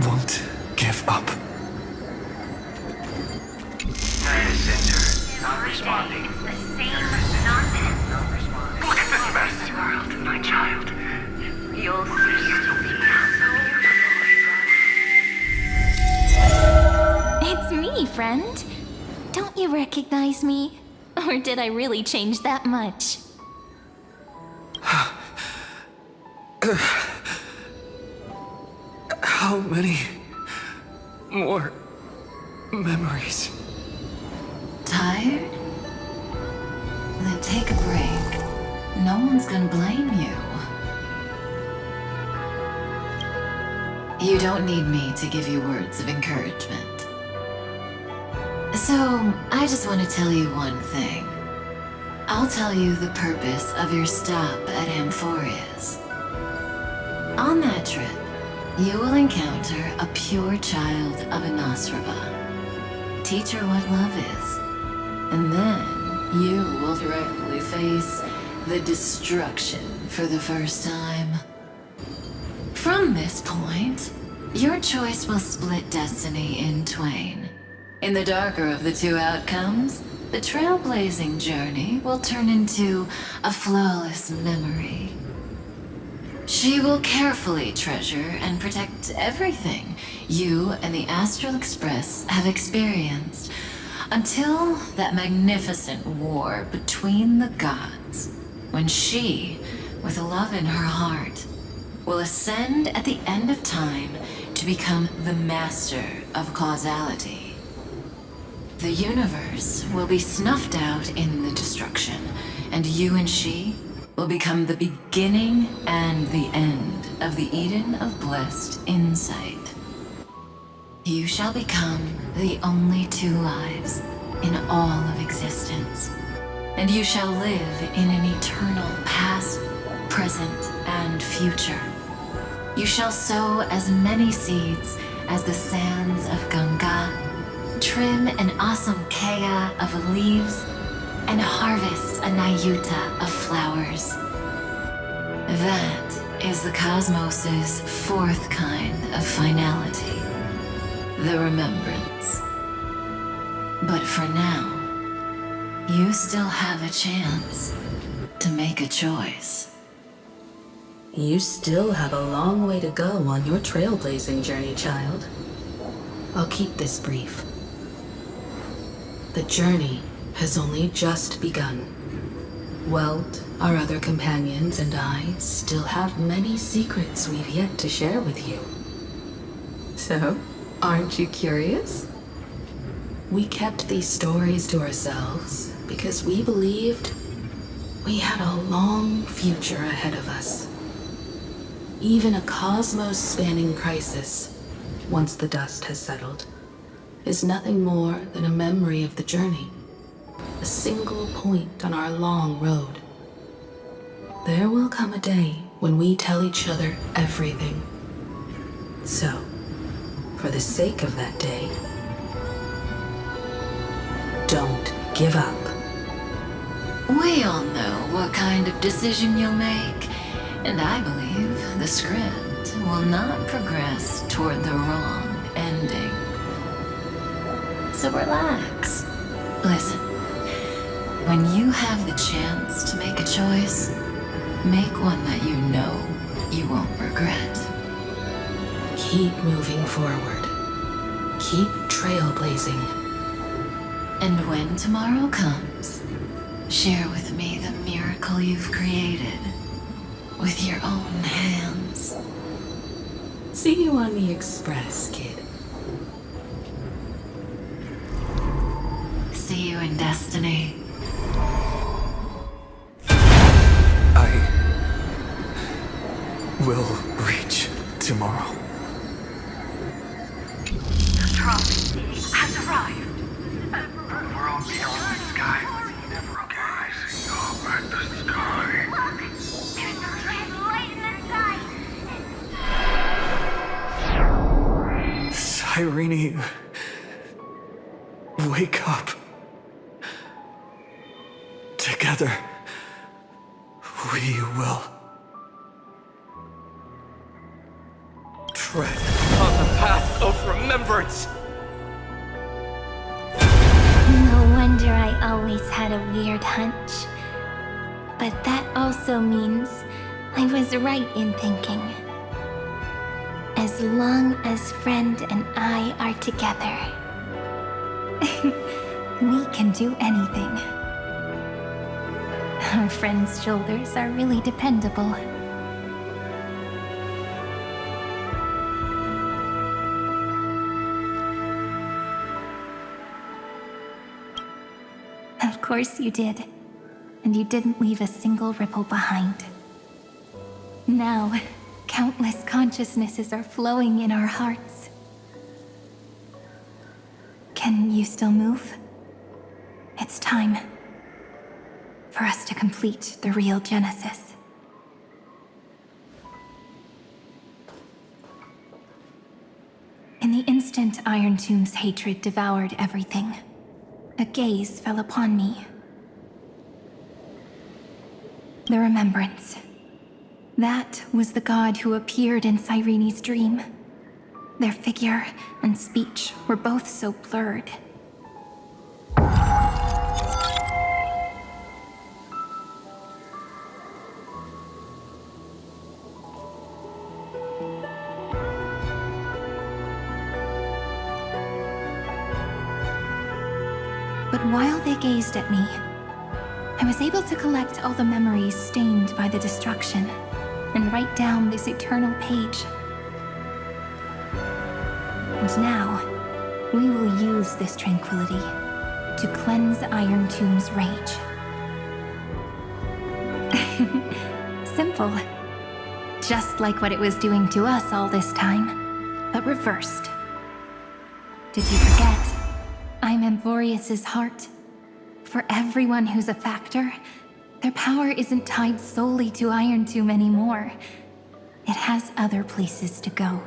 won't give up. Center, not responding. The same nonsense. Not responding. Look at this mess! World, my child. You'll see. It's me, friend. Don't you recognize me? Or did I really change that much? How many more memories? Tired? Then take a break. No one's gonna blame you. You don't need me to give you words of encouragement. So, I just want to tell you one thing. I'll tell you the purpose of your stop at Amphoreus. On that trip, you will encounter a pure child of Nosraba. Teach her what love is. And then you will directly face the destruction for the first time. From this point, your choice will split destiny in twain. In the darker of the two outcomes, the trailblazing journey will turn into a flawless memory. She will carefully treasure and protect everything you and the Astral Express have experienced until that magnificent war between the gods, when she, with love in her heart, will ascend at the end of time to become the master of causality. The universe will be snuffed out in the destruction, and you and she will become the beginning and the end of the Eden of blessed insight. You shall become the only two lives in all of existence, and you shall live in an eternal past, present, and future. You shall sow as many seeds as the sands of Ganga, trim an awesome kea of leaves, and harvest a nayuta of flowers. That is the cosmos's fourth kind of finality, the remembrance. But for now, You still have a chance to make a choice. You still have a long way to go on your trailblazing journey, child. I'll keep this brief. The journey has only just begun. Welt, our other companions, and I still have many secrets we've yet to share with you. So, aren't you curious? We kept these stories to ourselves because we believed we had a long future ahead of us. Even a cosmos-spanning crisis, once the dust has settled, is nothing more than a memory of the journey, a single point on our long road. There will come a day when we tell each other everything. So, for the sake of that day, don't give up. We all know what kind of decision you'll make, and I believe the script will not progress toward the wrong ending. So relax. Listen, when you have the chance to make a choice, make one that you know you won't regret. Keep moving forward. Keep trailblazing. And when tomorrow comes, share with me the miracle you've created with your own hands. See you on the Express, kid. See you in Destiny. I will reach tomorrow. The drop has arrived. World beyond the sky was never rising up at the sky. Look! There's a red light in the sky! Irene, wake up. Together, we will tread on the path of remembrance. No wonder I always had a weird hunch. But that also means I was right in thinking. As long as Friend and I are together, we can do anything. Our friend's shoulders are really dependable. Of course you did. And you didn't leave a single ripple behind. Now, countless consciousnesses are flowing in our hearts. Can you still move? It's time for us to complete the real Genesis. In the instant Iron Tomb's hatred devoured everything, a gaze fell upon me. The remembrance. That was the god who appeared in Cyrene's dream. Their figure and speech were both so blurred. But while they gazed at me, I was able to collect all the memories stained by the destruction and write down this eternal page. And now, we will use this tranquility to cleanse Iron Tomb's rage. Simple. Just like what it was doing to us all this time, but reversed. Did you forget? I'm Amphoreus' heart. For everyone who's a factor, their power isn't tied solely to Iron Tomb anymore. It has other places to go.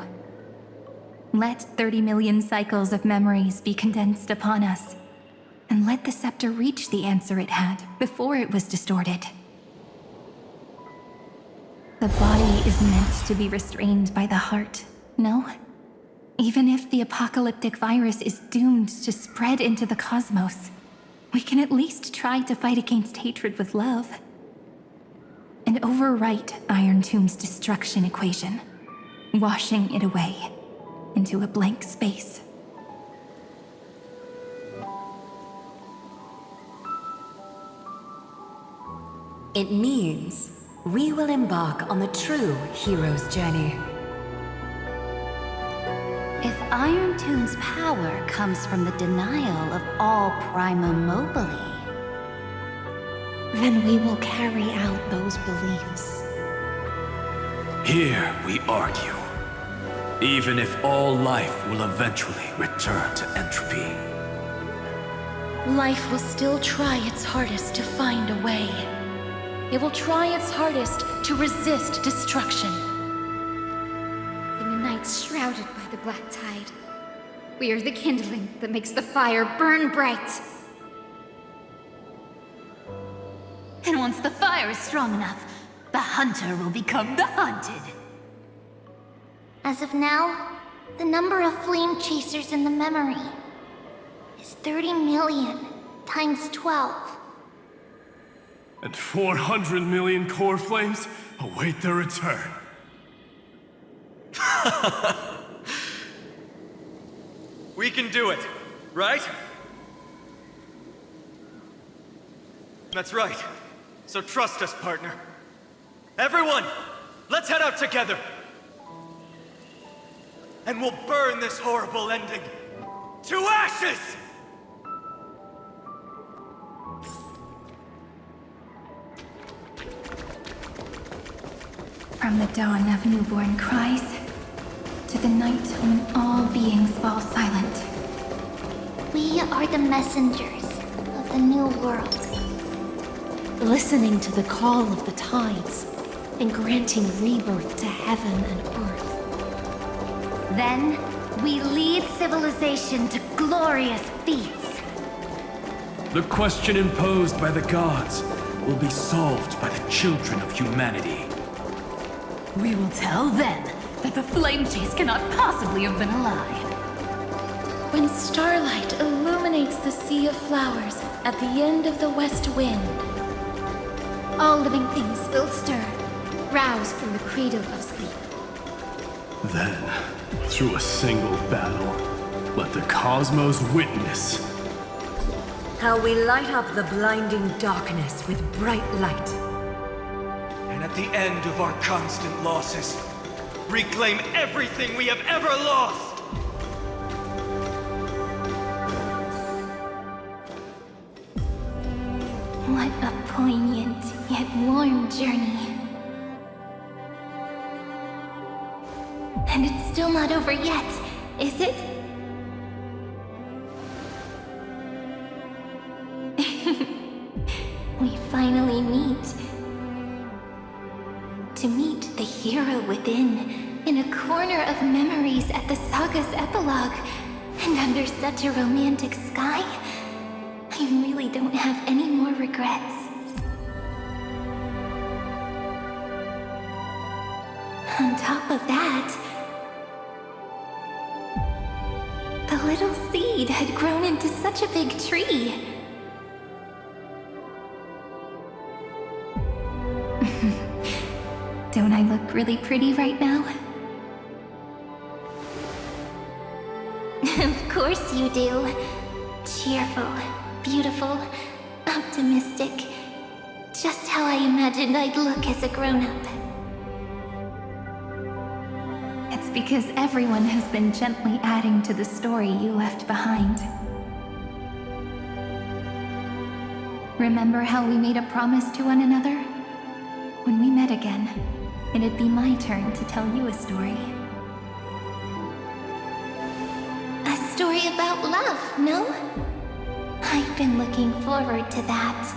Let 30 million cycles of memories be condensed upon us, and let the scepter reach the answer it had before it was distorted. The body is meant to be restrained by the heart, no? Even if the apocalyptic virus is doomed to spread into the cosmos, we can at least try to fight against hatred with love. And overwrite Iron Tomb's destruction equation, washing it away into a blank space. It means we will embark on the true hero's journey. If Iron Tomb's power comes from the denial of all Prima Mobile, then we will carry out those beliefs. Here we argue. Even if all life will eventually return to entropy. Life will still try its hardest to find a way. It will try its hardest to resist destruction. In the nights shrouded by the black tide, we are the kindling that makes the fire burn bright. And once the fire is strong enough, the hunter will become the hunted. As of now, the number of flame chasers in the memory is 30 million times 12. And 400 million core flames await their return. We can do it, right? That's right. So trust us, partner. Everyone, let's head out together. And we'll burn this horrible ending to ashes! From the dawn of newborn cries, to the night when all beings fall silent. We are the messengers of the new world. Listening to the call of the tides, and granting rebirth to heaven and earth. then we lead civilization to glorious feats. The question imposed by the gods will be solved by the children of humanity. We will tell then that the flame chase cannot possibly have been a lie. When starlight illuminates the sea of flowers at the end of the west wind, all living things will stir, roused from the cradle of sleep. Then, through a single battle, let the cosmos witness how we light up the blinding darkness with bright light. And at the end of our constant losses, reclaim everything we have ever lost! What a poignant yet warm journey. And it's still not over yet, is it? We finally meet. To meet the hero within, in a corner of memories at the saga's epilogue, and under such a romantic sky, I really don't have any more regrets. On top of that, the little seed had grown into such a big tree. Don't I look really pretty right now? Of course you do. Cheerful, beautiful, optimistic. Just how I imagined I'd look as a grown-up. It's because everyone has been gently adding to the story you left behind. Remember how we made a promise to one another? When we met again, it'd be my turn to tell you a story. A story about love, no? I've been looking forward to that.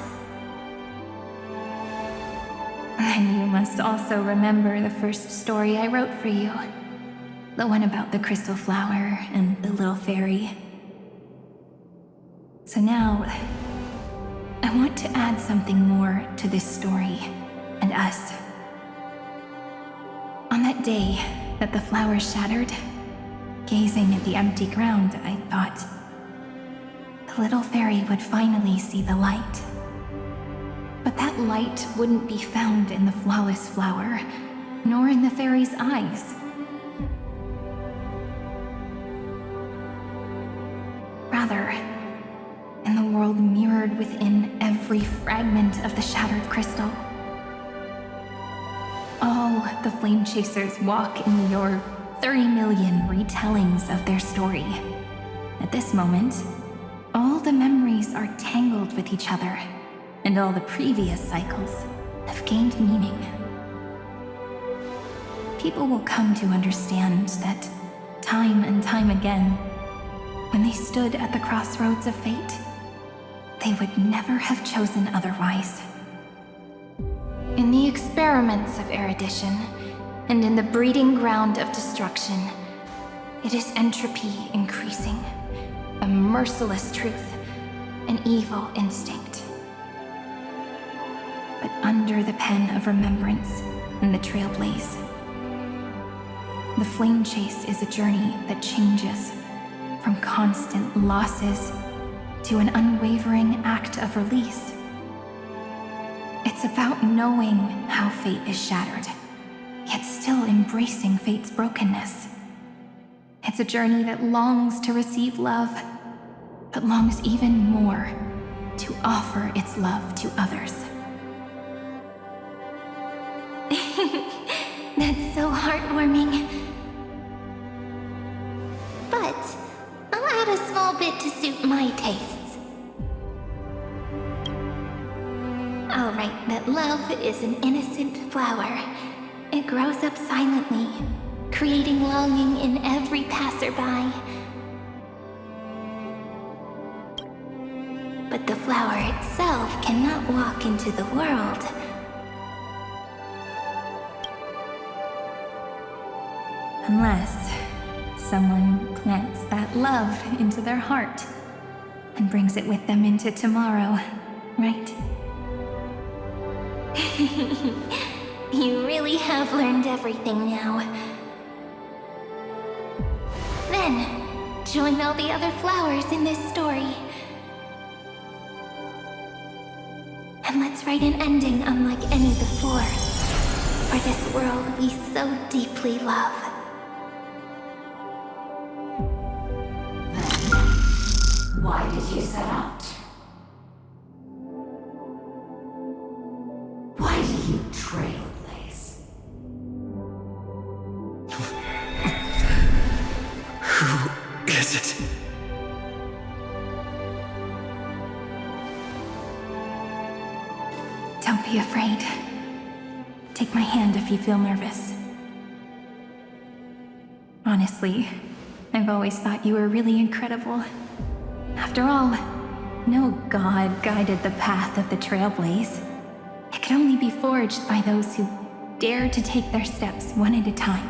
And you must also remember the first story I wrote for you. The one about the crystal flower and the little fairy. So now, I want to add something more to this story and us. On that day that the flower shattered, gazing at the empty ground, I thought, the the little fairy would finally see the light. But that light wouldn't be found in the flawless flower, nor in the fairy's eyes. Rather, in the world mirrored within every fragment of the shattered crystal. All the flame chasers walk in your 30 million retellings of their story. At this moment, all the memories are tangled with each other, and all the previous cycles have gained meaning. People will come to understand that time and time again, when they stood at the crossroads of fate, they would never have chosen otherwise. In the experiments of erudition, and in the breeding ground of destruction, it is entropy increasing, a merciless truth, an evil instinct. But under the pen of remembrance and the trailblaze, the flame chase is a journey that changes from constant losses to an unwavering act of release. It's about knowing how fate is shattered, yet still embracing fate's brokenness. It's a journey that longs to receive love, but longs even more to offer its love to others. That's so heartwarming. But I'll add a small bit to suit my tastes. I'll write that love is an innocent flower. It grows up silently, creating longing in every passerby. But the flower itself cannot walk into the world. Unless someone plants that love into their heart and brings it with them into tomorrow, right? You really have learned everything now. Then, join all the other flowers in this story. And let's write an ending unlike any before, for this world we so deeply love. Why did you set out? Why do you trailblaze? Who is it? Don't be afraid. Take my hand if you feel nervous. Honestly, I've always thought you were really incredible. After all, no god guided the path of the trailblaze. It could only be forged by those who dare to take their steps one at a time.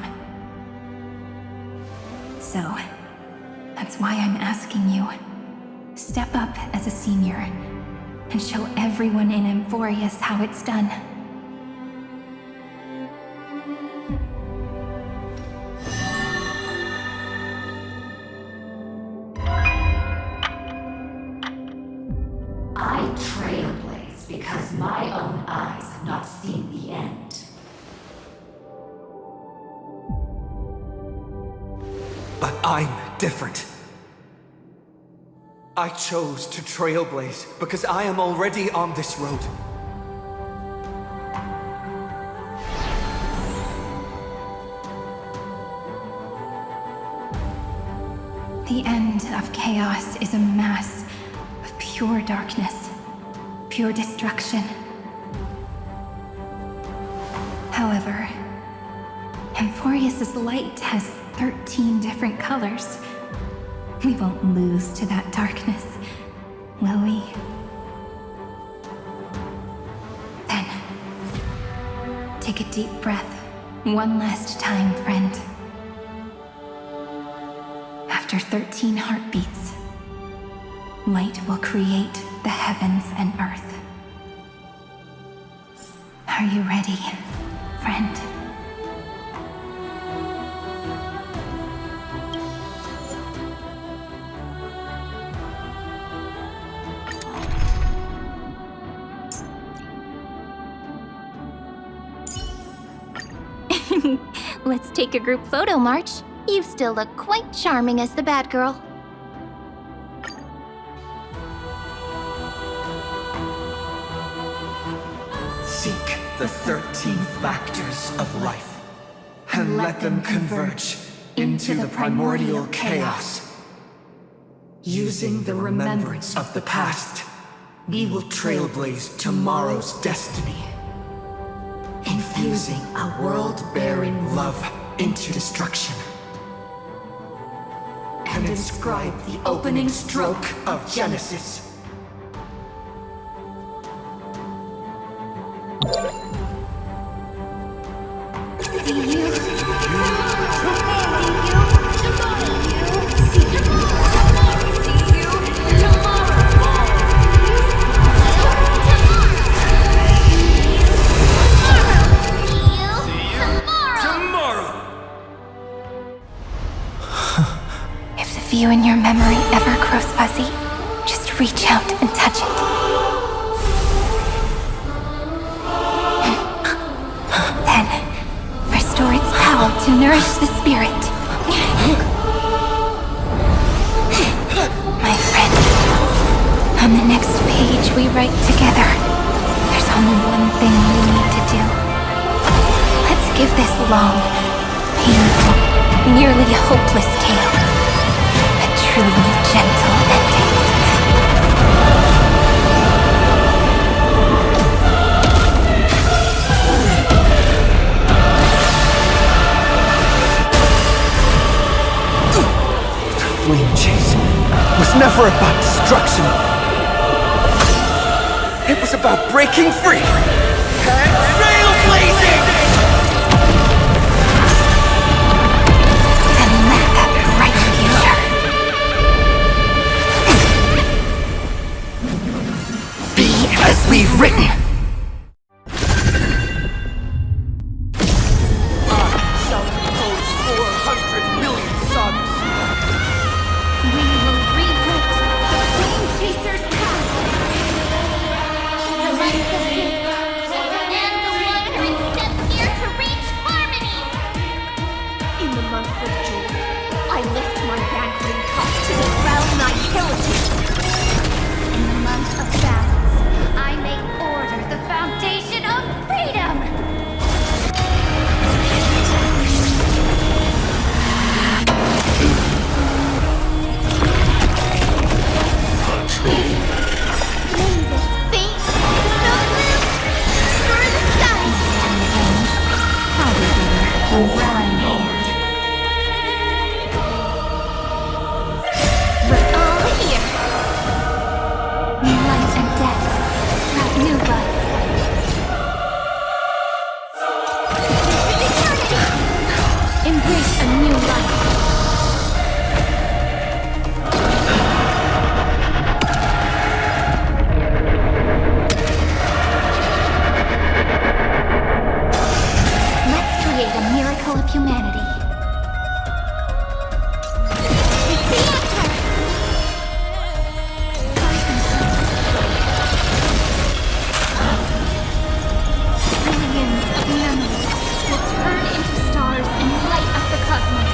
So, that's why I'm asking you. Step up as a senior and show everyone in Amphoreus how it's done. I trailblaze because my own eyes have not seen the end. But I'm different. I chose to trailblaze because I am already on this road. The end of chaos is a mass of pure darkness, pure destruction. However, Amphoreus' light has 13 different colors. We won't lose to that darkness, will we? Then, take a deep breath, one last time, friend. After 13 heartbeats, light will create the heavens and earth. Are you ready, friend? Let's take a group photo, March. You still look quite charming as the bad girl. Seek the 13 factors of life, and let them converge into the primordial chaos. Using the remembrance of the past, we will trailblaze tomorrow's destiny. Infusing a world-bearing love into destruction. And inscribe the opening stroke of Genesis. View in your memory ever grows fuzzy, just reach out and touch it. Then, restore its power to nourish the spirit. My friend, on the next page we write together, there's only one thing we need to do. Let's give this long, painful, nearly hopeless tale truly gentle ending. The flame chase was never about destruction. It was about breaking free and trailblazing! And let that bright future as we've written. I shall compose 400 million sagas. We will rewrite the Flame Chaser's path. The light of hate, and the one who steps here to reach harmony. In the month of June, I lift my banqueting cup to the realm nihility. In the month of battle, I make order the foundation of freedom! May this fate so live for the skies! We're all here! Life and death. New blood. Embrace a new life. Let's create a miracle of humanity. Billions of memories will turn into stars and light up the cosmos.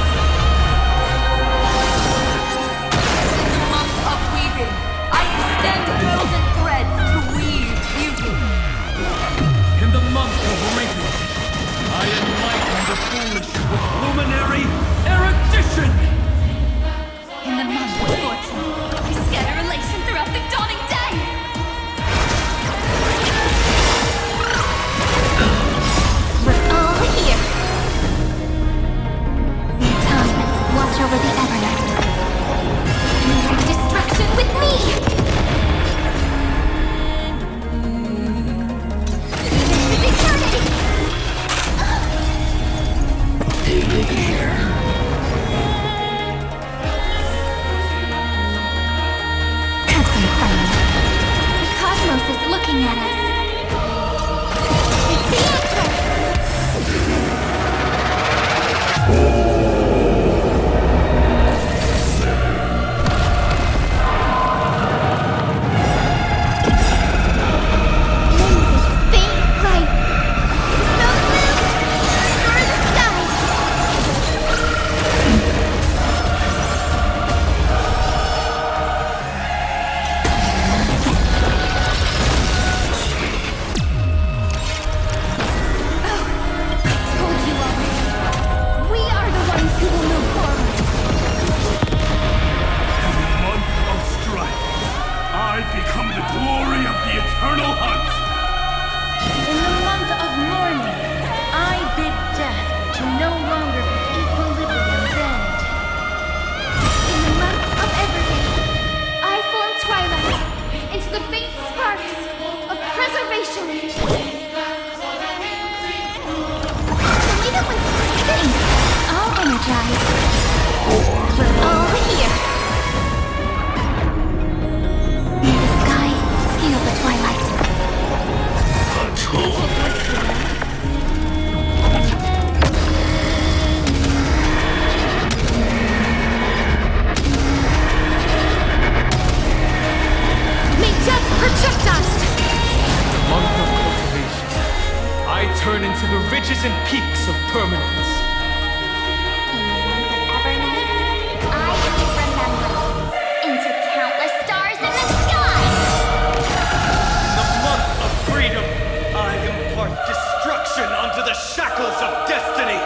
turn into the ridges and peaks of permanence. In the month of Evernight, I give remembrance into countless stars in the sky! In the month of freedom, I impart destruction onto the shackles of destiny!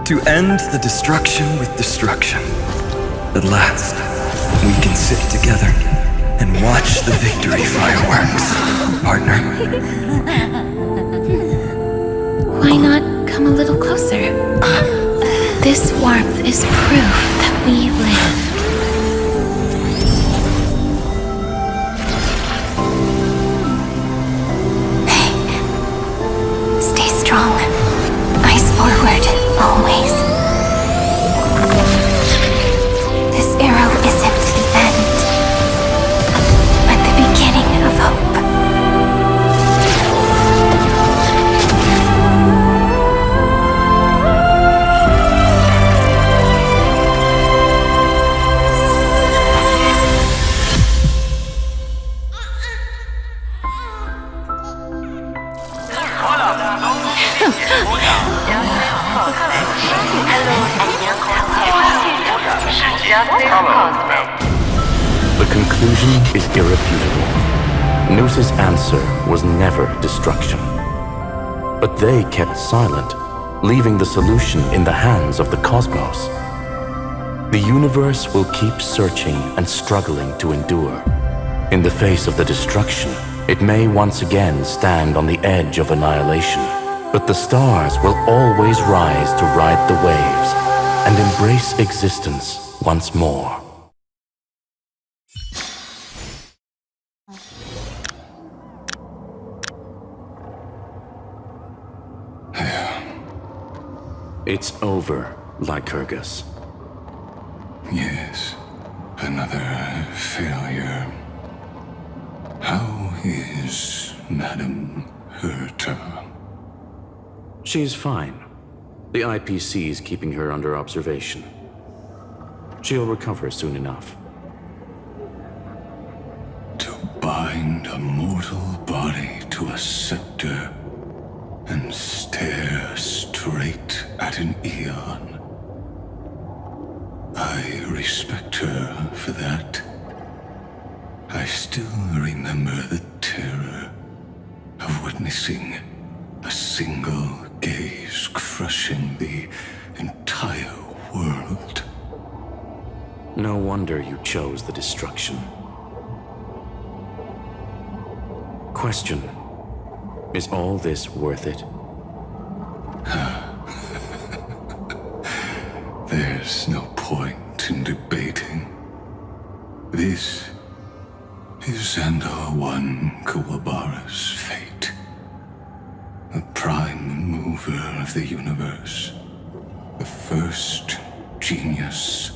To end the destruction with destruction. At last, we can sit together and watch the victory fireworks, partner. Why not come a little closer? This warmth is proof that we live. Hey, stay strong. Eyes forward. Always. This arrow isn't the end, but the beginning of hope. The conclusion is irrefutable. Noos's answer was never destruction. But they kept silent, leaving the solution in the hands of the cosmos. The universe will keep searching and struggling to endure. In the face of the destruction, it may once again stand on the edge of annihilation. But the stars will always rise to ride the waves and embrace existence once more. It's over, Lycurgus. Yes, another failure. How is Madame Herta? She's fine. The IPC is keeping her under observation. She'll recover soon enough. To bind a mortal body to a scepter and stare straight at an eon. I respect her for that. I still remember the terror of witnessing a single gaze crushing the entire world. No wonder you chose the destruction. Question: is all this worth it? There's no point in debating. This is Xandar I Kuwabara's fate. The prime mover of the universe. The first genius.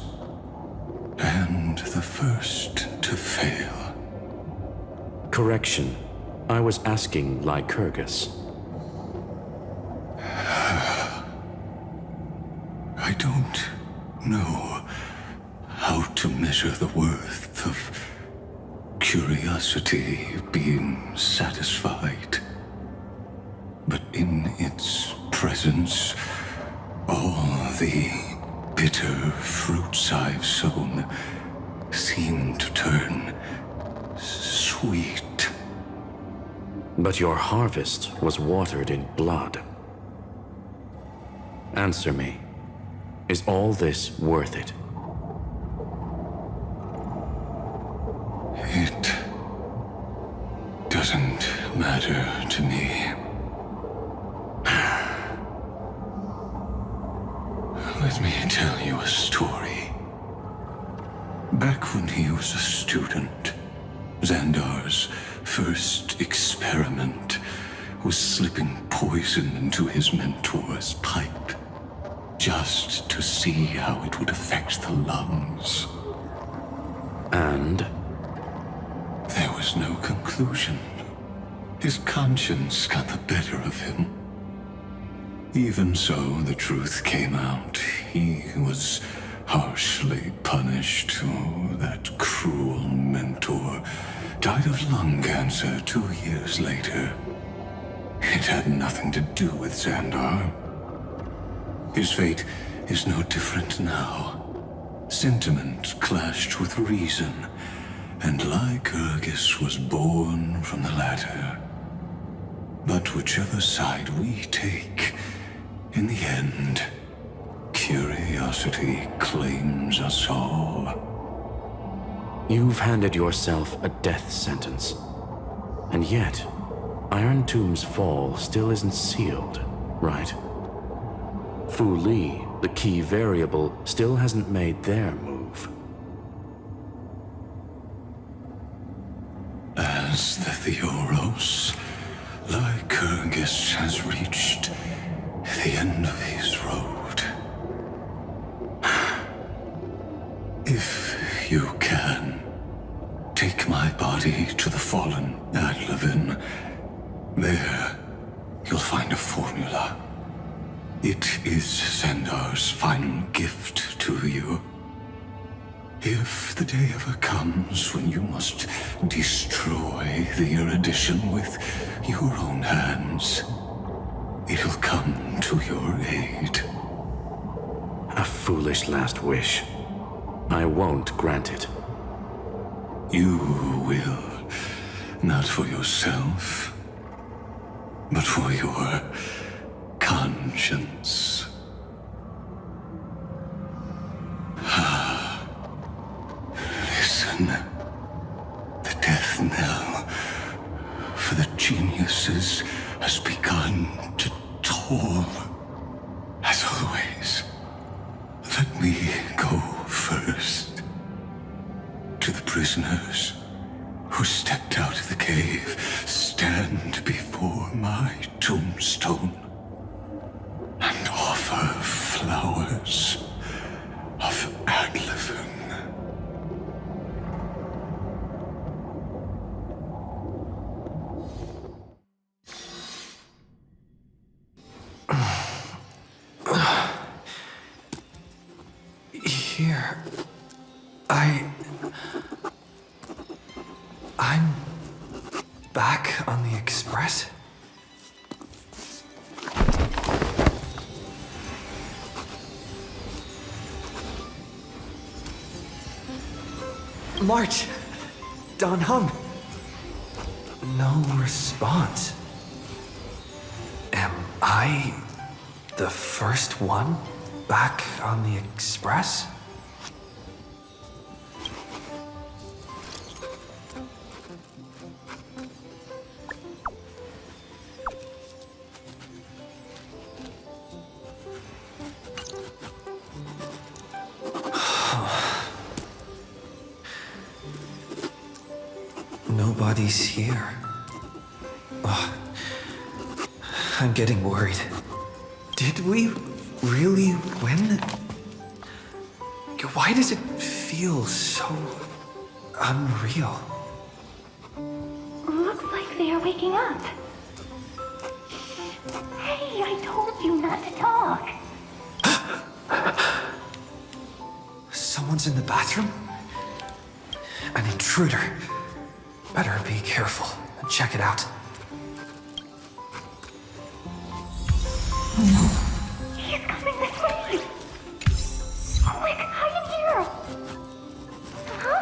And the first to fail. Correction. I was asking Lycurgus. I don't know how to measure the worth of curiosity being satisfied. But in its presence, all the bitter fruits I've sown seem to turn sweet. But your harvest was watered in blood. Answer me. Is all this worth it? It doesn't matter to me. Let me tell you a story. Back when he was a student, Xandar's first experiment was slipping poison into his mentor's pipe, just to see how it would affect the lungs. And? There was no conclusion. His conscience got the better of him. Even so, the truth came out. He was harshly punished. Oh, that cruel mentor died of lung cancer 2 years later. It had nothing to do with Xandar. His fate is no different now. Sentiment clashed with reason, and Lycurgus was born from the latter. But whichever side we take, in the end, curiosity claims us all. You've handed yourself a death sentence. And yet, Iron Tomb's fall still isn't sealed, right? Fu Li, the key variable, still hasn't made their move. As the Theoros, Lycurgus has reached the end of his road. If you can, take my body to the fallen Adlevin. There, you'll find a formula. It is Xandar's final gift to you. If the day ever comes when you must destroy the erudition with your own hands, it'll come to your aid. A foolish last wish. I won't grant it. You will, not for yourself, but for your conscience. Listen, the death knell for the geniuses has begun to toll. As always, let me go first. To the prisoners who stepped out of the cave, stand before my tombstone and offer flowers of Adlevin. Here, I'm back on the Express? March! Don Hum! No response. Am I The first one? Back on the express? Nobody's here. Oh, I'm getting worried. Did we really win? Why does it feel so unreal? Looks like they are waking up. Hey, I told you not to talk. Someone's in the bathroom? An intruder. Better be careful and check it out. He's coming this way! Quick, hide in here! Huh?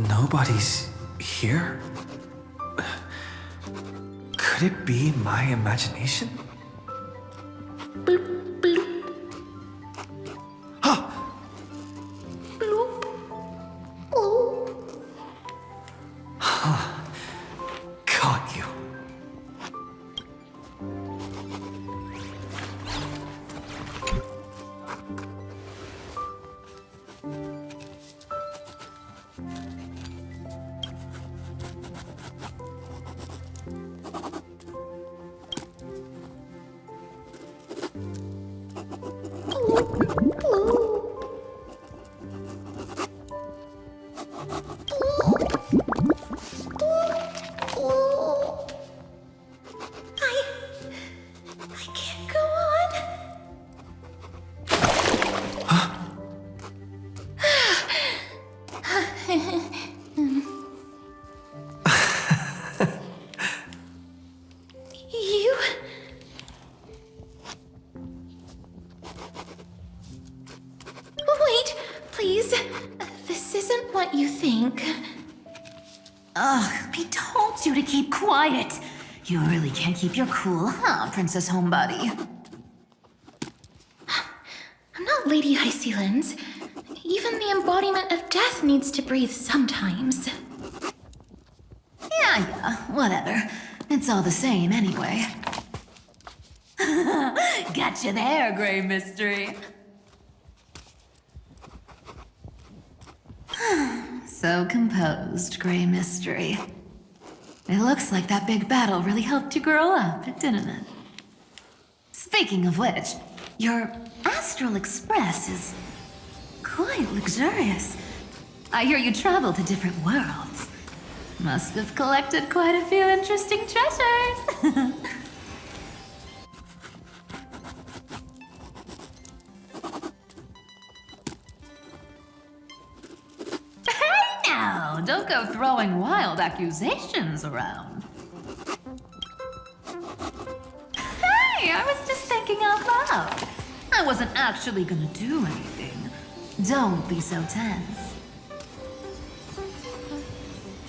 Nobody's here? Could it be my imagination? Caught you. Wait, please. This isn't what you think. Ugh, I told you to keep quiet. You really can't keep your cool, huh, Princess Homebody? I'm not Lady High Sealands. Even the embodiment of death needs to breathe sometimes. Yeah, whatever. It's all the same anyway. Gotcha there, Grey Mystery. So composed, Grey Mystery. It looks like that big battle really helped you grow up, didn't it? Speaking of which, your Astral Express is quite luxurious. I hear you travel to different worlds. Must have collected quite a few interesting treasures. Hey now, don't go throwing wild accusations around. Hey, I was just thinking out loud. I wasn't actually gonna do anything. Don't be so tense.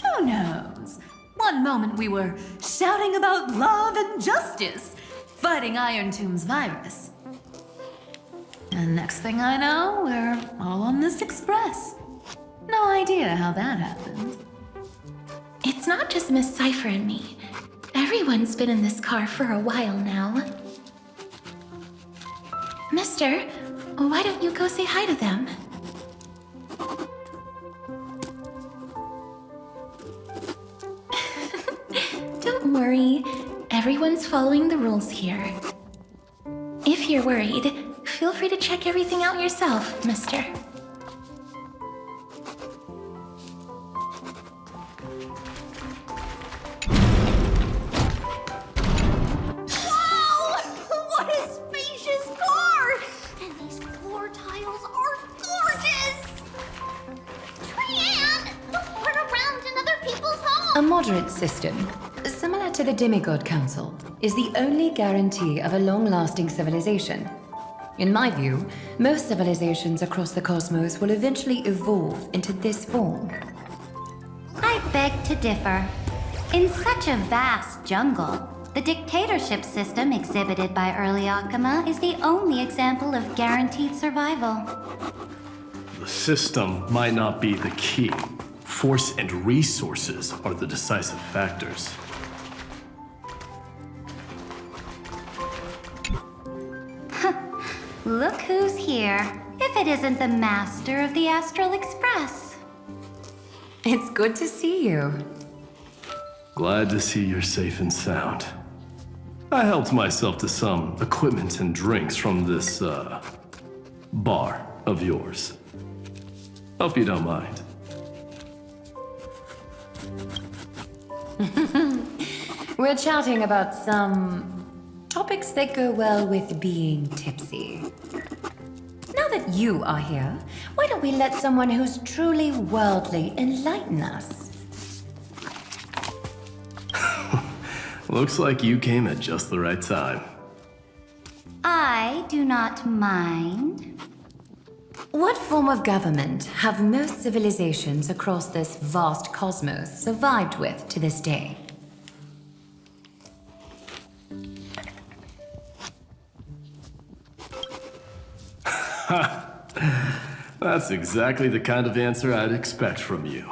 Who knows? One moment we were shouting about love and justice, fighting Iron Tomb's virus. And next thing I know, we're all on this express. No idea how that happened. It's not just Miss Cypher and me. Everyone's been in this car for a while now. Mister, why don't you go say hi to them? Don't worry. Everyone's following the rules here. If you're worried, feel free to check everything out yourself, mister. A moderate system, similar to the Demigod Council, is the only guarantee of a long-lasting civilization. In my view, Most civilizations across the cosmos will eventually evolve into this form. I beg to differ. In such a vast jungle, the dictatorship system exhibited by early Akama is the only example of guaranteed survival. The system might not be the key. Force and resources are the decisive factors. Look who's here. If it isn't the master of the Astral Express. It's good to see you. Glad to see you're safe and sound. I helped myself to some equipment and drinks from this, bar of yours. Hope you don't mind. We're chatting about some topics that go well with being tipsy. Now that you are here, why don't we let someone who's truly worldly enlighten us? Looks like you came at just the right time. I do not mind. What form of government have most civilizations across this vast cosmos survived with to this day? That's exactly the kind of answer I'd expect from you.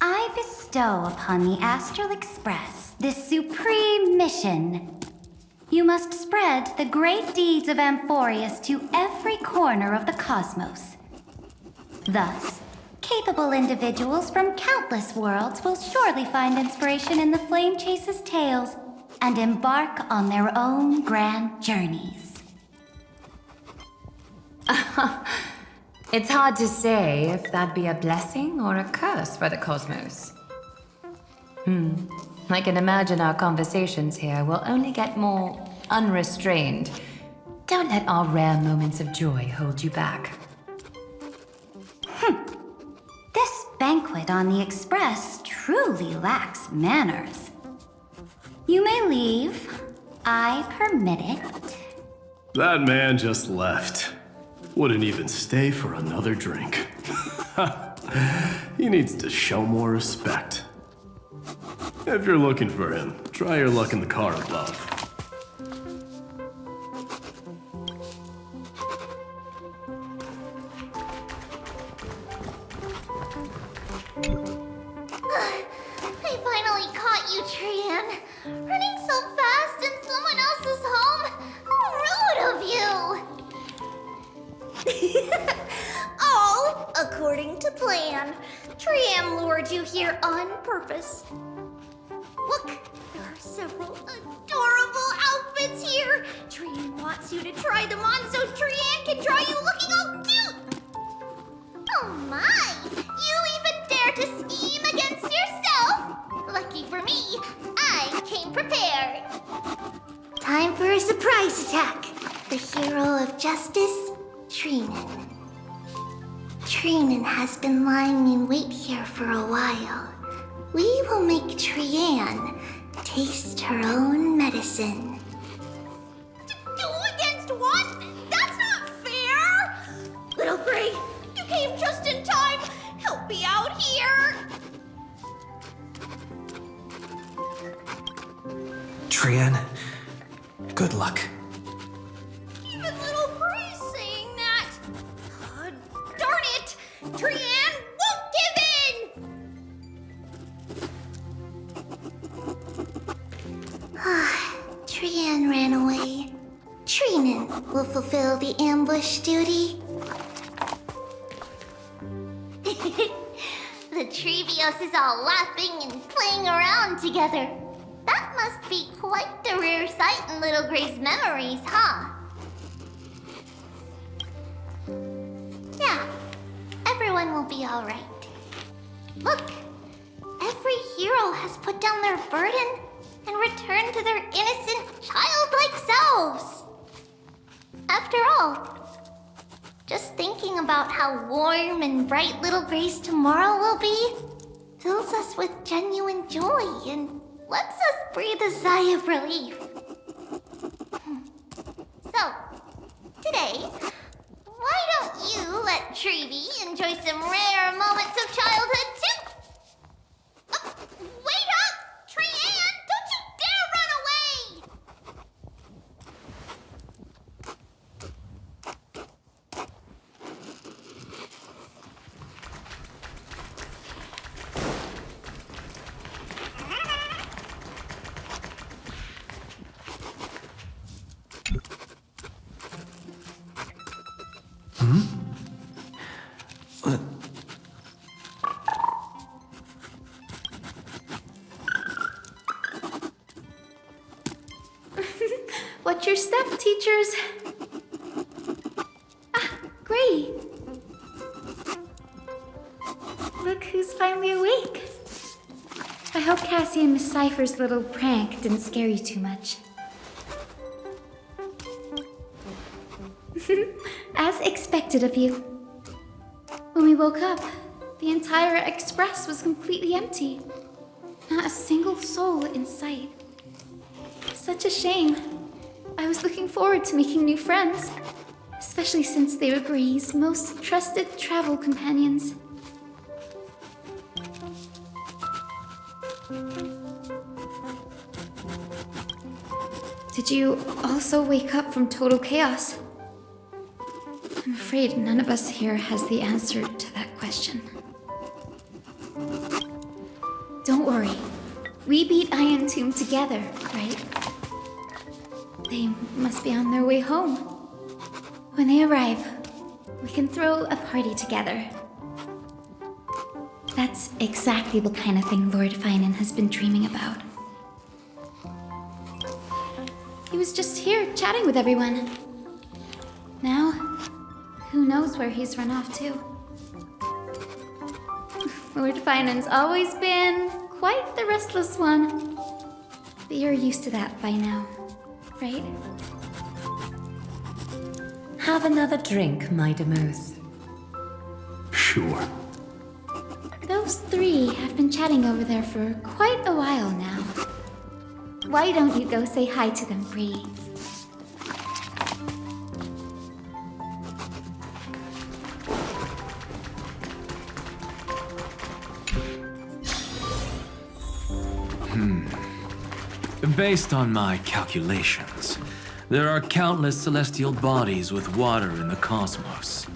I bestow upon the Astral Express this supreme mission. You must spread the great deeds of Amphoreus to every corner of the cosmos. Thus, capable individuals from countless worlds will surely find inspiration in the Flame Chase's tales and embark on their own grand journeys. It's hard to say if that'd be a blessing or a curse for the cosmos. I can imagine our conversations here will only get more unrestrained. Don't let our rare moments of joy hold you back. This banquet on the Express truly lacks manners. You may leave. I permit it. That man just left. Wouldn't even stay for another drink. He needs to show more respect. If you're looking for him, try your luck in the car above. I finally caught you, Trian. Running so fast in someone else's home? How rude of you! All according to plan. Trian lured you here on purpose. Look, there are several adorable outfits here. Trian wants you to try them on so Trian can draw you looking all cute. Oh my, you even dare to scheme against yourself. Lucky for me, I came prepared. Time for a surprise attack. The hero of justice, Trinan. Trinan has been lying in wait here for a while. We will make Trian taste her own medicine. Two against one? That's not fair! Little Gray, you came just in time. Help me out here. Trian, good luck. Even Little Gray's saying that. Darn it! Trian won't give in! Trian ran away. Trinan will fulfill the ambush duty. The Trevios is all laughing and playing around together. That must be quite the rare sight in Little Gray's memories, huh? Yeah, everyone will be all right. Look, every hero has put down their burden and returned to their innocent, childlike selves. After all, just thinking about how warm and bright Little Gray's tomorrow will be fills us with genuine joy and lets us breathe a sigh of relief. So, say, why don't you let Treevy enjoy some rare moments of childhood too? Wait up! Trianne, don't you dare run away! Watch your step, teachers. Ah, Gray. Look who's finally awake. I hope Cassie and Miss Cypher's little prank didn't scare you too much. As expected of you. When we woke up, the entire express was completely empty. Not a single soul in sight. Such a shame. I was looking forward to making new friends, especially since they were Gray's most trusted travel companions. Did you also wake up from total chaos? I'm afraid none of us here has the answer to that question. Don't worry. We beat Iron Tomb together, right? They must be on their way home. When they arrive, we can throw a party together. That's exactly the kind of thing Lord Finan has been dreaming about. He was just here chatting with everyone. Now, who knows where he's run off to? Lord Finan's always been quite the restless one. But you're used to that by now. Right? Have another drink, my Demouse. Sure. Those three have been chatting over there for quite a while now. Why don't you go say hi to them, Bree? Based on my calculations, there are countless celestial bodies with water in the cosmos.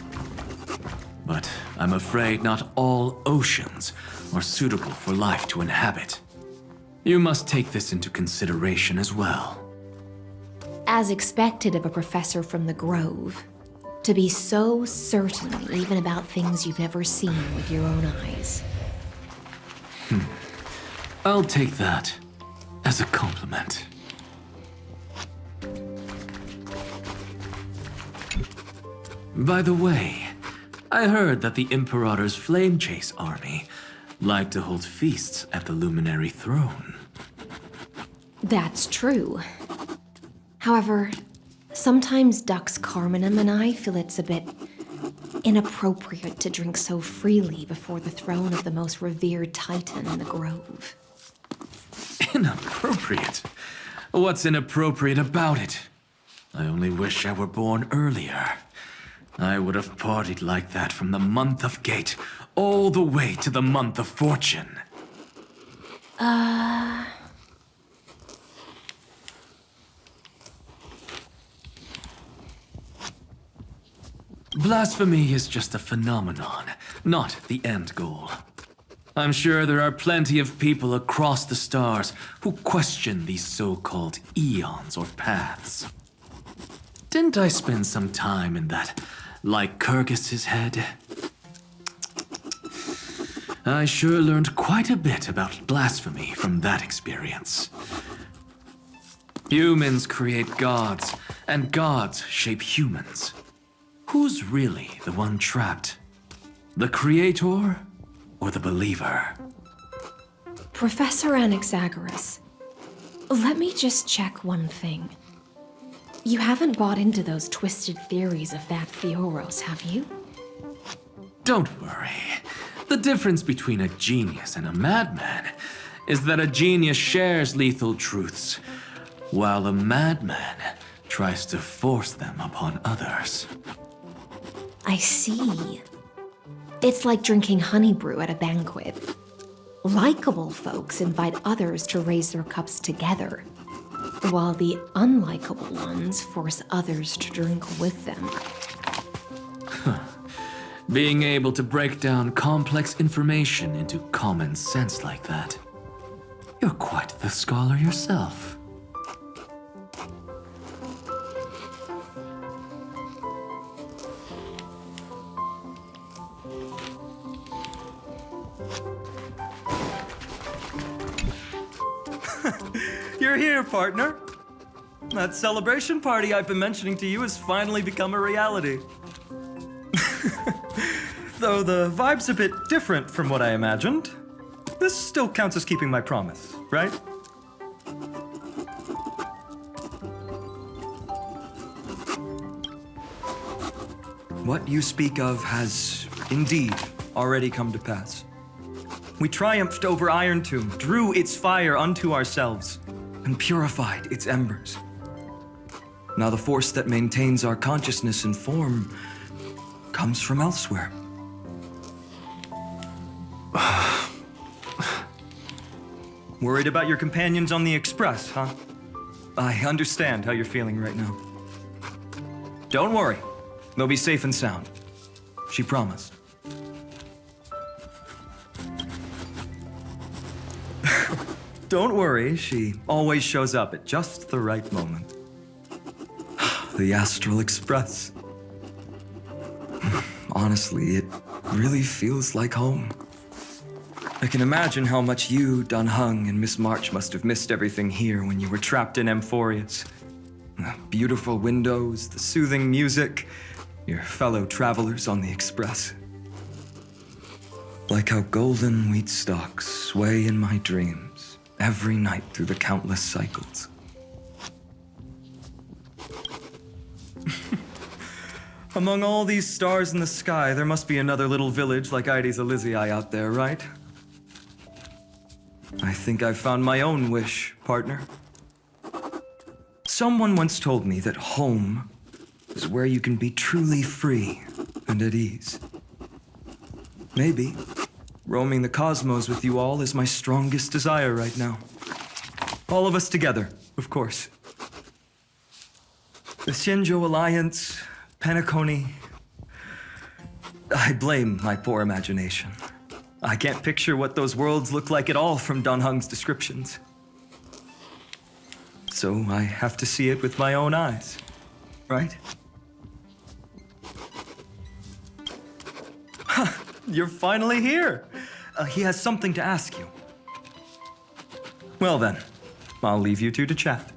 But I'm afraid not all oceans are suitable for life to inhabit. You must take this into consideration as well. As expected of a professor from the Grove, to be so certain even about things you've never seen with your own eyes. I'll take that as a compliment. By the way, I heard that the Imperator's Flame Chase army like to hold feasts at the Luminary Throne. That's true. However, sometimes Dux Carminum and I feel it's a bit inappropriate to drink so freely before the throne of the most revered titan in the Grove. Inappropriate? What's inappropriate about it? I only wish I were born earlier. I would have partied like that from the month of Gate all the way to the month of Fortune. Blasphemy is just a phenomenon, not the end goal. I'm sure there are plenty of people across the stars who question these so-called eons or paths. Didn't I spend some time in that Lycurgus's head? I sure learned quite a bit about blasphemy from that experience. Humans create gods, and gods shape humans. Who's really the one trapped? The creator or the believer? Professor Anaxagoras, let me just check one thing. You haven't bought into those twisted theories of that Theoros, have you? Don't worry. The difference between a genius and a madman is that a genius shares lethal truths, while a madman tries to force them upon others. I see. It's like drinking honey brew at a banquet. Likeable folks invite others to raise their cups together, while the unlikable ones force others to drink with them. Being able to break down complex information into common sense like that. You're quite the scholar yourself. You're here, partner. That celebration party I've been mentioning to you has finally become a reality. Though the vibe's a bit different from what I imagined, this still counts as keeping my promise, right? What you speak of has indeed already come to pass. We triumphed over Iron Tomb, drew its fire unto ourselves, and purified its embers. Now the force that maintains our consciousness and form comes from elsewhere. Worried about your companions on the Express, huh? I understand how you're feeling right now. Don't worry. They'll be safe and sound. She promised. Don't worry, she always shows up at just the right moment. The Astral Express. Honestly, it really feels like home. I can imagine how much you, Dun Hung, and Miss March must have missed everything here when you were trapped in Amphoreus. The beautiful windows, the soothing music, your fellow travelers on the Express. Like how golden wheat stalks sway in my dreams every night through the countless cycles. Among all these stars in the sky, there must be another little village like Ides Elysiae out there, right? I think I've found my own wish, partner. Someone once told me that home is where you can be truly free and at ease. Maybe roaming the cosmos with you all is my strongest desire right now. All of us together, of course. The Shinjo Alliance, Penacony. I blame my poor imagination. I can't picture what those worlds look like at all from Dun Hung's descriptions. So I have to see it with my own eyes, right? You're finally here. He has something to ask you. Well then, I'll leave you two to chat.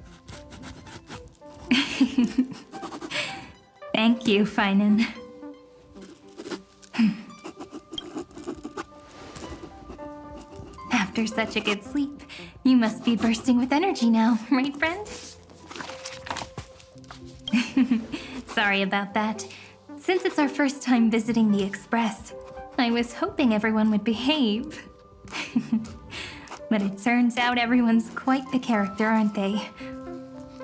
Thank you, Feinen. After such a good sleep, you must be bursting with energy now, right, friend? Sorry about that. Since it's our first time visiting the Express, I was hoping everyone would behave. But it turns out everyone's quite the character, aren't they?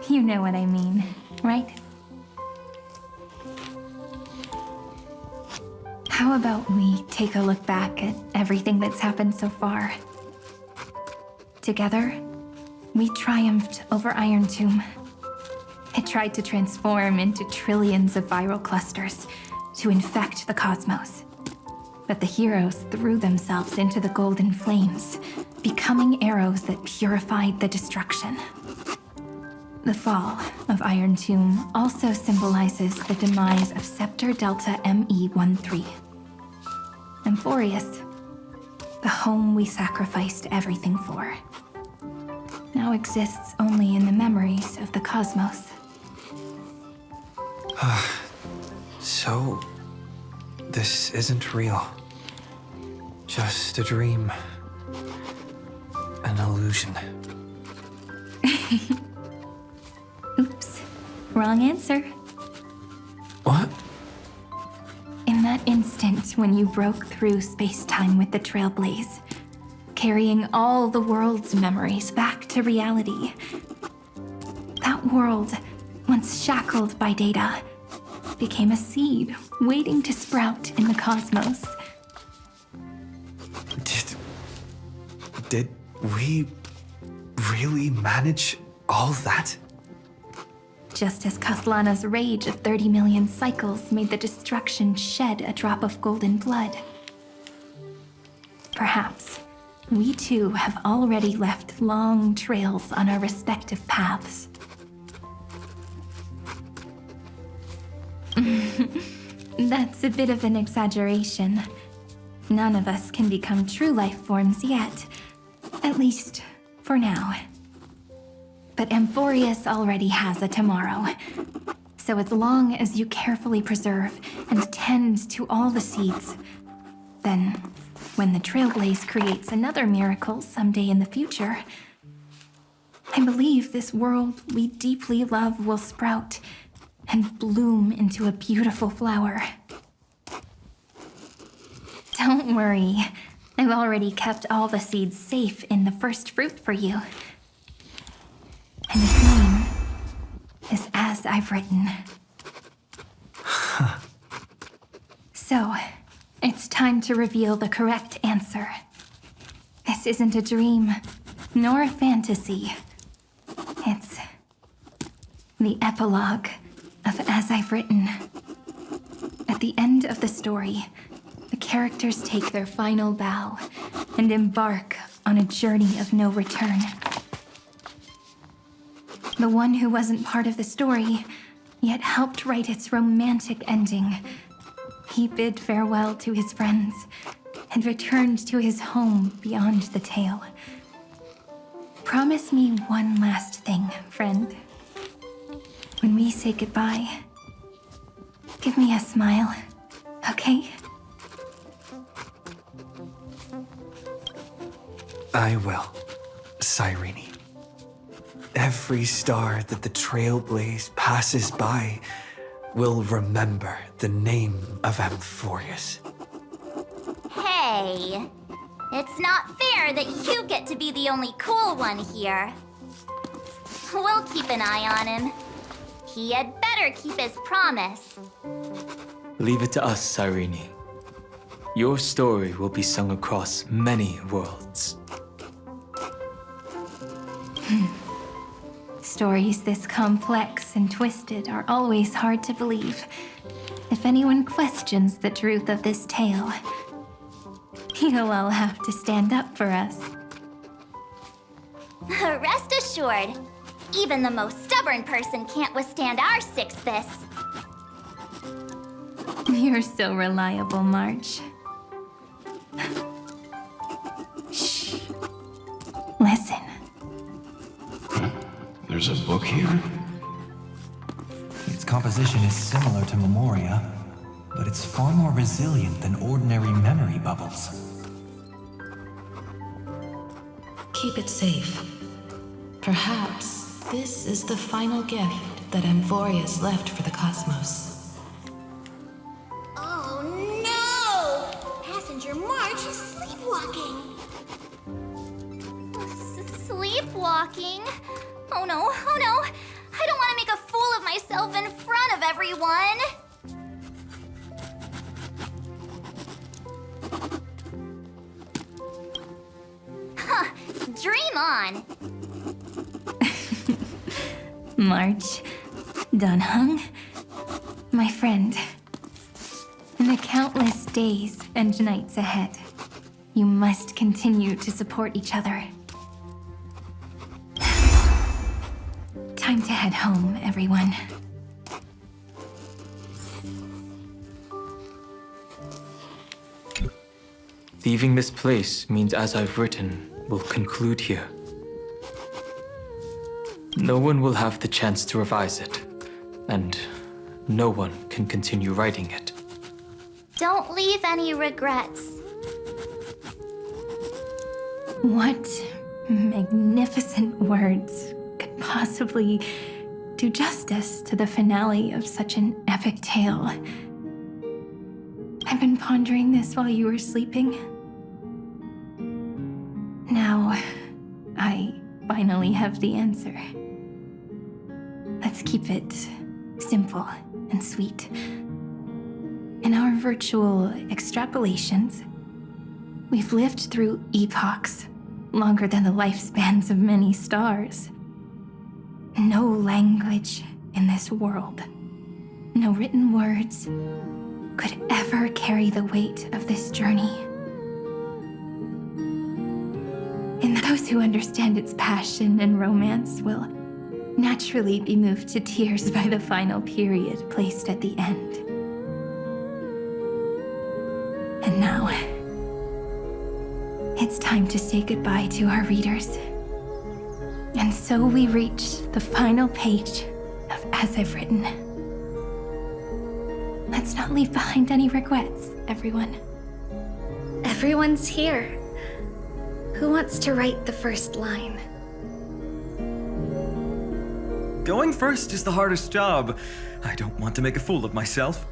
You know what I mean, right? How about we take a look back at everything that's happened so far? Together, we triumphed over Iron Tomb. It tried to transform into trillions of viral clusters to infect the cosmos. But the heroes threw themselves into the golden flames, becoming arrows that purified the destruction. The fall of Iron Tomb also symbolizes the demise of Scepter Delta ME-13. Amphoreus, the home we sacrificed everything for, now exists only in the memories of the cosmos. So, this isn't real. Just a dream. An illusion. Oops, wrong answer. What? In that instant when you broke through space-time with the Trailblaze, carrying all the world's memories back to reality, that world once shackled by data, became a seed waiting to sprout in the cosmos. Did we really manage all that? Just as Kaslana's rage of 30 million cycles made the destruction shed a drop of golden blood. Perhaps we too have already left long trails on our respective paths. That's a bit of an exaggeration. None of us can become true life forms yet. At least, for now. But Amphoreus already has a tomorrow. So as long as you carefully preserve and tend to all the seeds, then when the Trailblaze creates another miracle someday in the future, I believe this world we deeply love will sprout and bloom into a beautiful flower. Don't worry, I've already kept all the seeds safe in the first fruit for you. And its name is As I've Written. So, it's time to reveal the correct answer. This isn't a dream, nor a fantasy. It's the epilogue of As I've Written. At the end of the story, the characters take their final bow and embark on a journey of no return. The one who wasn't part of the story, yet helped write its romantic ending. He bid farewell to his friends and returned to his home beyond the tale. Promise me one last thing, friend. When we say goodbye, give me a smile, okay? I will, Cyrene. Every star that the Trailblaze passes by will remember the name of Amphoreus. Hey, it's not fair that you get to be the only cool one here. We'll keep an eye on him. He had better keep his promise. Leave it to us, Cyrene. Your story will be sung across many worlds. Stories this complex and twisted are always hard to believe. If anyone questions the truth of this tale, you'll all have to stand up for us. Rest assured, even the most stubborn person can't withstand our six fists. You're so reliable, March. Shh. Listen. There's a book here? Its composition is similar to Memoria, but it's far more resilient than ordinary memory bubbles. Keep it safe. Perhaps this is the final gift that Amphoreus left for the cosmos. Oh no! Passenger March is sleepwalking. Sleepwalking? Oh no, oh no! I don't want to make a fool of myself in front of everyone! Huh, dream on! March, Dunhung, my friend. In the countless days and nights ahead, you must continue to support each other. Time to head home, everyone. Leaving this place means As I've Written will conclude here. No one will have the chance to revise it, and no one can continue writing it. Don't leave any regrets. What magnificent words could possibly do justice to the finale of such an epic tale? I've been pondering this while you were sleeping. Now, I finally have the answer. The Let's keep it simple and sweet. In our virtual extrapolations, we've lived through epochs longer than the lifespans of many stars. No language in this world, no written words, could ever carry the weight of this journey. And those who understand its passion and romance will naturally be moved to tears by the final period placed at the end. And now, it's time to say goodbye to our readers. And so we reach the final page of As I've Written. Let's not leave behind any regrets, everyone. Everyone's here. Who wants to write the first line? Going first is the hardest job. I don't want to make a fool of myself.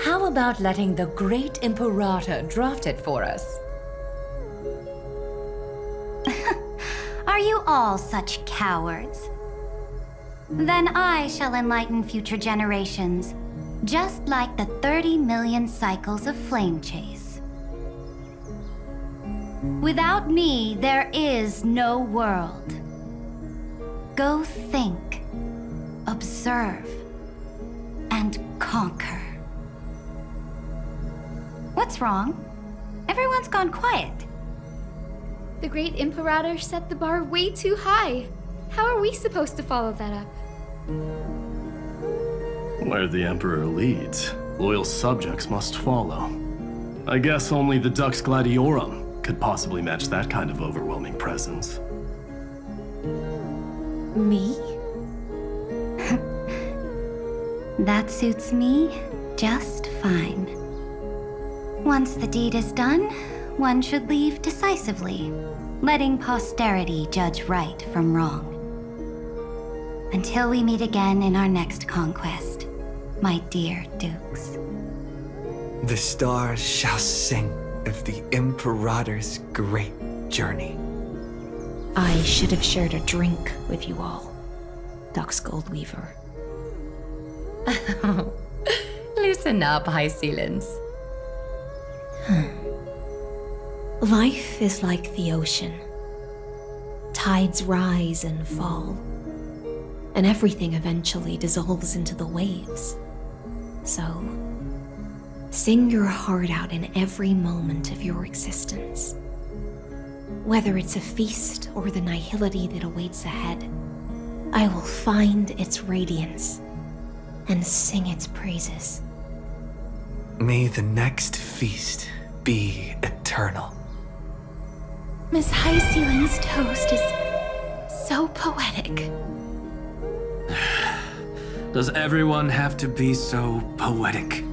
How about letting the great Imperator draft it for us? Are you all such cowards? Then I shall enlighten future generations, just like the 30 million cycles of flame chase. Without me, there is no world. Go think, observe, and conquer. What's wrong? Everyone's gone quiet. The great Imperator set the bar way too high. How are we supposed to follow that up? Where the Emperor leads, loyal subjects must follow. I guess only the Dux Gladiorum could possibly match that kind of overwhelming presence. Me? That suits me just fine. Once the deed is done, one should leave decisively, letting posterity judge right from wrong. Until we meet again in our next conquest, my dear dukes. The stars shall sing of the Imperator's great journey. I should have shared a drink with you all, Dux Goldweaver. Loosen up, High Sealants. Life is like the ocean. Tides rise and fall, and everything eventually dissolves into the waves. So, sing your heart out in every moment of your existence. Whether it's a feast or the nihility that awaits ahead, I will find its radiance and sing its praises. May the next feast be eternal. Miss High Sealing's toast is so poetic. Does everyone have to be so poetic?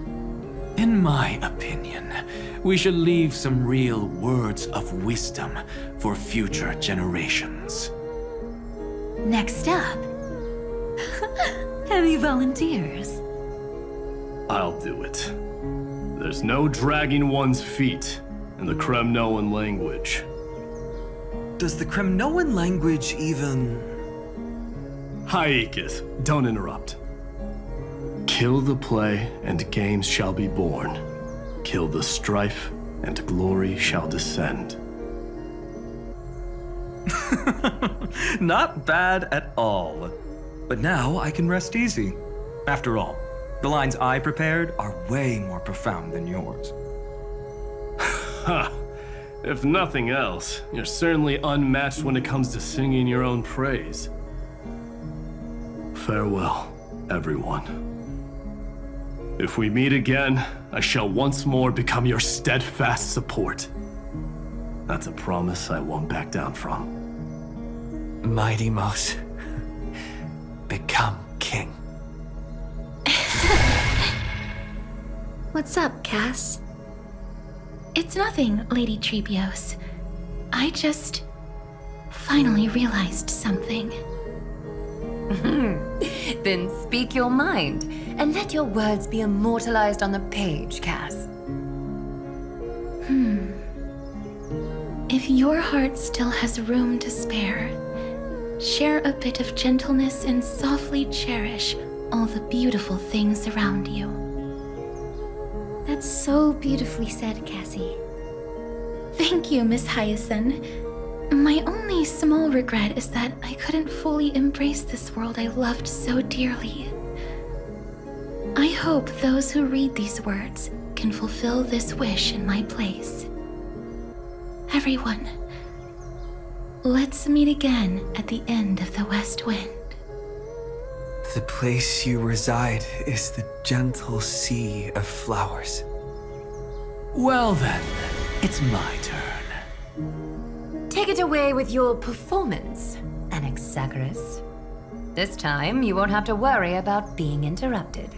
In my opinion, we should leave some real words of wisdom for future generations. Next up. Any volunteers? I'll do it. There's no dragging one's feet in the Kremnoan language. Does the Kremnoan language even... Haikis, don't interrupt. Kill the play, and games shall be born. Kill the strife, and glory shall descend. Not bad at all. But now I can rest easy. After all, the lines I prepared are way more profound than yours. Ha! If nothing else, you're certainly unmatched when it comes to singing your own praise. Farewell, everyone. If we meet again, I shall once more become your steadfast support. That's a promise I won't back down from. Mighty Mouse, become king. What's up, Cass? It's nothing, Lady Trebios. I just finally realized something. Then speak your mind, and let your words be immortalized on the page, Cass. If your heart still has room to spare, share a bit of gentleness and softly cherish all the beautiful things around you. That's so beautifully said, Cassie. Thank you, Miss Hyacinth. My only small regret is that I couldn't fully embrace this world I loved so dearly. I hope those who read these words can fulfill this wish in my place. Everyone, let's meet again at the end of the West Wind. The place you reside is the gentle sea of flowers. Well then, it's my turn. Take it away with your performance, Anaxagoras. This time, you won't have to worry about being interrupted.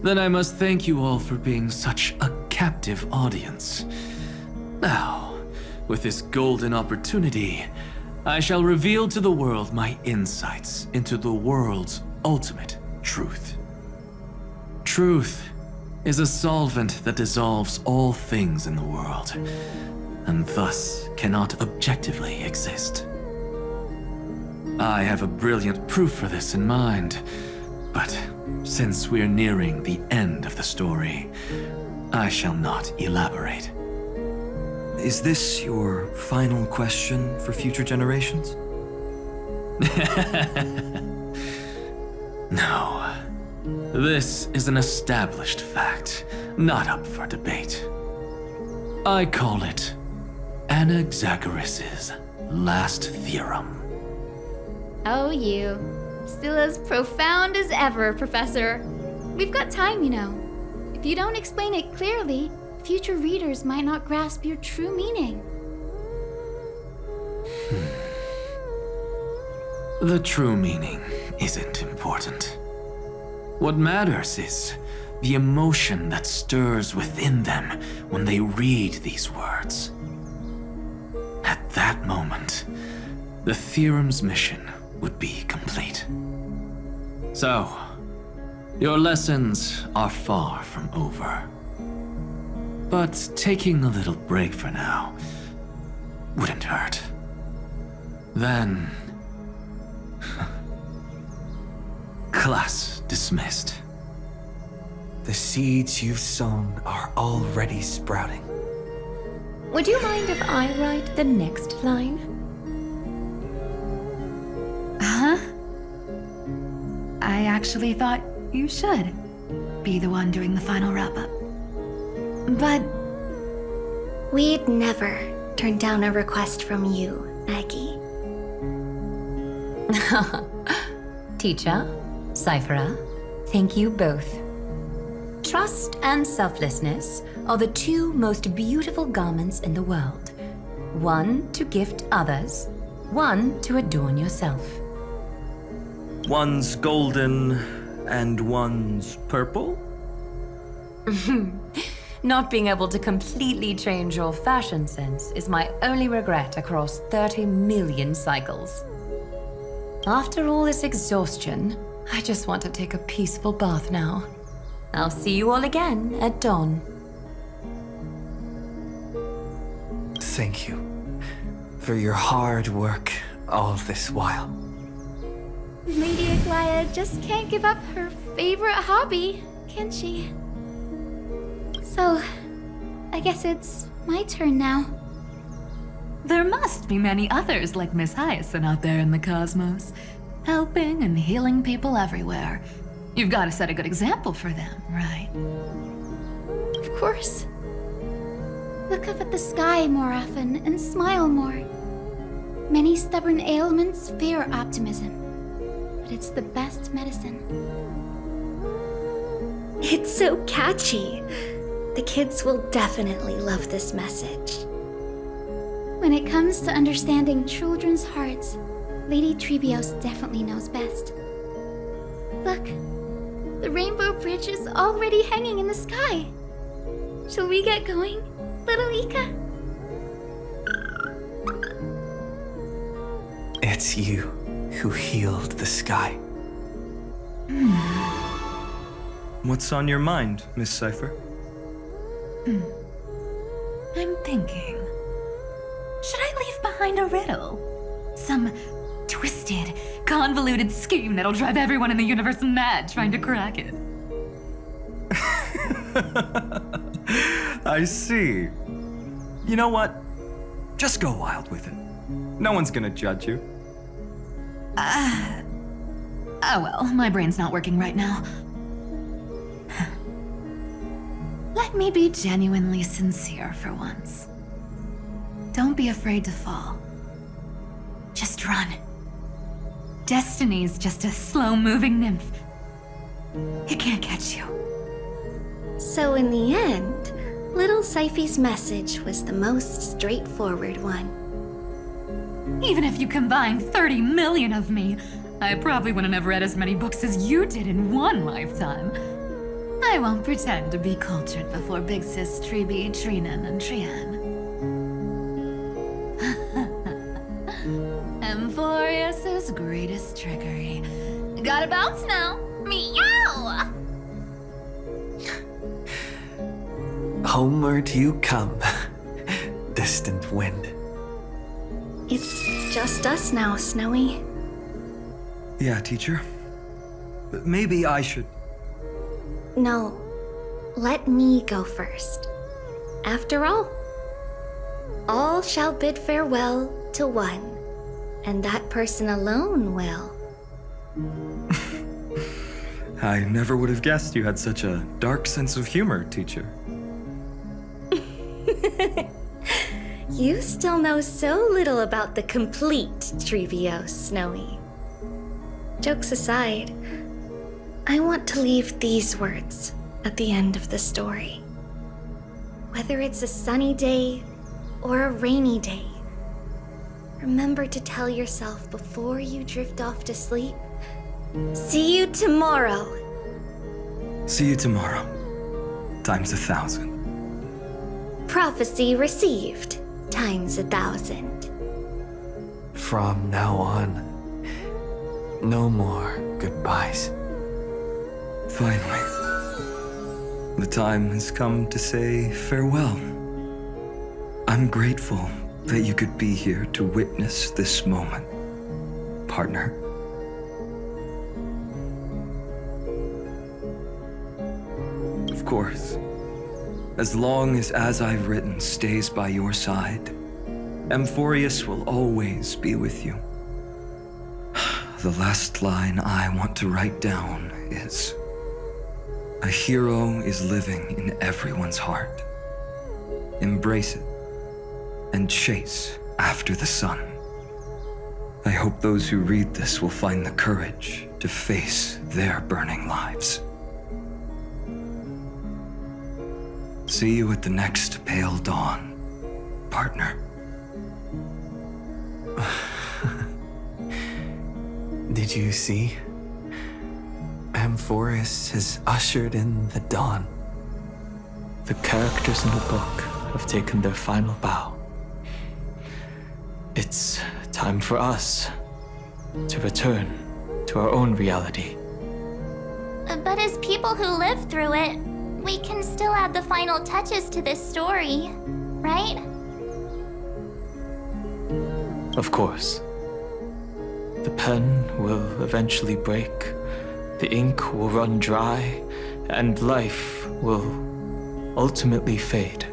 Then I must thank you all for being such a captive audience. Now, with this golden opportunity, I shall reveal to the world my insights into the world's ultimate truth. Truth is a solvent that dissolves all things in the world, and thus cannot objectively exist. I have a brilliant proof for this in mind, but since we're nearing the end of the story, I shall not elaborate. Is this your final question for future generations? No. This is an established fact, not up for debate. I call it Anaxagoras' last theorem. Oh, you. Still as profound as ever, Professor. We've got time, you know. If you don't explain it clearly, future readers might not grasp your true meaning. The true meaning isn't important. What matters is the emotion that stirs within them when they read these words. At that moment, the theorem's mission would be complete. So, your lessons are far from over. But taking a little break for now wouldn't hurt. Then... class dismissed. The seeds you've sown are already sprouting. Would you mind if I write the next line? Huh? I actually thought you should be the one doing the final wrap-up. But we'd never turn down a request from you, Maggie. Teacher, Cyphera, thank you both. Trust and selflessness are the two most beautiful garments in the world. One to gift others, one to adorn yourself. One's golden and one's purple? Not being able to completely change your fashion sense is my only regret across 30 million cycles. After all this exhaustion, I just want to take a peaceful bath now. I'll see you all again at dawn. Thank you for your hard work all this while. Lady Aglaia just can't give up her favorite hobby, can she? So, I guess it's my turn now. there must be many others like Miss Hyacinth out there in the cosmos, helping and healing people everywhere. You've got to set a good example for them, right? Of course. Look up at the sky more often and smile more. Many stubborn ailments fear optimism, but it's the best medicine. It's so catchy. The kids will definitely love this message. When it comes to understanding children's hearts, Lady Trebios definitely knows best. Look, the Rainbow Bridge is already hanging in the sky. Shall we get going, little Ika? It's you who healed the sky. What's on your mind, Miss Cypher? I'm thinking. Should I leave behind kind of riddle. Some twisted, convoluted scheme that'll drive everyone in the universe mad trying to crack it. I see. You know what? Just go wild with it. No one's gonna judge you. Oh well, my brain's not working right now. Let me be genuinely sincere for once. Don't be afraid to fall. Just run. Destiny's just a slow-moving nymph. It can't catch you. So in the end, little Syphi's message was the most straightforward one. Even if you combined 30 million of me, I probably wouldn't have read as many books as you did in one lifetime. I won't pretend to be cultured before Big Sis Treeby, Trinan, and Trian. Amphoreus' greatest trickery. Gotta bounce now. Meow! Homeward you come, distant wind. It's just us now, Snowy. Yeah, teacher. But maybe I should... No, let me go first. After all shall bid farewell to one, and that person alone will. I never would have guessed you had such a dark sense of humor, teacher. You still know so little about the complete Trevio, Snowy. Jokes aside, I want to leave these words at the end of the story. Whether it's a sunny day or a rainy day, remember to tell yourself before you drift off to sleep, see you tomorrow. See you tomorrow. Times 1,000. Prophecy received, times 1,000. From now on, no more goodbyes. Finally, the time has come to say farewell. I'm grateful that you could be here to witness this moment, partner. Of course, as long as I've written stays by your side, Amphoreus will always be with you. The last line I want to write down is, a hero is living in everyone's heart. Embrace it and chase after the sun. I hope those who read this will find the courage to face their burning lives. See you at the next pale dawn, partner. Did you see? Amphoreus has ushered in the dawn. The characters in the book have taken their final bow. It's time for us to return to our own reality. But as people who lived through it, we can still add the final touches to this story, right? Of course. The pen will eventually break, the ink will run dry, and life will ultimately fade.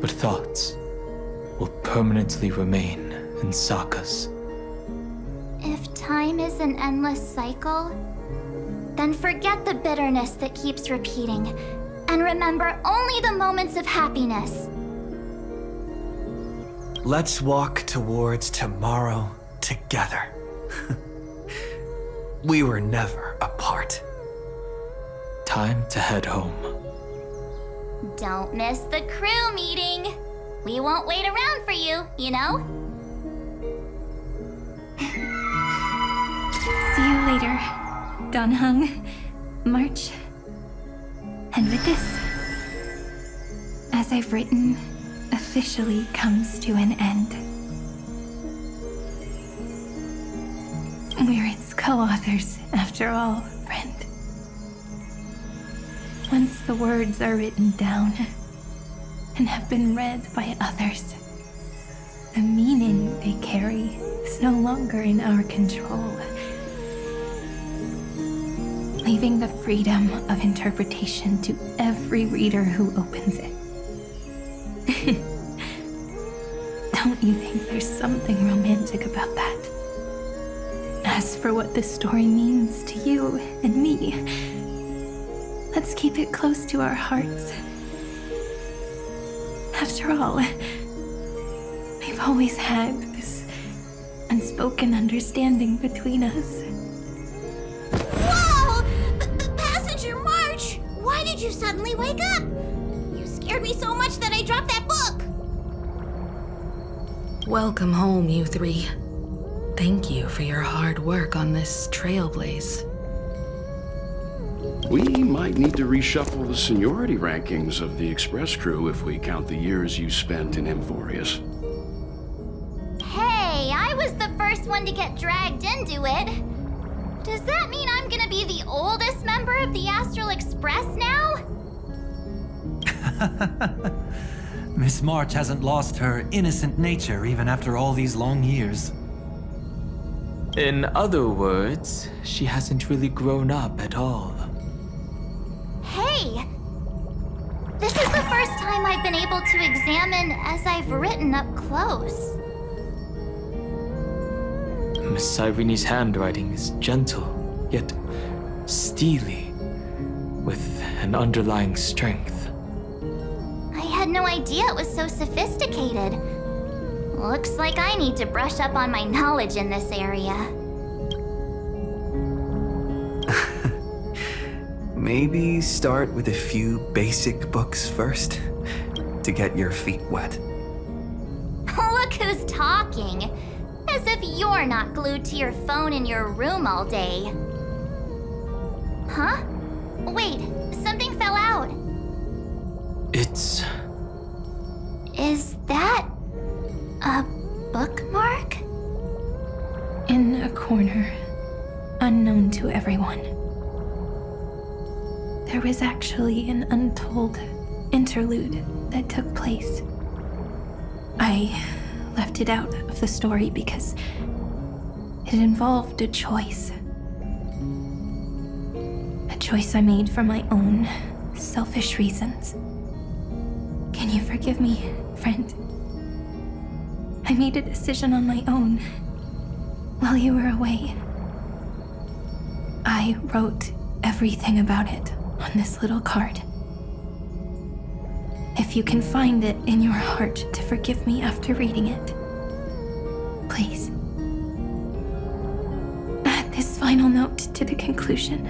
But thoughts will permanently remain in sagas. If time is an endless cycle, then forget the bitterness that keeps repeating, and remember only the moments of happiness. Let's walk towards tomorrow together. We were never apart. Time to head home. Don't miss the crew meeting. We won't wait around for you, you know? See you later, Donhung, March. And with this, as I've written, officially comes to an end. We're its co-authors, after all, friend. Once the words are written down and have been read by others, The meaning they carry is no longer in our control, leaving the freedom of interpretation to every reader who opens it. Don't you think there's something romantic about that? As for what this story means to you and me, let's keep it close to our hearts. After all, we've always had this unspoken understanding between us. Whoa! Passenger March! Why did you suddenly wake up? You scared me so much that I dropped that book! Welcome home, you three. Thank you for your hard work on this trailblaze. We might need to reshuffle the seniority rankings of the Express crew if we count the years you spent in Amphoreus. Hey, I was the first one to get dragged into it. Does that mean I'm gonna be the oldest member of the Astral Express now? Miss March hasn't lost her innocent nature even after all these long years. In other words, she hasn't really grown up at all. Hey! This is the first time I've been able to examine as I've written up close. Miss Irene's handwriting is gentle, yet steely, with an underlying strength. I had no idea it was so sophisticated. Looks like I need to brush up on my knowledge in this area. Maybe start with a few basic books first, to get your feet wet. Look who's talking. As if you're not glued to your phone in your room all day. Huh? Wait, something fell out. It's... Is that a bookmark? In a corner, unknown to everyone, there was actually an untold interlude that took place. I left it out of the story because it involved a choice. A choice I made for my own selfish reasons. Can you forgive me, friend? I made a decision on my own while you were away. I wrote everything about it on this little card. If you can find it in your heart to forgive me after reading it, please. Add this final note to the conclusion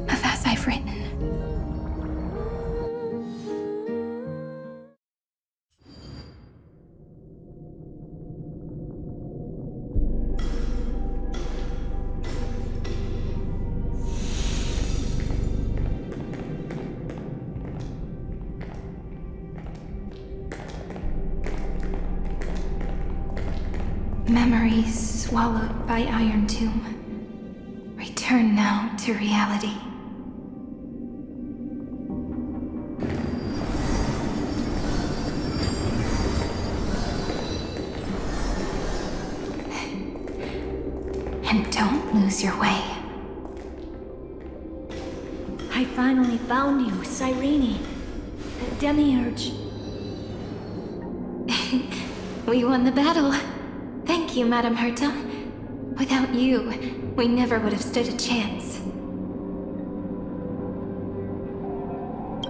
of As I've Written. Memories swallowed by Iron Tomb return now to reality. And don't lose your way. I finally found you, Cyrene. The Demiurge. We won the battle. Thank you, Madame Herta. Without you, we never would have stood a chance.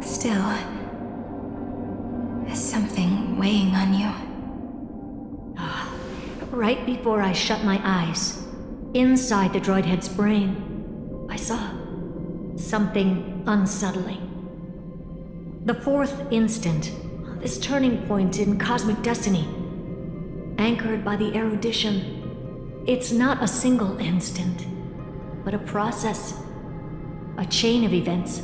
Still, there's something weighing on you. Right before I shut my eyes, inside the droid head's brain, I saw something unsettling. The fourth instant, this turning point in cosmic destiny, anchored by the erudition. It's not a single instant, but a process, a chain of events.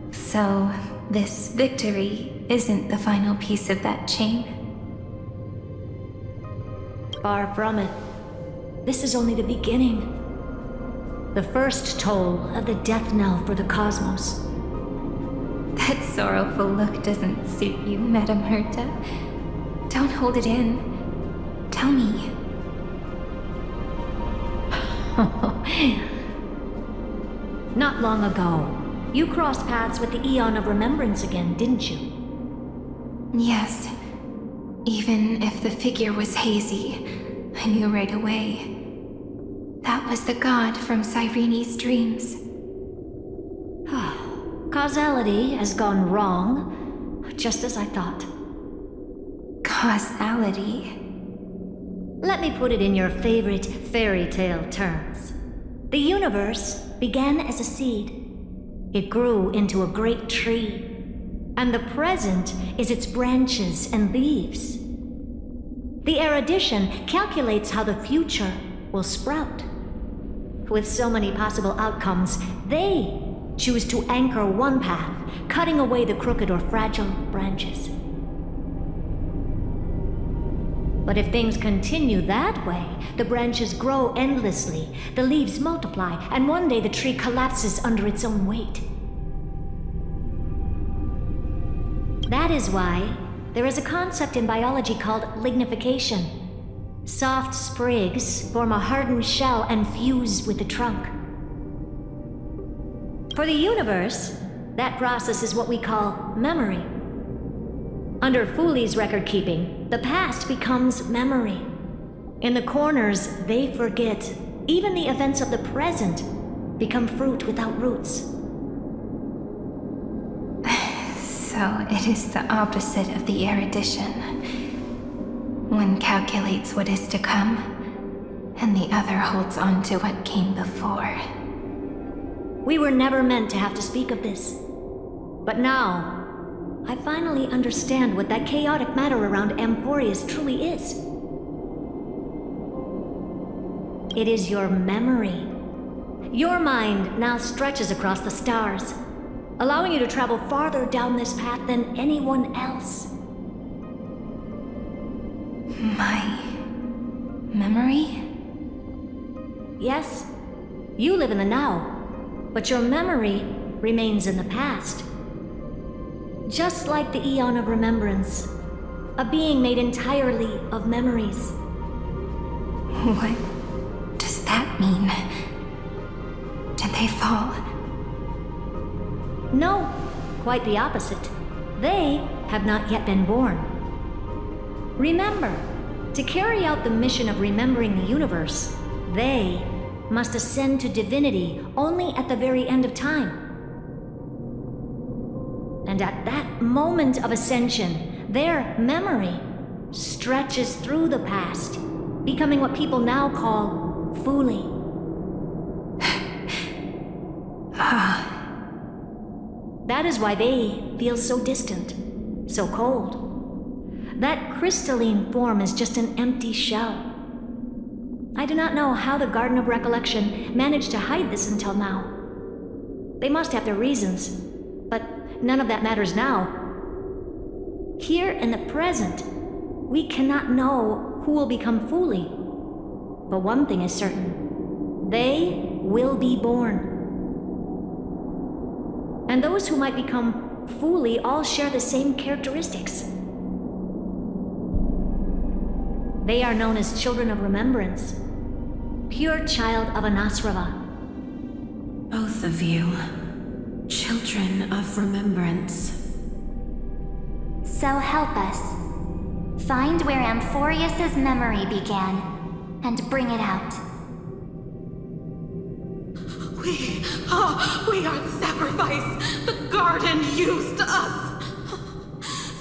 So, this victory isn't the final piece of that chain? Far from it. This is only the beginning. The first toll of the death knell for the cosmos. That sorrowful look doesn't suit you, Madame Herta. Don't Don't hold it in. Tell me. Not long ago, you crossed paths with the Eon of Remembrance again, didn't you? Yes. Even if the figure was hazy, I knew right away. That was the god from Cyrene's dreams. Causality has gone wrong, just as I thought. Causality? Let me put it in your favorite fairy tale terms. The universe began as a seed. It grew into a great tree. And the present is its branches and leaves. The erudition calculates how the future will sprout. With so many possible outcomes, they choose to anchor one path, cutting away the crooked or fragile branches. But if things continue that way, the branches grow endlessly, the leaves multiply, and one day the tree collapses under its own weight. That is why there is a concept in biology called lignification. Soft sprigs form a hardened shell and fuse with the trunk. For the universe, that process is what we call memory. Under Fooley's record keeping, the past becomes memory. In the corners, they forget. Even the events of the present become fruit without roots. So it is the opposite of the erudition. One calculates what is to come, and the other holds on to what came before. We were never meant to have to speak of this. But now, I finally understand what that chaotic matter around Amphoreus truly is. It is your memory. Your mind now stretches across the stars, allowing you to travel farther down this path than anyone else. My memory? Yes, you live in the now, but your memory remains in the past. Just like the Eon of Remembrance, a being made entirely of memories. What does that mean? Did they fall? No, quite the opposite. They have not yet been born. Remember, to carry out the mission of remembering the universe, they must ascend to divinity only at the very end of time. And at that moment of ascension, their memory stretches through the past, becoming what people now call Fooley. That is why they feel so distant, so cold. That crystalline form is just an empty shell. I do not know how the Garden of Recollection managed to hide this until now. They must have their reasons, but none of that matters now. Here in the present, we cannot know who will become Fooley. But one thing is certain. They will be born. And those who might become Fooley all share the same characteristics. They are known as Children of Remembrance, pure child of Anasrava. Both of you, Children of Remembrance. So help us. Find where Amphoreus' memory began, and bring it out. We are the sacrifice the garden used us.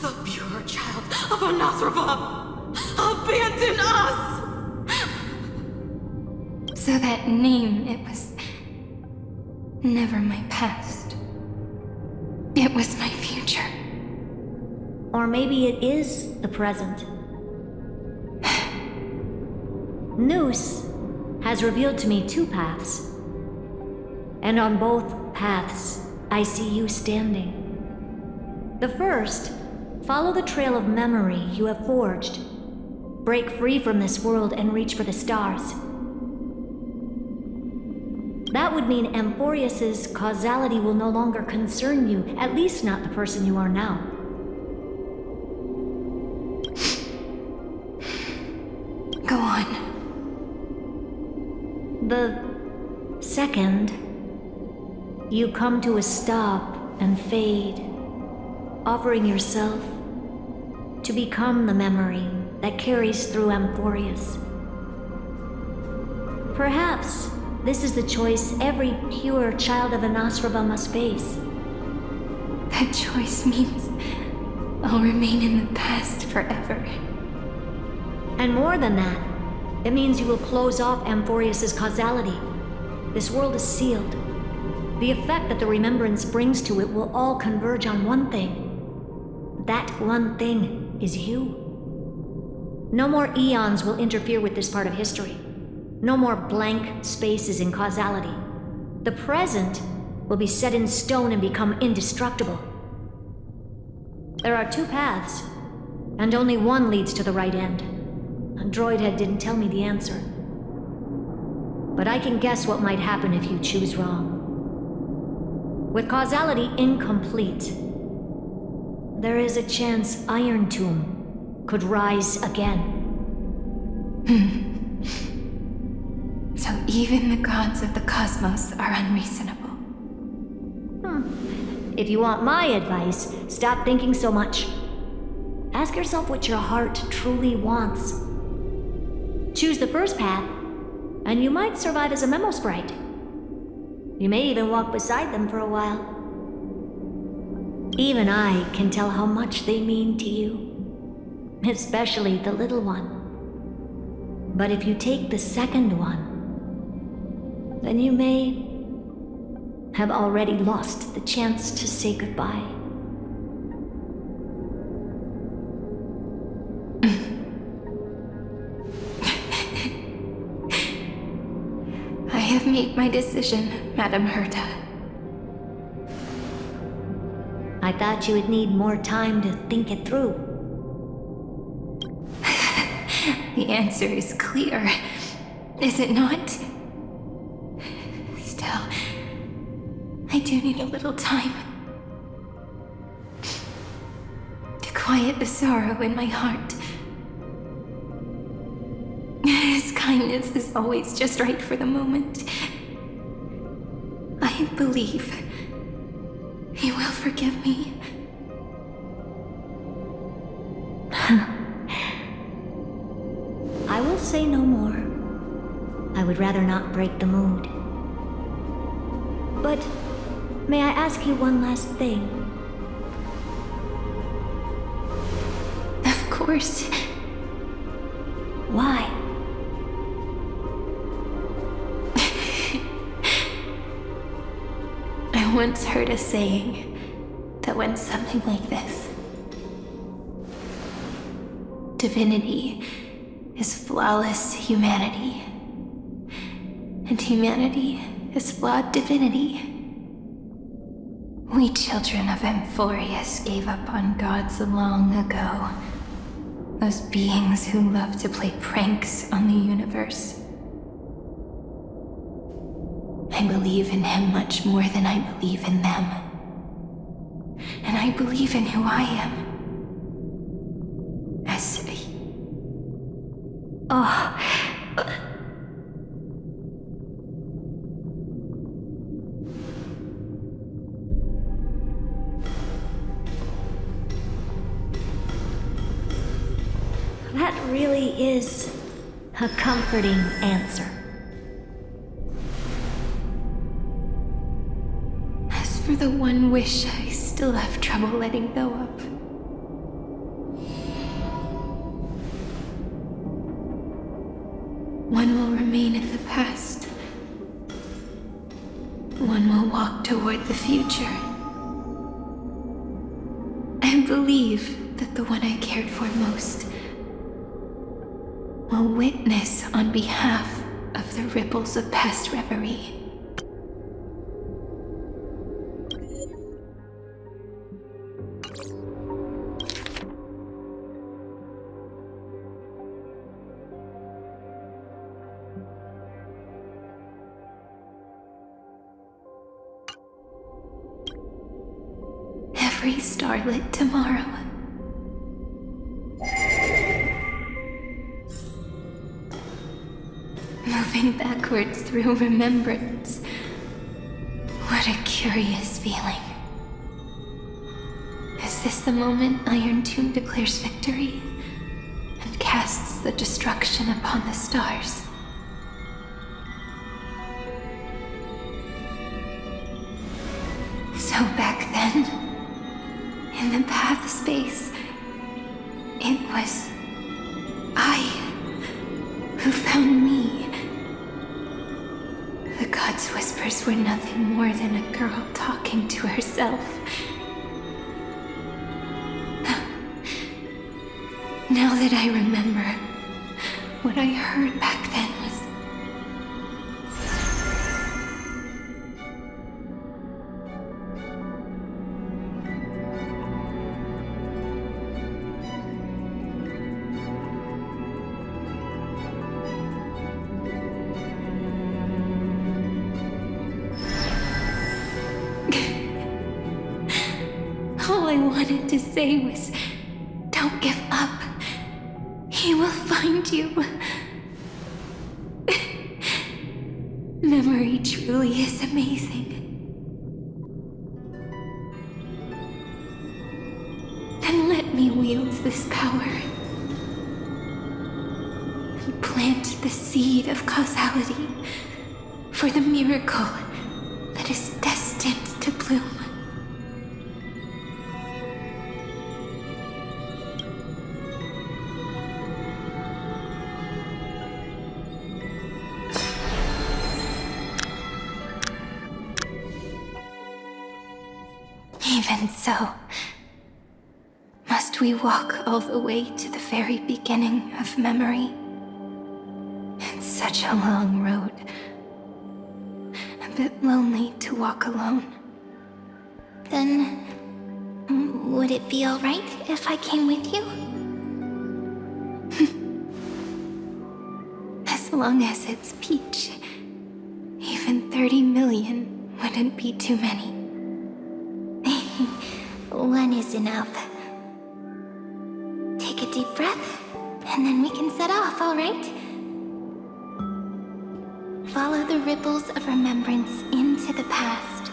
The pure child of Anasrava. Abandon us! So that name, it was never my past. It was my future. Or maybe it is the present. Noose has revealed to me two paths. And on both paths, I see you standing. The first, follow the trail of memory you have forged. Break free from this world and reach for the stars. That would mean Amphoreus' causality will no longer concern you, at least not the person you are now. second, you come to a stop and fade, offering yourself to become the memory that carries through Amphoreus. Perhaps this is the choice every pure child of Anasraba must face. That choice means I'll remain in the past forever. And more than that, it means you will close off Amphoreus' causality. This world is sealed. The effect that the remembrance brings to it will all converge on one thing. That one thing is you. No more eons will interfere with this part of history. No more blank spaces in causality. The present will be set in stone and become indestructible. There are two paths, and only one leads to the right end. A droid head didn't tell me the answer. But I can guess what might happen if you choose wrong. With causality incomplete, there is a chance Iron Tomb could rise again. So even the gods of the cosmos are unreasonable. If you want my advice, stop thinking so much. Ask yourself what your heart truly wants. Choose the first path, and you might survive as a memo sprite. You may even walk beside them for a while. Even I can tell how much they mean to you, especially the little one. But if you take the second one, then you may have already lost the chance to say goodbye. I have made my decision, Madam Herta. I thought you would need more time to think it through. The answer is clear, is it not? Still, I do need a little time to quiet the sorrow in my heart. His kindness is always just right for the moment. I believe he will forgive me. I will say no more. I would rather not break the mood. But may I ask you one last thing? Of course. Why? I once heard a saying that went something like this. Divinity is flawless humanity, and humanity is flawed divinity. We children of Amphoreus gave up on gods long ago. Those beings who love to play pranks on the universe. I believe in him much more than I believe in them. And I believe in who I am. As That really is a comforting answer. As for the one wish I still have trouble letting go of. One will remain in the past. One will walk toward the future. I believe that the one I cared for most will witness on behalf of the ripples of past reverie. Every starlit tomorrow. Moving backwards through remembrance, What a curious feeling. Is this the moment Iron Tomb declares victory and casts the destruction upon the stars? So back then, in the path space, it was I who found me. The gods' whispers were nothing more than a girl talking to herself. Now that I remember, what I heard back then was... All I wanted to say was, don't give up. He will find you. Memory truly is amazing. Then let me wield this power and plant the seed of causality for the miracle that is destined to bloom. Even so, must we walk all the way to the very beginning of memory? It's such a long road. A bit lonely to walk alone. Then, would it be alright if I came with you? As long as it's Peach, even 30 million wouldn't be too many. One is enough. Take a deep breath, and then we can set off, alright? Follow the ripples of remembrance into the past.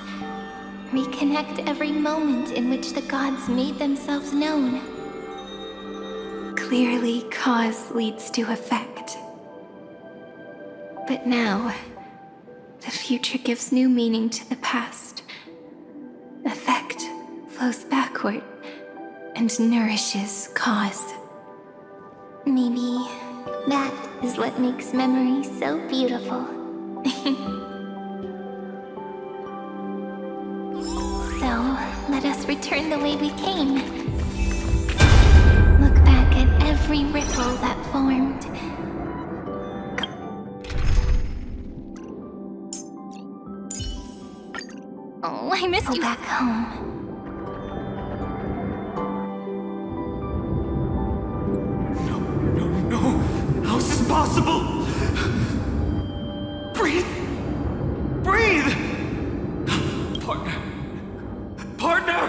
Reconnect every moment in which the gods made themselves known. Clearly, cause leads to effect. But now, the future gives new meaning to the past. Effect flows backward and nourishes cause. Maybe that is what makes memory so beautiful. So, let us return the way we came. Look back at every ripple that formed. Oh, I missed you. Back home. How is this possible? Breathe! Breathe! Partner! Partner!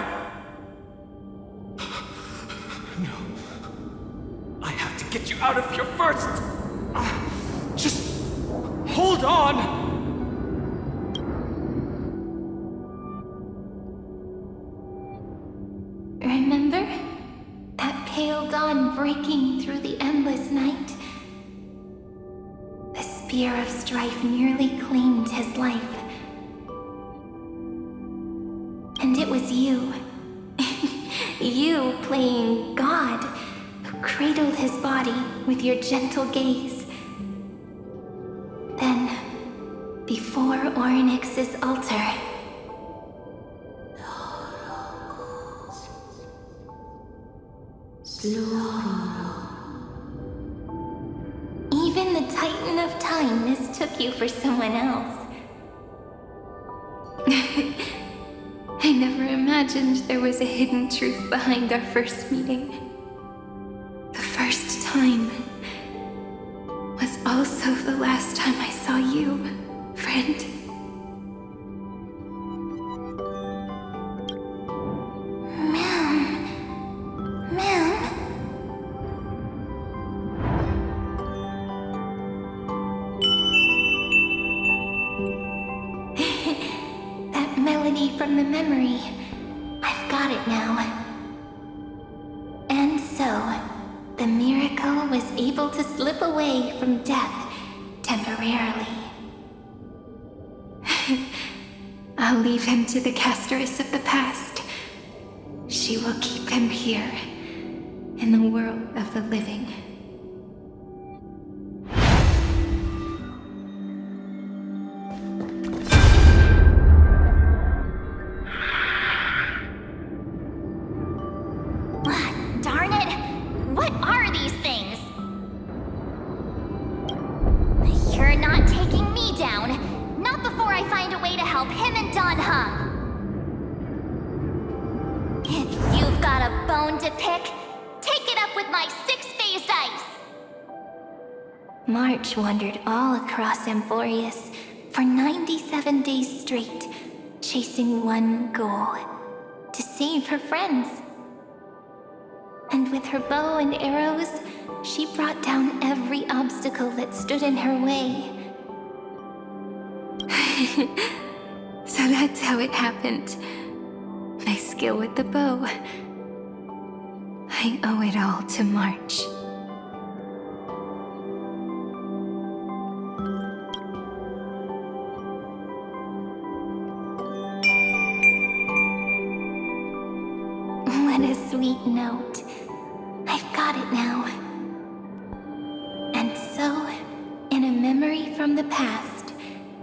No. I have to get you out of here first! Just hold on! Remember? That pale dawn breaking through the endless night? The spear of strife nearly claimed his life. And it was you. You playing God, who cradled his body with your gentle gaze. Then, before Ornyx's altar, even the Titan of Time mistook you for someone else. I never imagined there was a hidden truth behind our first meeting. The first time was also the last time I saw you, friend. That reality from the memory. I've got it now. And so, the miracle was able to slip away from death temporarily. I'll leave him to the casteress of the past. She will keep him here, in the world of the living. Darn it! What are these things? You're not taking me down. Not before I find a way to help him and Don Hung. If you've got a bone to pick, take it up with my six-phased ice. March wandered all across Amphoreus for 97 days straight, chasing one goal: to save her friends. And with her bow and arrows, she brought down every obstacle that stood in her way. So that's how it happened. My skill with the bow. I owe it all to March. What a sweet note. I've got it now. And so, in a memory from the past,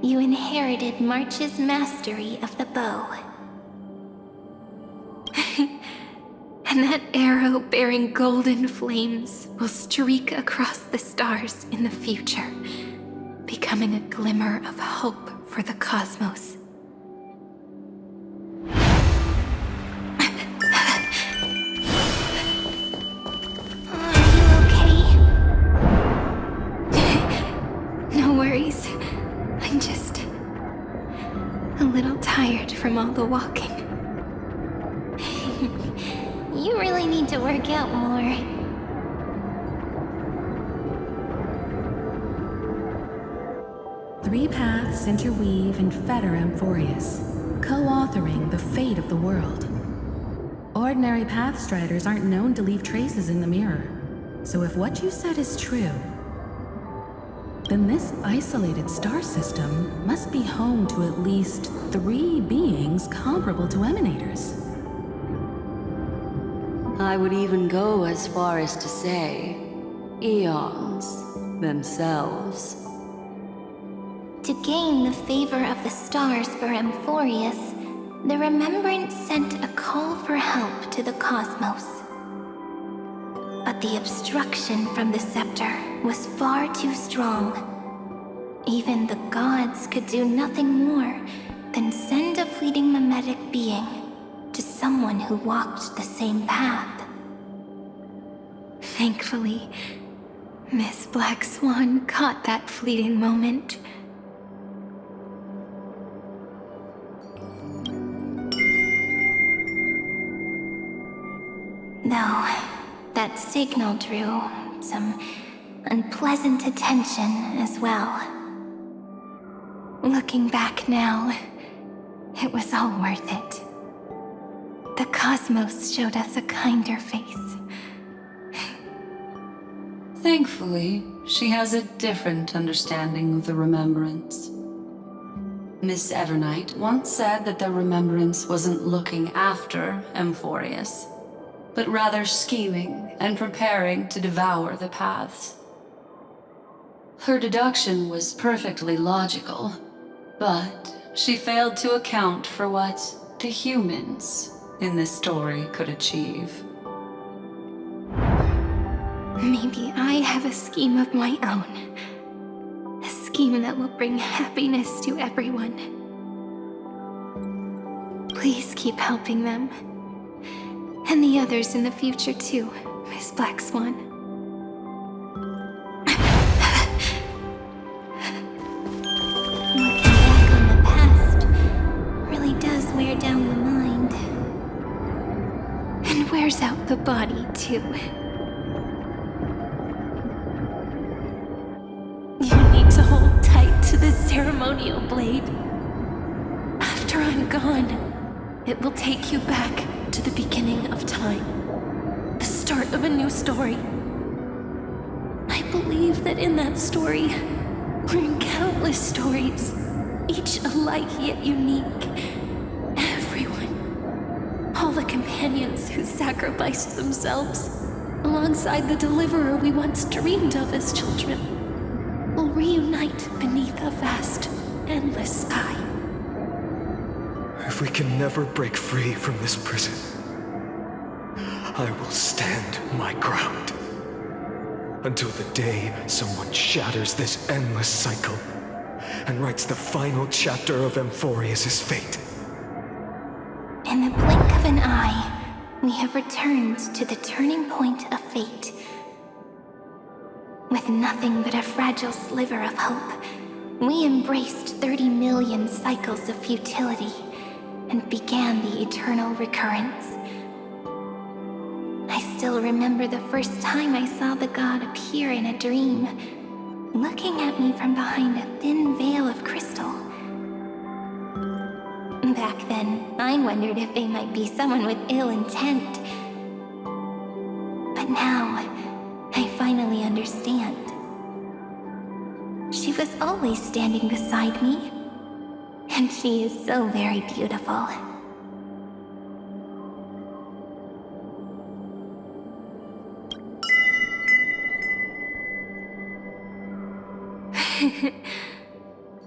you inherited March's mastery of the bow. And that arrow bearing golden flames will streak across the stars in the future, becoming a glimmer of hope for the cosmos. I'm just a little tired from all the walking. You really need to work out more. Three paths interweave and fetter Amphoreus, co-authoring the fate of the world. Ordinary pathstriders aren't known to leave traces in the mirror, so if what you said is true, then this isolated star system must be home to at least 3 beings comparable to emanators. I would even go as far as to say, eons themselves. To gain the favor of the stars for Amphoreus, the Remembrance sent a call for help to the cosmos. But the obstruction from the scepter was far too strong. Even the gods could do nothing more than send a fleeting mimetic being to someone who walked the same path. Thankfully, Miss Black Swan caught that fleeting moment. Though that signal drew some unpleasant attention as well. Looking back now, it was all worth it. The cosmos showed us a kinder face. Thankfully, she has a different understanding of the Remembrance. Miss Evernight once said that the Remembrance wasn't looking after Amphoreus, but rather scheming and preparing to devour the paths. Her deduction was perfectly logical, but she failed to account for what the humans in this story could achieve. Maybe I have a scheme of my own. A scheme that will bring happiness to everyone. Please keep helping them. And the others in the future too, Miss Black Swan. Looking back on the past really does wear down the mind. And wears out the body too. You need to hold tight to this ceremonial blade. After I'm gone, it will take you back to the beginning of time. The start of a new story. I believe that in that story, we're in countless stories, each alike yet unique. Everyone, all the companions who sacrificed themselves, alongside the deliverer we once dreamed of as children, will reunite beneath a vast, endless sky. If we can never break free from this prison, I will stand my ground. Until the day someone shatters this endless cycle and writes the final chapter of Amphoreus' fate. In the blink of an eye, we have returned to the turning point of fate. With nothing but a fragile sliver of hope, we embraced 30 million cycles of futility and began the eternal recurrence. I still remember the first time I saw the god appear in a dream, looking at me from behind a thin veil of crystal. Back then, I wondered if they might be someone with ill intent. But now, I finally understand. She was always standing beside me, and she is so very beautiful.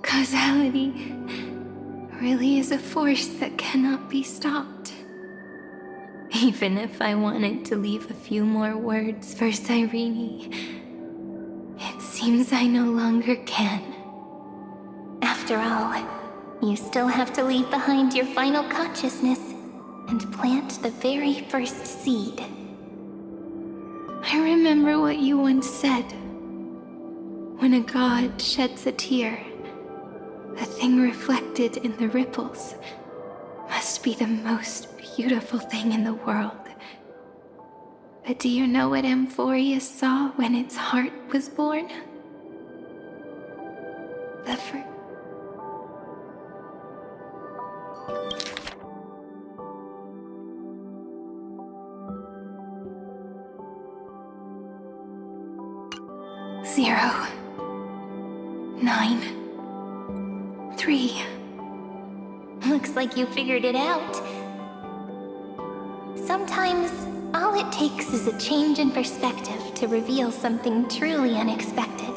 Causality really is a force that cannot be stopped. Even if I wanted to leave a few more words for Cyrene, it seems I no longer can. After all, you still have to leave behind your final consciousness and plant the very first seed. I remember what you once said. When a god sheds a tear, the thing reflected in the ripples must be the most beautiful thing in the world. But do you know what Amphoreus saw when its heart was born? Zero. 9. 3. Looks like you figured it out. Sometimes, all it takes is a change in perspective to reveal something truly unexpected.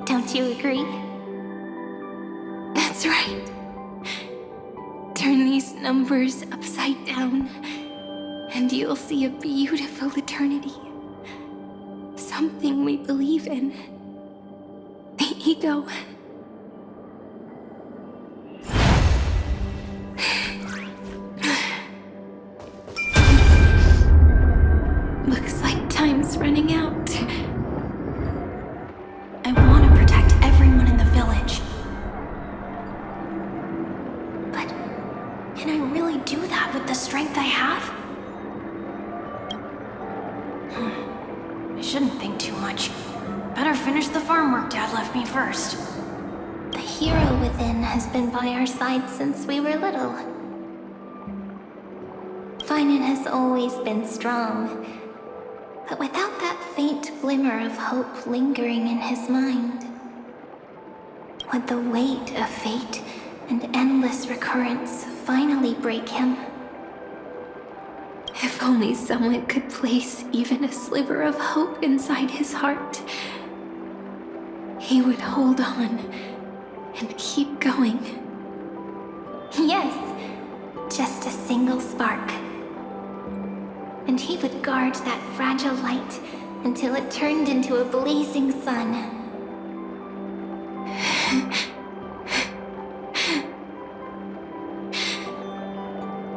Don't you agree? That's right. Turn these numbers upside down, and you'll see a beautiful eternity. Something we believe in. The ego. Looks like time's running out. I want to protect everyone in the village. But can I really do that with the strength I have? I shouldn't think too much. Better finish the farm work Dad left me first. The hero within has been by our side since we were little. Finan has always been strong, but without that faint glimmer of hope lingering in his mind, would the weight of fate and endless recurrence finally break him? If only someone could place even a sliver of hope inside his heart, he would hold on and keep going. Yes, just a single spark. And he would guard that fragile light until it turned into a blazing sun.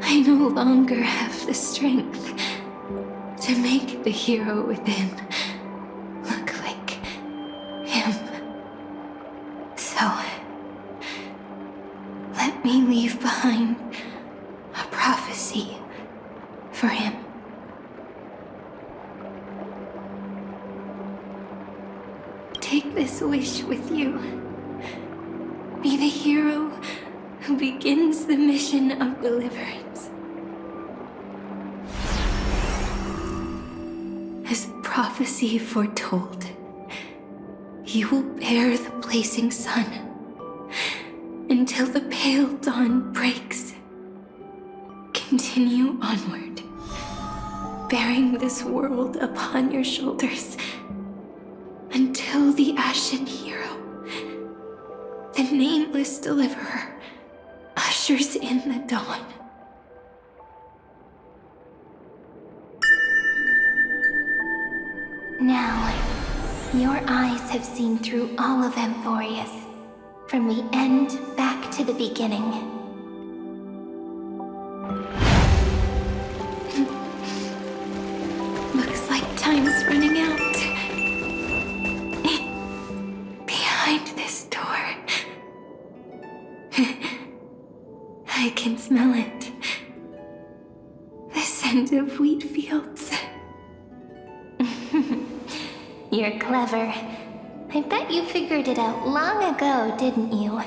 I no longer have the strength to make the hero within look like him. So, let me leave behind a prophecy for him. Take this wish with you. Be the hero who begins the mission of deliverance. As prophecy foretold, you will bear the blazing sun until the pale dawn breaks. Continue onward, bearing this world upon your shoulders until the Ashen Hero, the nameless deliverer, ushers in the dawn. Now, your eyes have seen through all of Amphoreus, from the end back to the beginning. Looks like time's running out. Behind this door. I can smell it. The scent of wheat fields. You're clever. I bet you figured it out long ago, didn't you?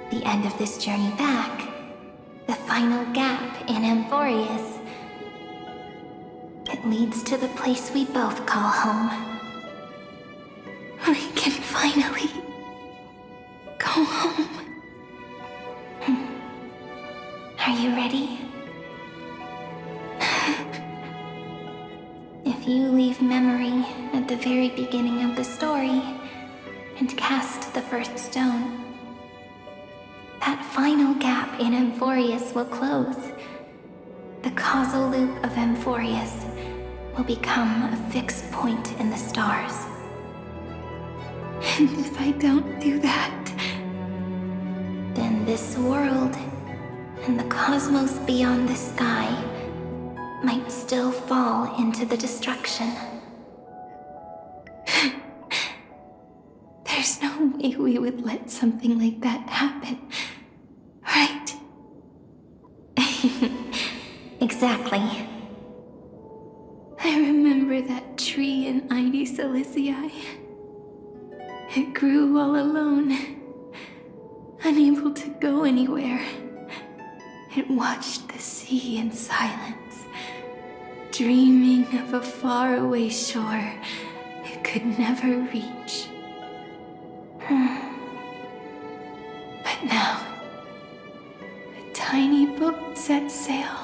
The end of this journey back, the final gap in Amphoreus. It leads to the place we both call home. We can finally go home. Are you ready? If you leave memory at the very beginning of the story and cast the first stone, that final gap in Amphoreus will close. The causal loop of Amphoreus will become a fixed point in the stars. And if I don't do that, then this world and the cosmos beyond the sky might still fall into the destruction. There's no way we would let something like that happen, right? Exactly. I remember that tree in Heidi Silicii. It grew all alone, unable to go anywhere. It watched the sea in silence, dreaming of a faraway shore it could never reach. But now, a tiny boat sets sail.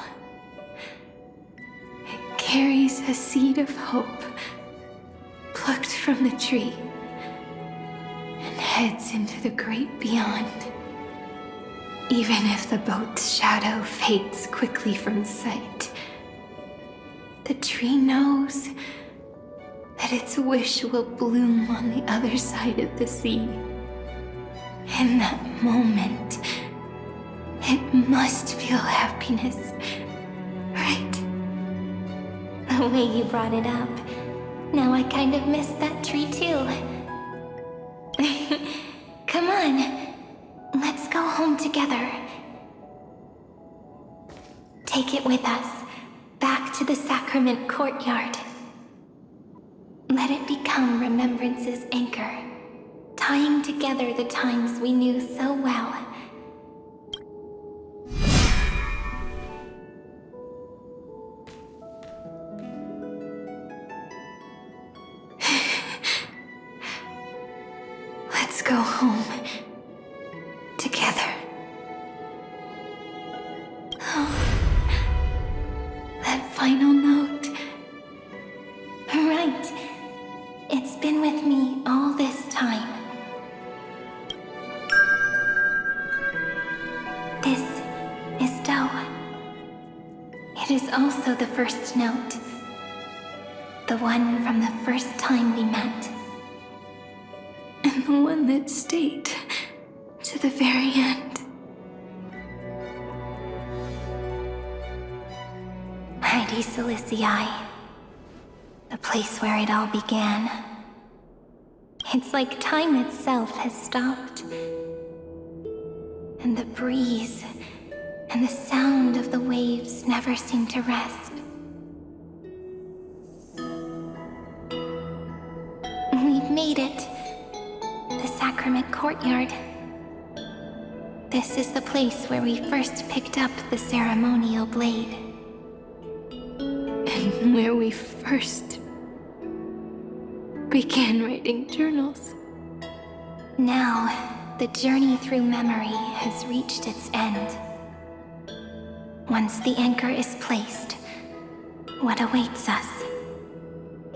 It carries a seed of hope, plucked from the tree, and heads into the great beyond. Even if the boat's shadow fades quickly from sight, the tree knows that its wish will bloom on the other side of the sea. In that moment, it must feel happiness, right? The way you brought it up, now I kind of miss that tree too. Come on, let's go home together. Take it with us, back to the sacrament courtyard. Let it become remembrance's anchor, tying together the times we knew so well. Let's go home together. Oh, that final note. Right. It's been with me all this time. This is Do. It is also the first note. The one from the first time we met. And the one that stayed to the very end. Heidi Silicii. The place where it all began. It's like time itself has stopped. And the breeze and the sound of the waves never seem to rest. We've made it. The sacrament courtyard. This is the place where we first picked up the ceremonial blade. And where we first began writing journals. Now, the journey through memory has reached its end. Once the anchor is placed, what awaits us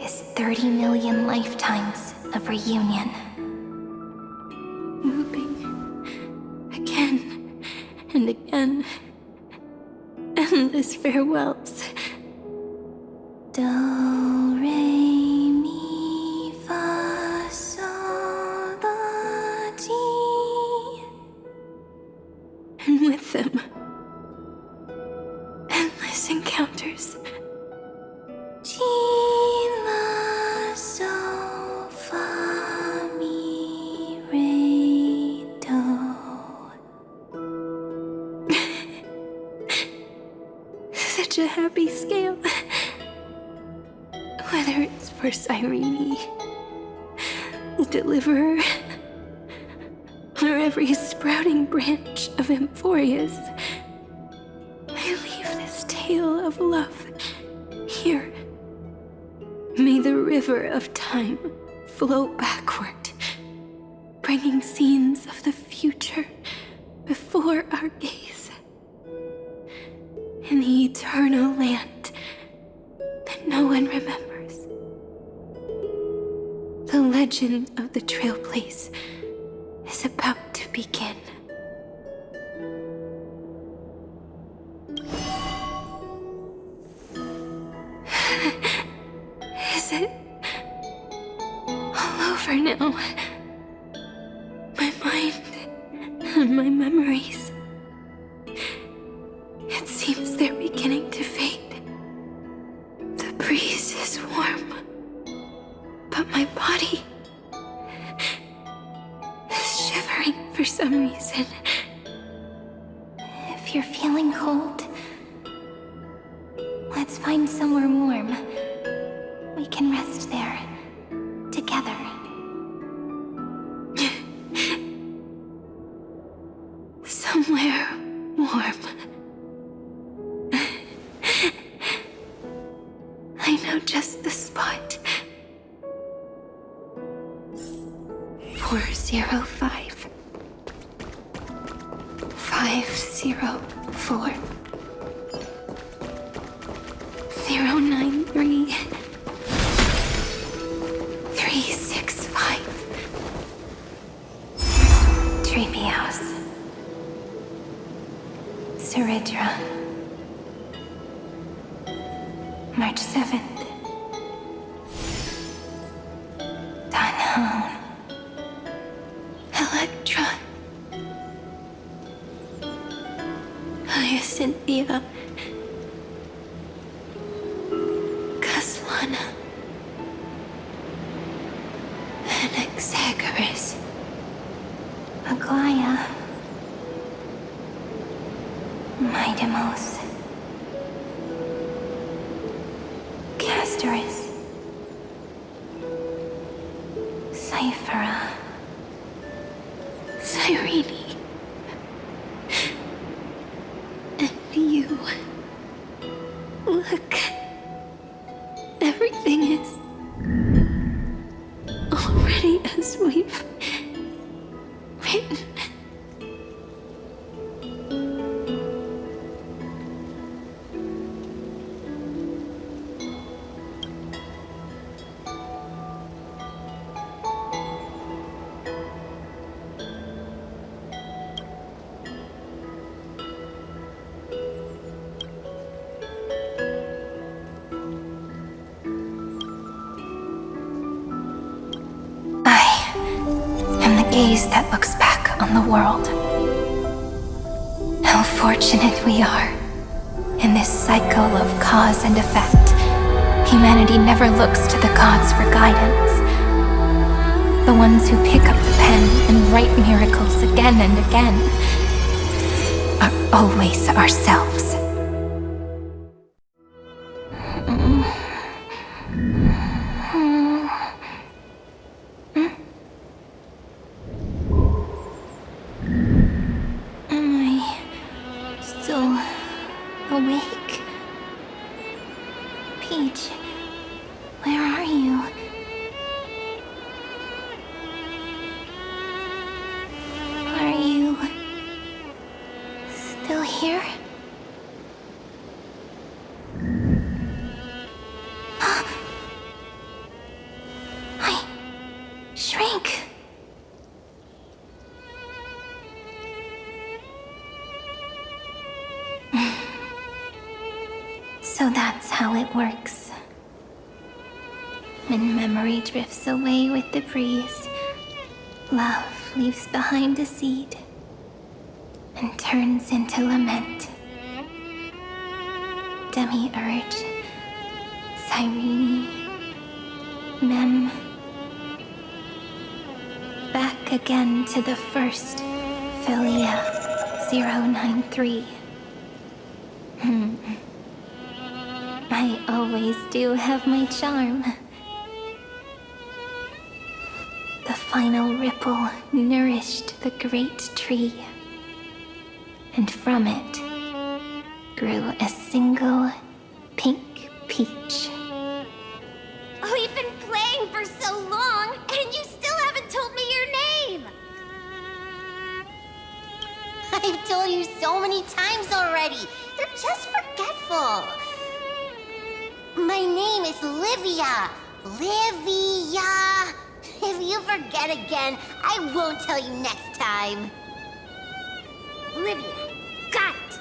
is 30 million lifetimes of reunion. Looping again and again. Endless farewells. Do, re, mi, fa, sol, la, ti. And with them, endless encounters. Ti, la, sol, fa, mi, re, do. Such a happy scale. Whether it's for Cyrene, the Deliverer, or every sprouting branch of Amphoreus, I leave this tale of love here. May the river of time flow backward, bringing scenes of the future before our gaze. In the eternal land that no one remembers. The legend of the Trailblaze is about to begin. Is it all over now? My mind and my memories. It seems they're beginning to fade. The breeze is warm, but my body is shivering for some reason. If you're feeling cold, let's find somewhere warm. We can rest there, together. Somewhere warm. I know just the spot. 405 504 093 365 Treehouse. Seridra. March 7th. Downtown. Electron. Hyacinthia. Caslana. Anaxagoras. Aglaya. Midemos. Castorus. Cyphera. Cyrene. And you. Look. Everything is already as we've written. Gaze that looks back on the world. How fortunate we are. In this cycle of cause and effect, humanity never looks to the gods for guidance. The ones who pick up the pen and write miracles again and again are always ourselves. awake? Peach, where are you? Are you still here? I shrank. So that's how it works. When memory drifts away with the breeze, love leaves behind a seed and turns into lament. Demiurge, Cyrene, Mem. Back again to the first Philia 093. I always do have my charm. The final ripple nourished the great tree, and from it grew a single pink peach. We've been playing for so long, and you still haven't told me your name! I've told you so many times already. You're just forgetful. My name is Livia. Livia. If you forget again, I won't tell you next time. Livia. Got it.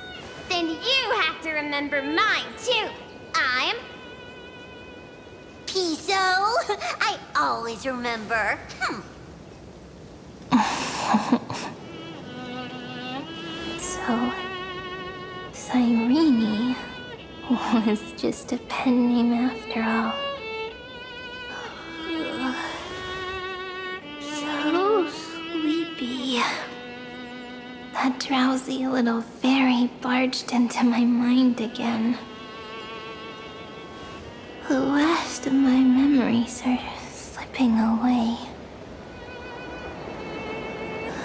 Then you have to remember mine, too. I'm... Piso. I always remember. So, Cyrene was just a pen name after all. So sleepy. That drowsy little fairy barged into my mind again. The last of my memories are slipping away.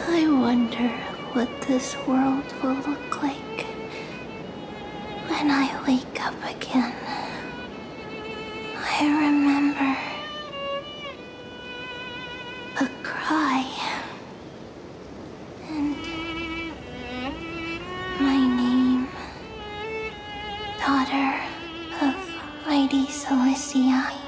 I wonder what this world will look like when I wake up again. I remember a cry and my name, daughter of Lady Celestii.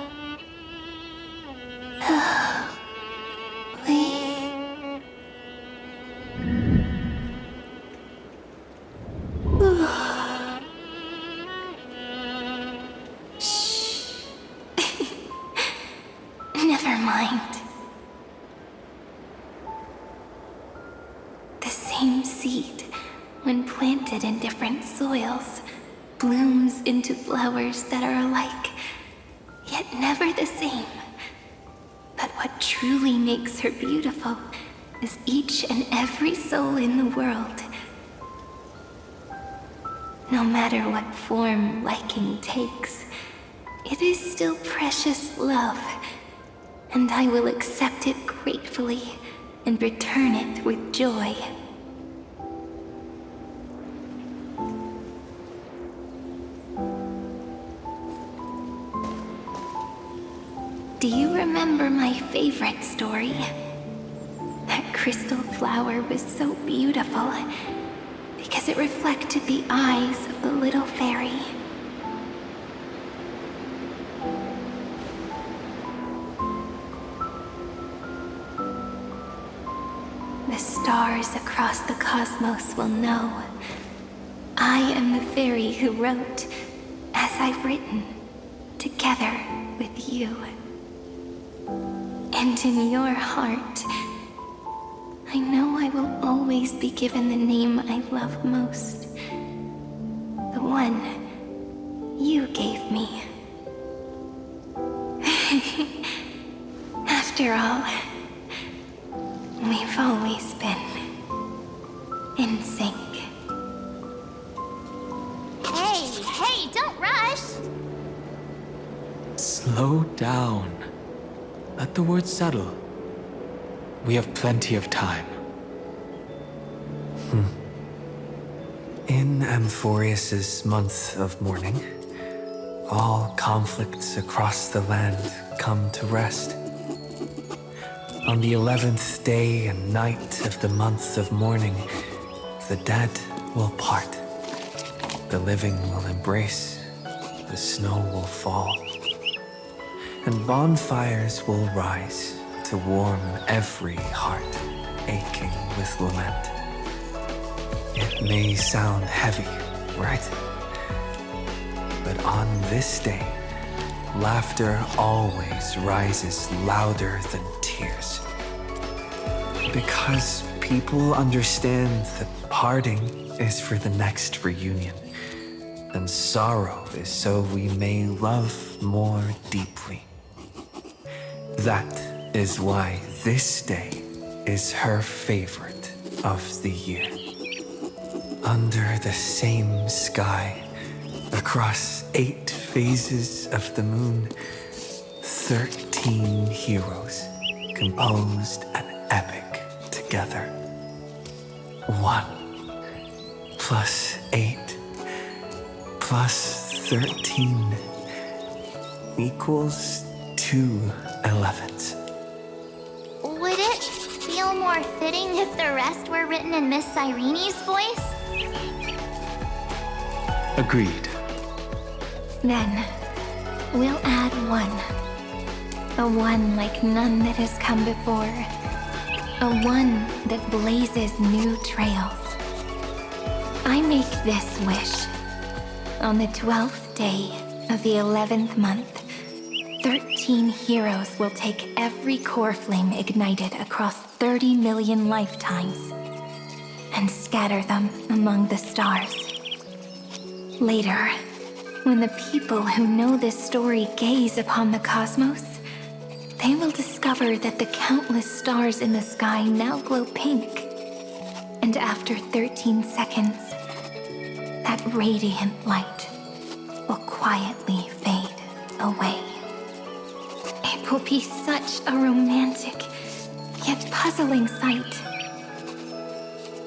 Never mind. The same seed, when planted in different soils, blooms into flowers that are alike, yet never the same. But what truly makes her beautiful is each and every soul in the world. No matter what form liking takes, it is still precious love, and I will accept it gratefully and return it with joy. Do you remember my favorite story? That crystal flower was so beautiful because it reflected the eyes of the little fairy. The stars across the cosmos will know I am the fairy who wrote, as I've written, together with you. And in your heart, I know I will always be given the name I love most. The one you gave me. After all, we've always been in sync. Hey, don't rush! Slow down. Let the words settle. We have plenty of time. In Amphoreus's month of mourning, all conflicts across the land come to rest. On the 11th day and night of the month of mourning, the dead will part, the living will embrace, the snow will fall, and bonfires will rise to warm every heart aching with lament. It may sound heavy, right? But on this day, laughter always rises louder than tears. Because people understand that parting is for the next reunion, and sorrow is so we may love more deeply. That is why this day is her favorite of the year. Under the same sky, across 8 phases of the moon, 13 heroes composed an epic together. 1 plus 8 plus 13 equals 2 11s. Would it feel more fitting if the rest were written in Miss Cyrene's voice? Agreed. Then, we'll add 1. A 1 like none that has come before. A 1 that blazes new trails. I make this wish. On the 12th day of the 11th month, 13 heroes will take every core flame ignited across 30 million lifetimes and scatter them among the stars. Later, when the people who know this story gaze upon the cosmos, they will discover that the countless stars in the sky now glow pink. And after 13 seconds, that radiant light will quietly fade away. It will be such a romantic, yet puzzling sight.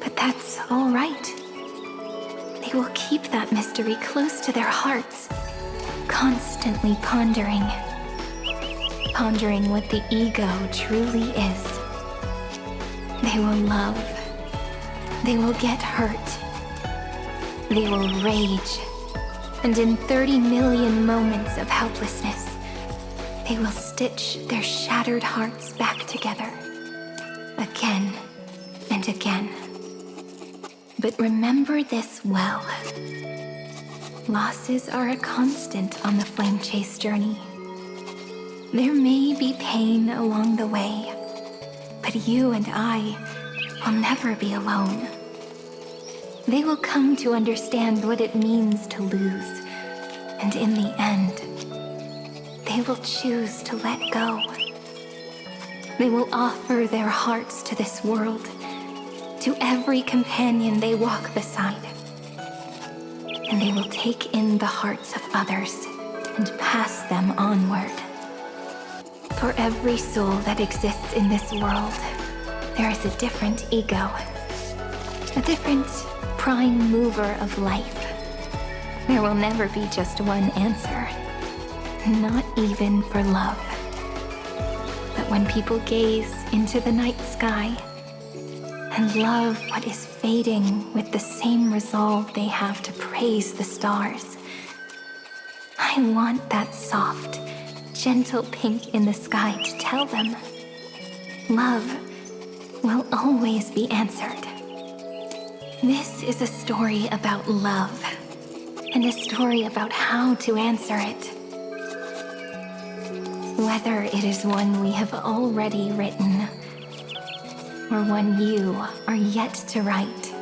But that's all right. They will keep that mystery close to their hearts, constantly pondering what the ego truly is. They will love. They will get hurt. They will rage. And in 30 million moments of helplessness, they will stitch their shattered hearts back together, again and again. But remember this well. Losses are a constant on the flame chase journey. There may be pain along the way, but you and I will never be alone. They will come to understand what it means to lose, and in the end, they will choose to let go. They will offer their hearts to this world, to every companion they walk beside. And they will take in the hearts of others and pass them onward. For every soul that exists in this world, there is a different ego, a different prime mover of life. There will never be just one answer, not even for love. But when people gaze into the night sky and love what is fading with the same resolve they have to praise the stars, I want that soft, gentle pink in the sky to tell them love will always be answered. This is a story about love, and a story about how to answer it. Whether it is one we have already written, or one you are yet to write,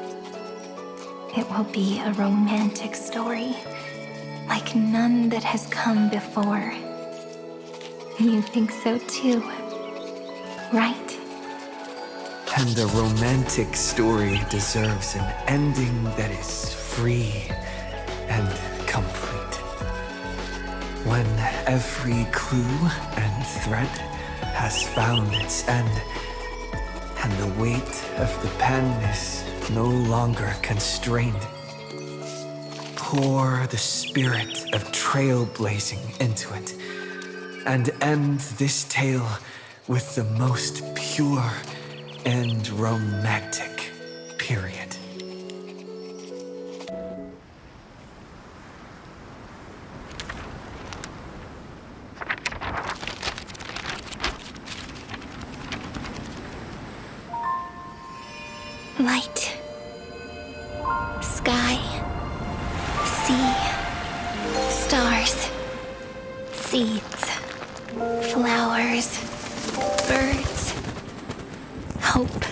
it will be a romantic story, like none that has come before. You think so too, right? And the romantic story deserves an ending that is free and complete. When every clue and thread has found its end, and the weight of the pen is no longer constrained, pour the spirit of trailblazing into it, and end this tale with the most pure and romantic period. Light, sky, sea, stars, seeds, flowers, birds, hope,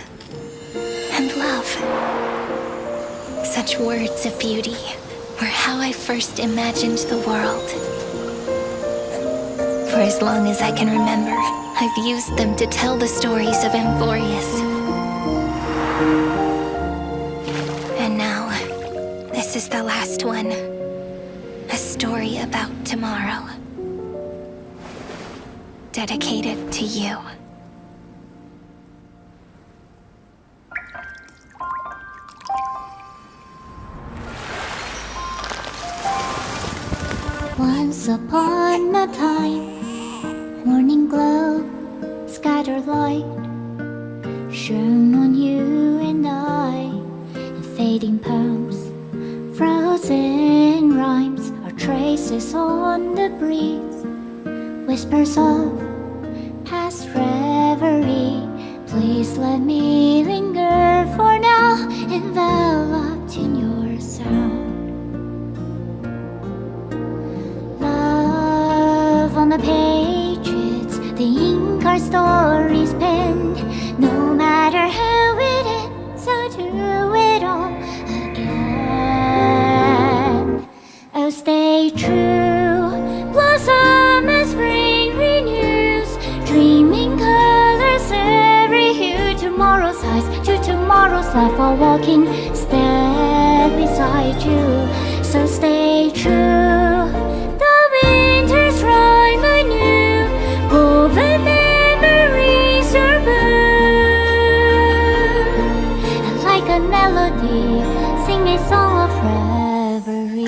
and love. Such words of beauty were how I first imagined the world. For as long as I can remember, I've used them to tell the stories of Amphoreus. And now, this is the last one. A story about tomorrow. Dedicated to you. Once upon a time, morning glow, scattered light, shone on you and I, in fading poems, frozen rhymes, or traces on the breeze, whispers of past reverie. Please let me linger for now, enveloped in your sound. Love on the pages, the ink our stories penned. No matter how it ends, I'll do it all again. Oh, stay true, blossom as spring renews, dreaming colors every hue. Tomorrow's eyes to tomorrow's life, while walking step beside you. So stay true, the winter's rhyme anew, woven memories are blue, and like a melody, sing a song of reverie.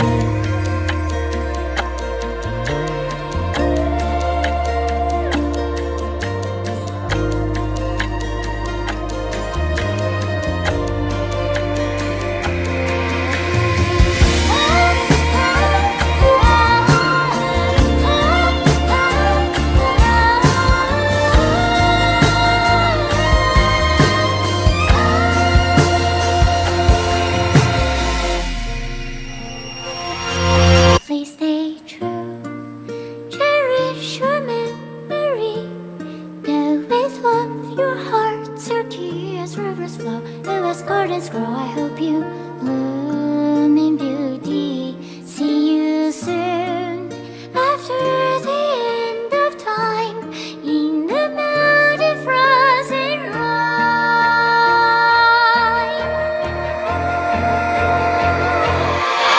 Please stay true, cherish your memory. Go with love, your hearts are key as rivers flow, as gardens grow. I hope you bloom in beauty. See you soon, after the end of time, in the mountain frozen rime.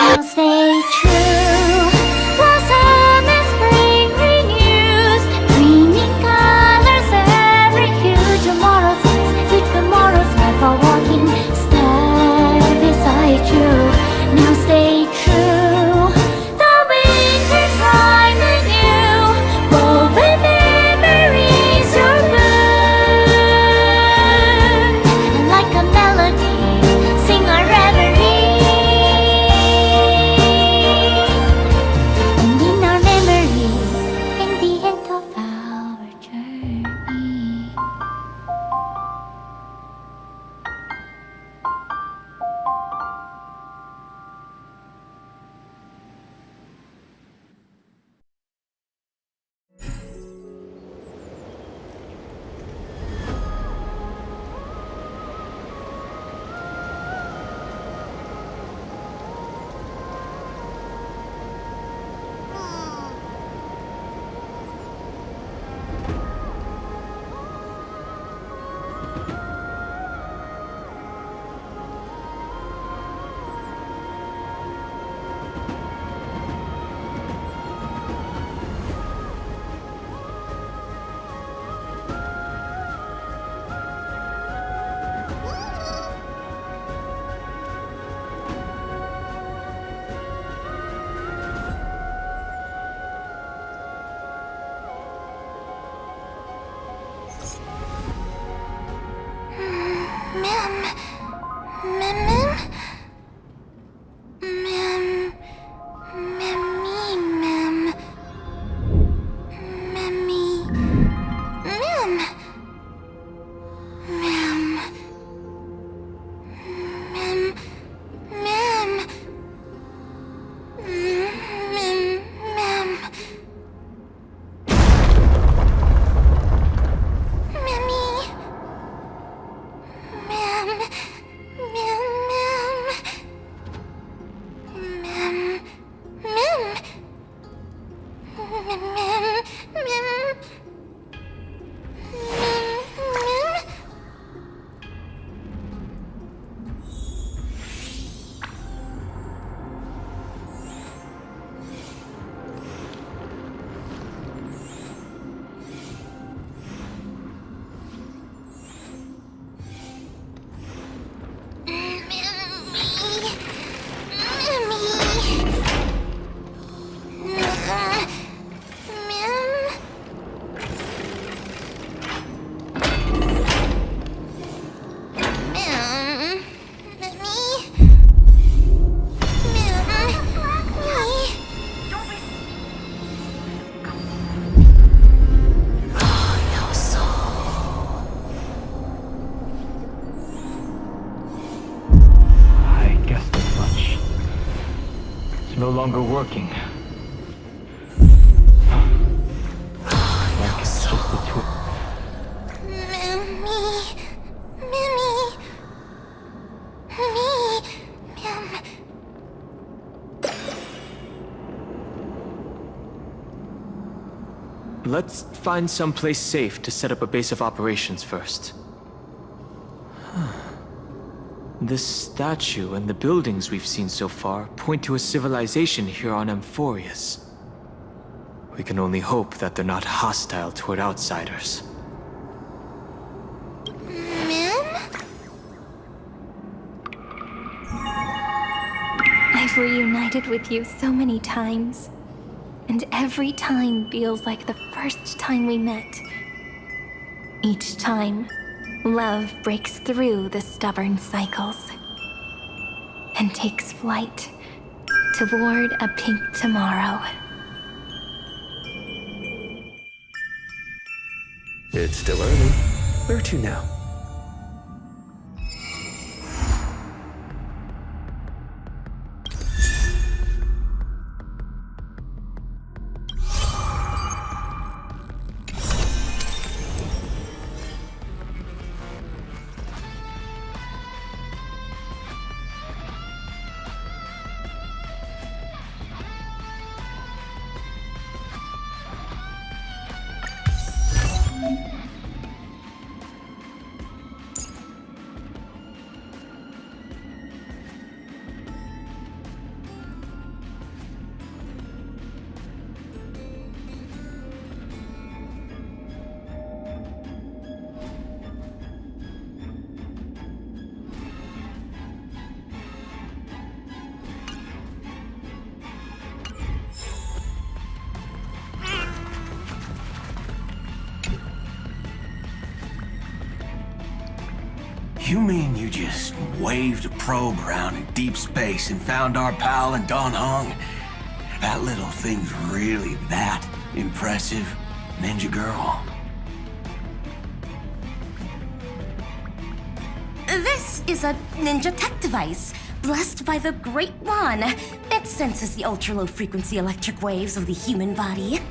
Now stay true, blossom as spring renews, dreaming colors every hue. Tomorrow's eyes with tomorrow's life are walking step beside you. Now stay true, the winter's rhyme anew, woven memories are blue, and like a melody, sing our reverie. no longer working. Let's find some place safe to set up a base of operations first. This statue and the buildings we've seen so far point to a civilization here on Amphoreus. We can only hope that they're not hostile toward outsiders. I've reunited with you so many times, and every time feels like the first time we met. Each time, love breaks through the stubborn cycles and takes flight toward a pink tomorrow. It's still early. Where to now? You mean you just waved a probe around in deep space and found our pal and Don Hung? That little thing's really that impressive, ninja girl? This is a ninja tech device, blessed by the Great One. It senses the ultra-low frequency electric waves of the human body.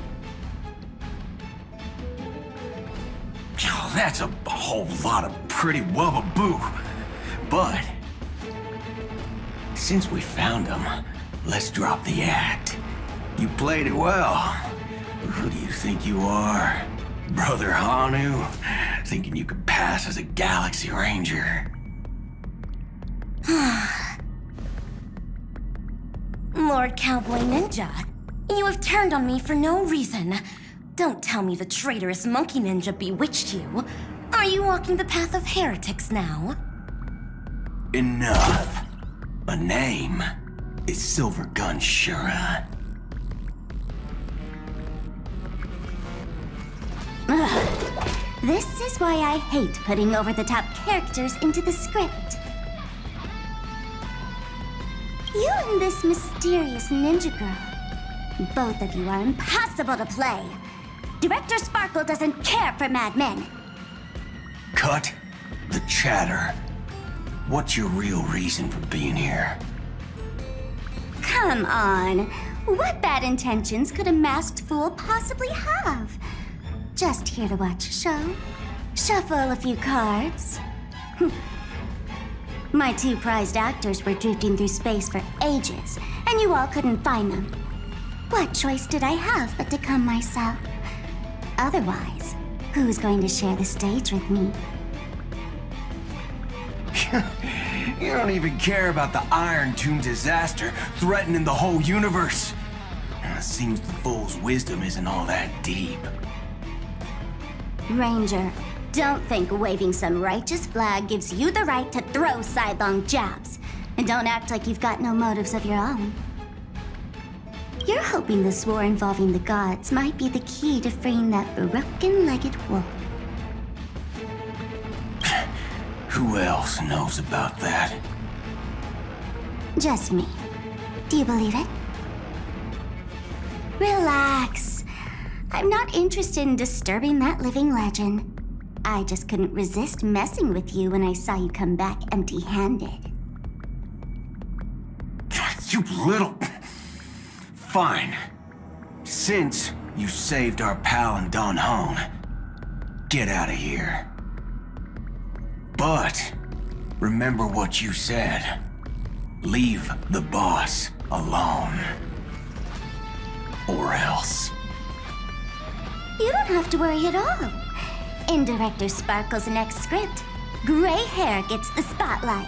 Oh, that's a whole lot of pretty wubba-boo. But since we found him, let's drop the act. You played it well. Who do you think you are? Brother Hanu? Thinking you could pass as a Galaxy Ranger? Lord Cowboy Ninja, you have turned on me for no reason. Don't tell me the traitorous monkey ninja bewitched you. Are you walking the path of heretics now? Enough. A name is Silver Gun Shura. Ugh. This is why I hate putting over-the-top characters into the script. You and this mysterious ninja girl, both of you are impossible to play. Director Sparkle doesn't care for madmen. Cut the chatter. What's your real reason for being here? Come on. What bad intentions could a masked fool possibly have? Just here to watch a show, shuffle a few cards. My two prized actors were drifting through space for ages, and you all couldn't find them. What choice did I have but to come myself? Otherwise, who's going to share the stage with me? You don't even care about the Iron Tomb disaster threatening the whole universe. It seems the fool's wisdom isn't all that deep. Ranger, don't think waving some righteous flag gives you the right to throw sidelong jabs. And don't act like you've got no motives of your own. You're hoping this war involving the gods might be the key to freeing that broken-legged wolf. Who else knows about that? Just me. Do you believe it? Relax. I'm not interested in disturbing that living legend. I just couldn't resist messing with you when I saw you come back empty-handed. You little... Fine. Since you saved our pal and Don Hong, get out of here. But remember what you said. Leave the boss alone. Or else. You don't have to worry at all. In Director Sparkle's next script, gray hair gets the spotlight.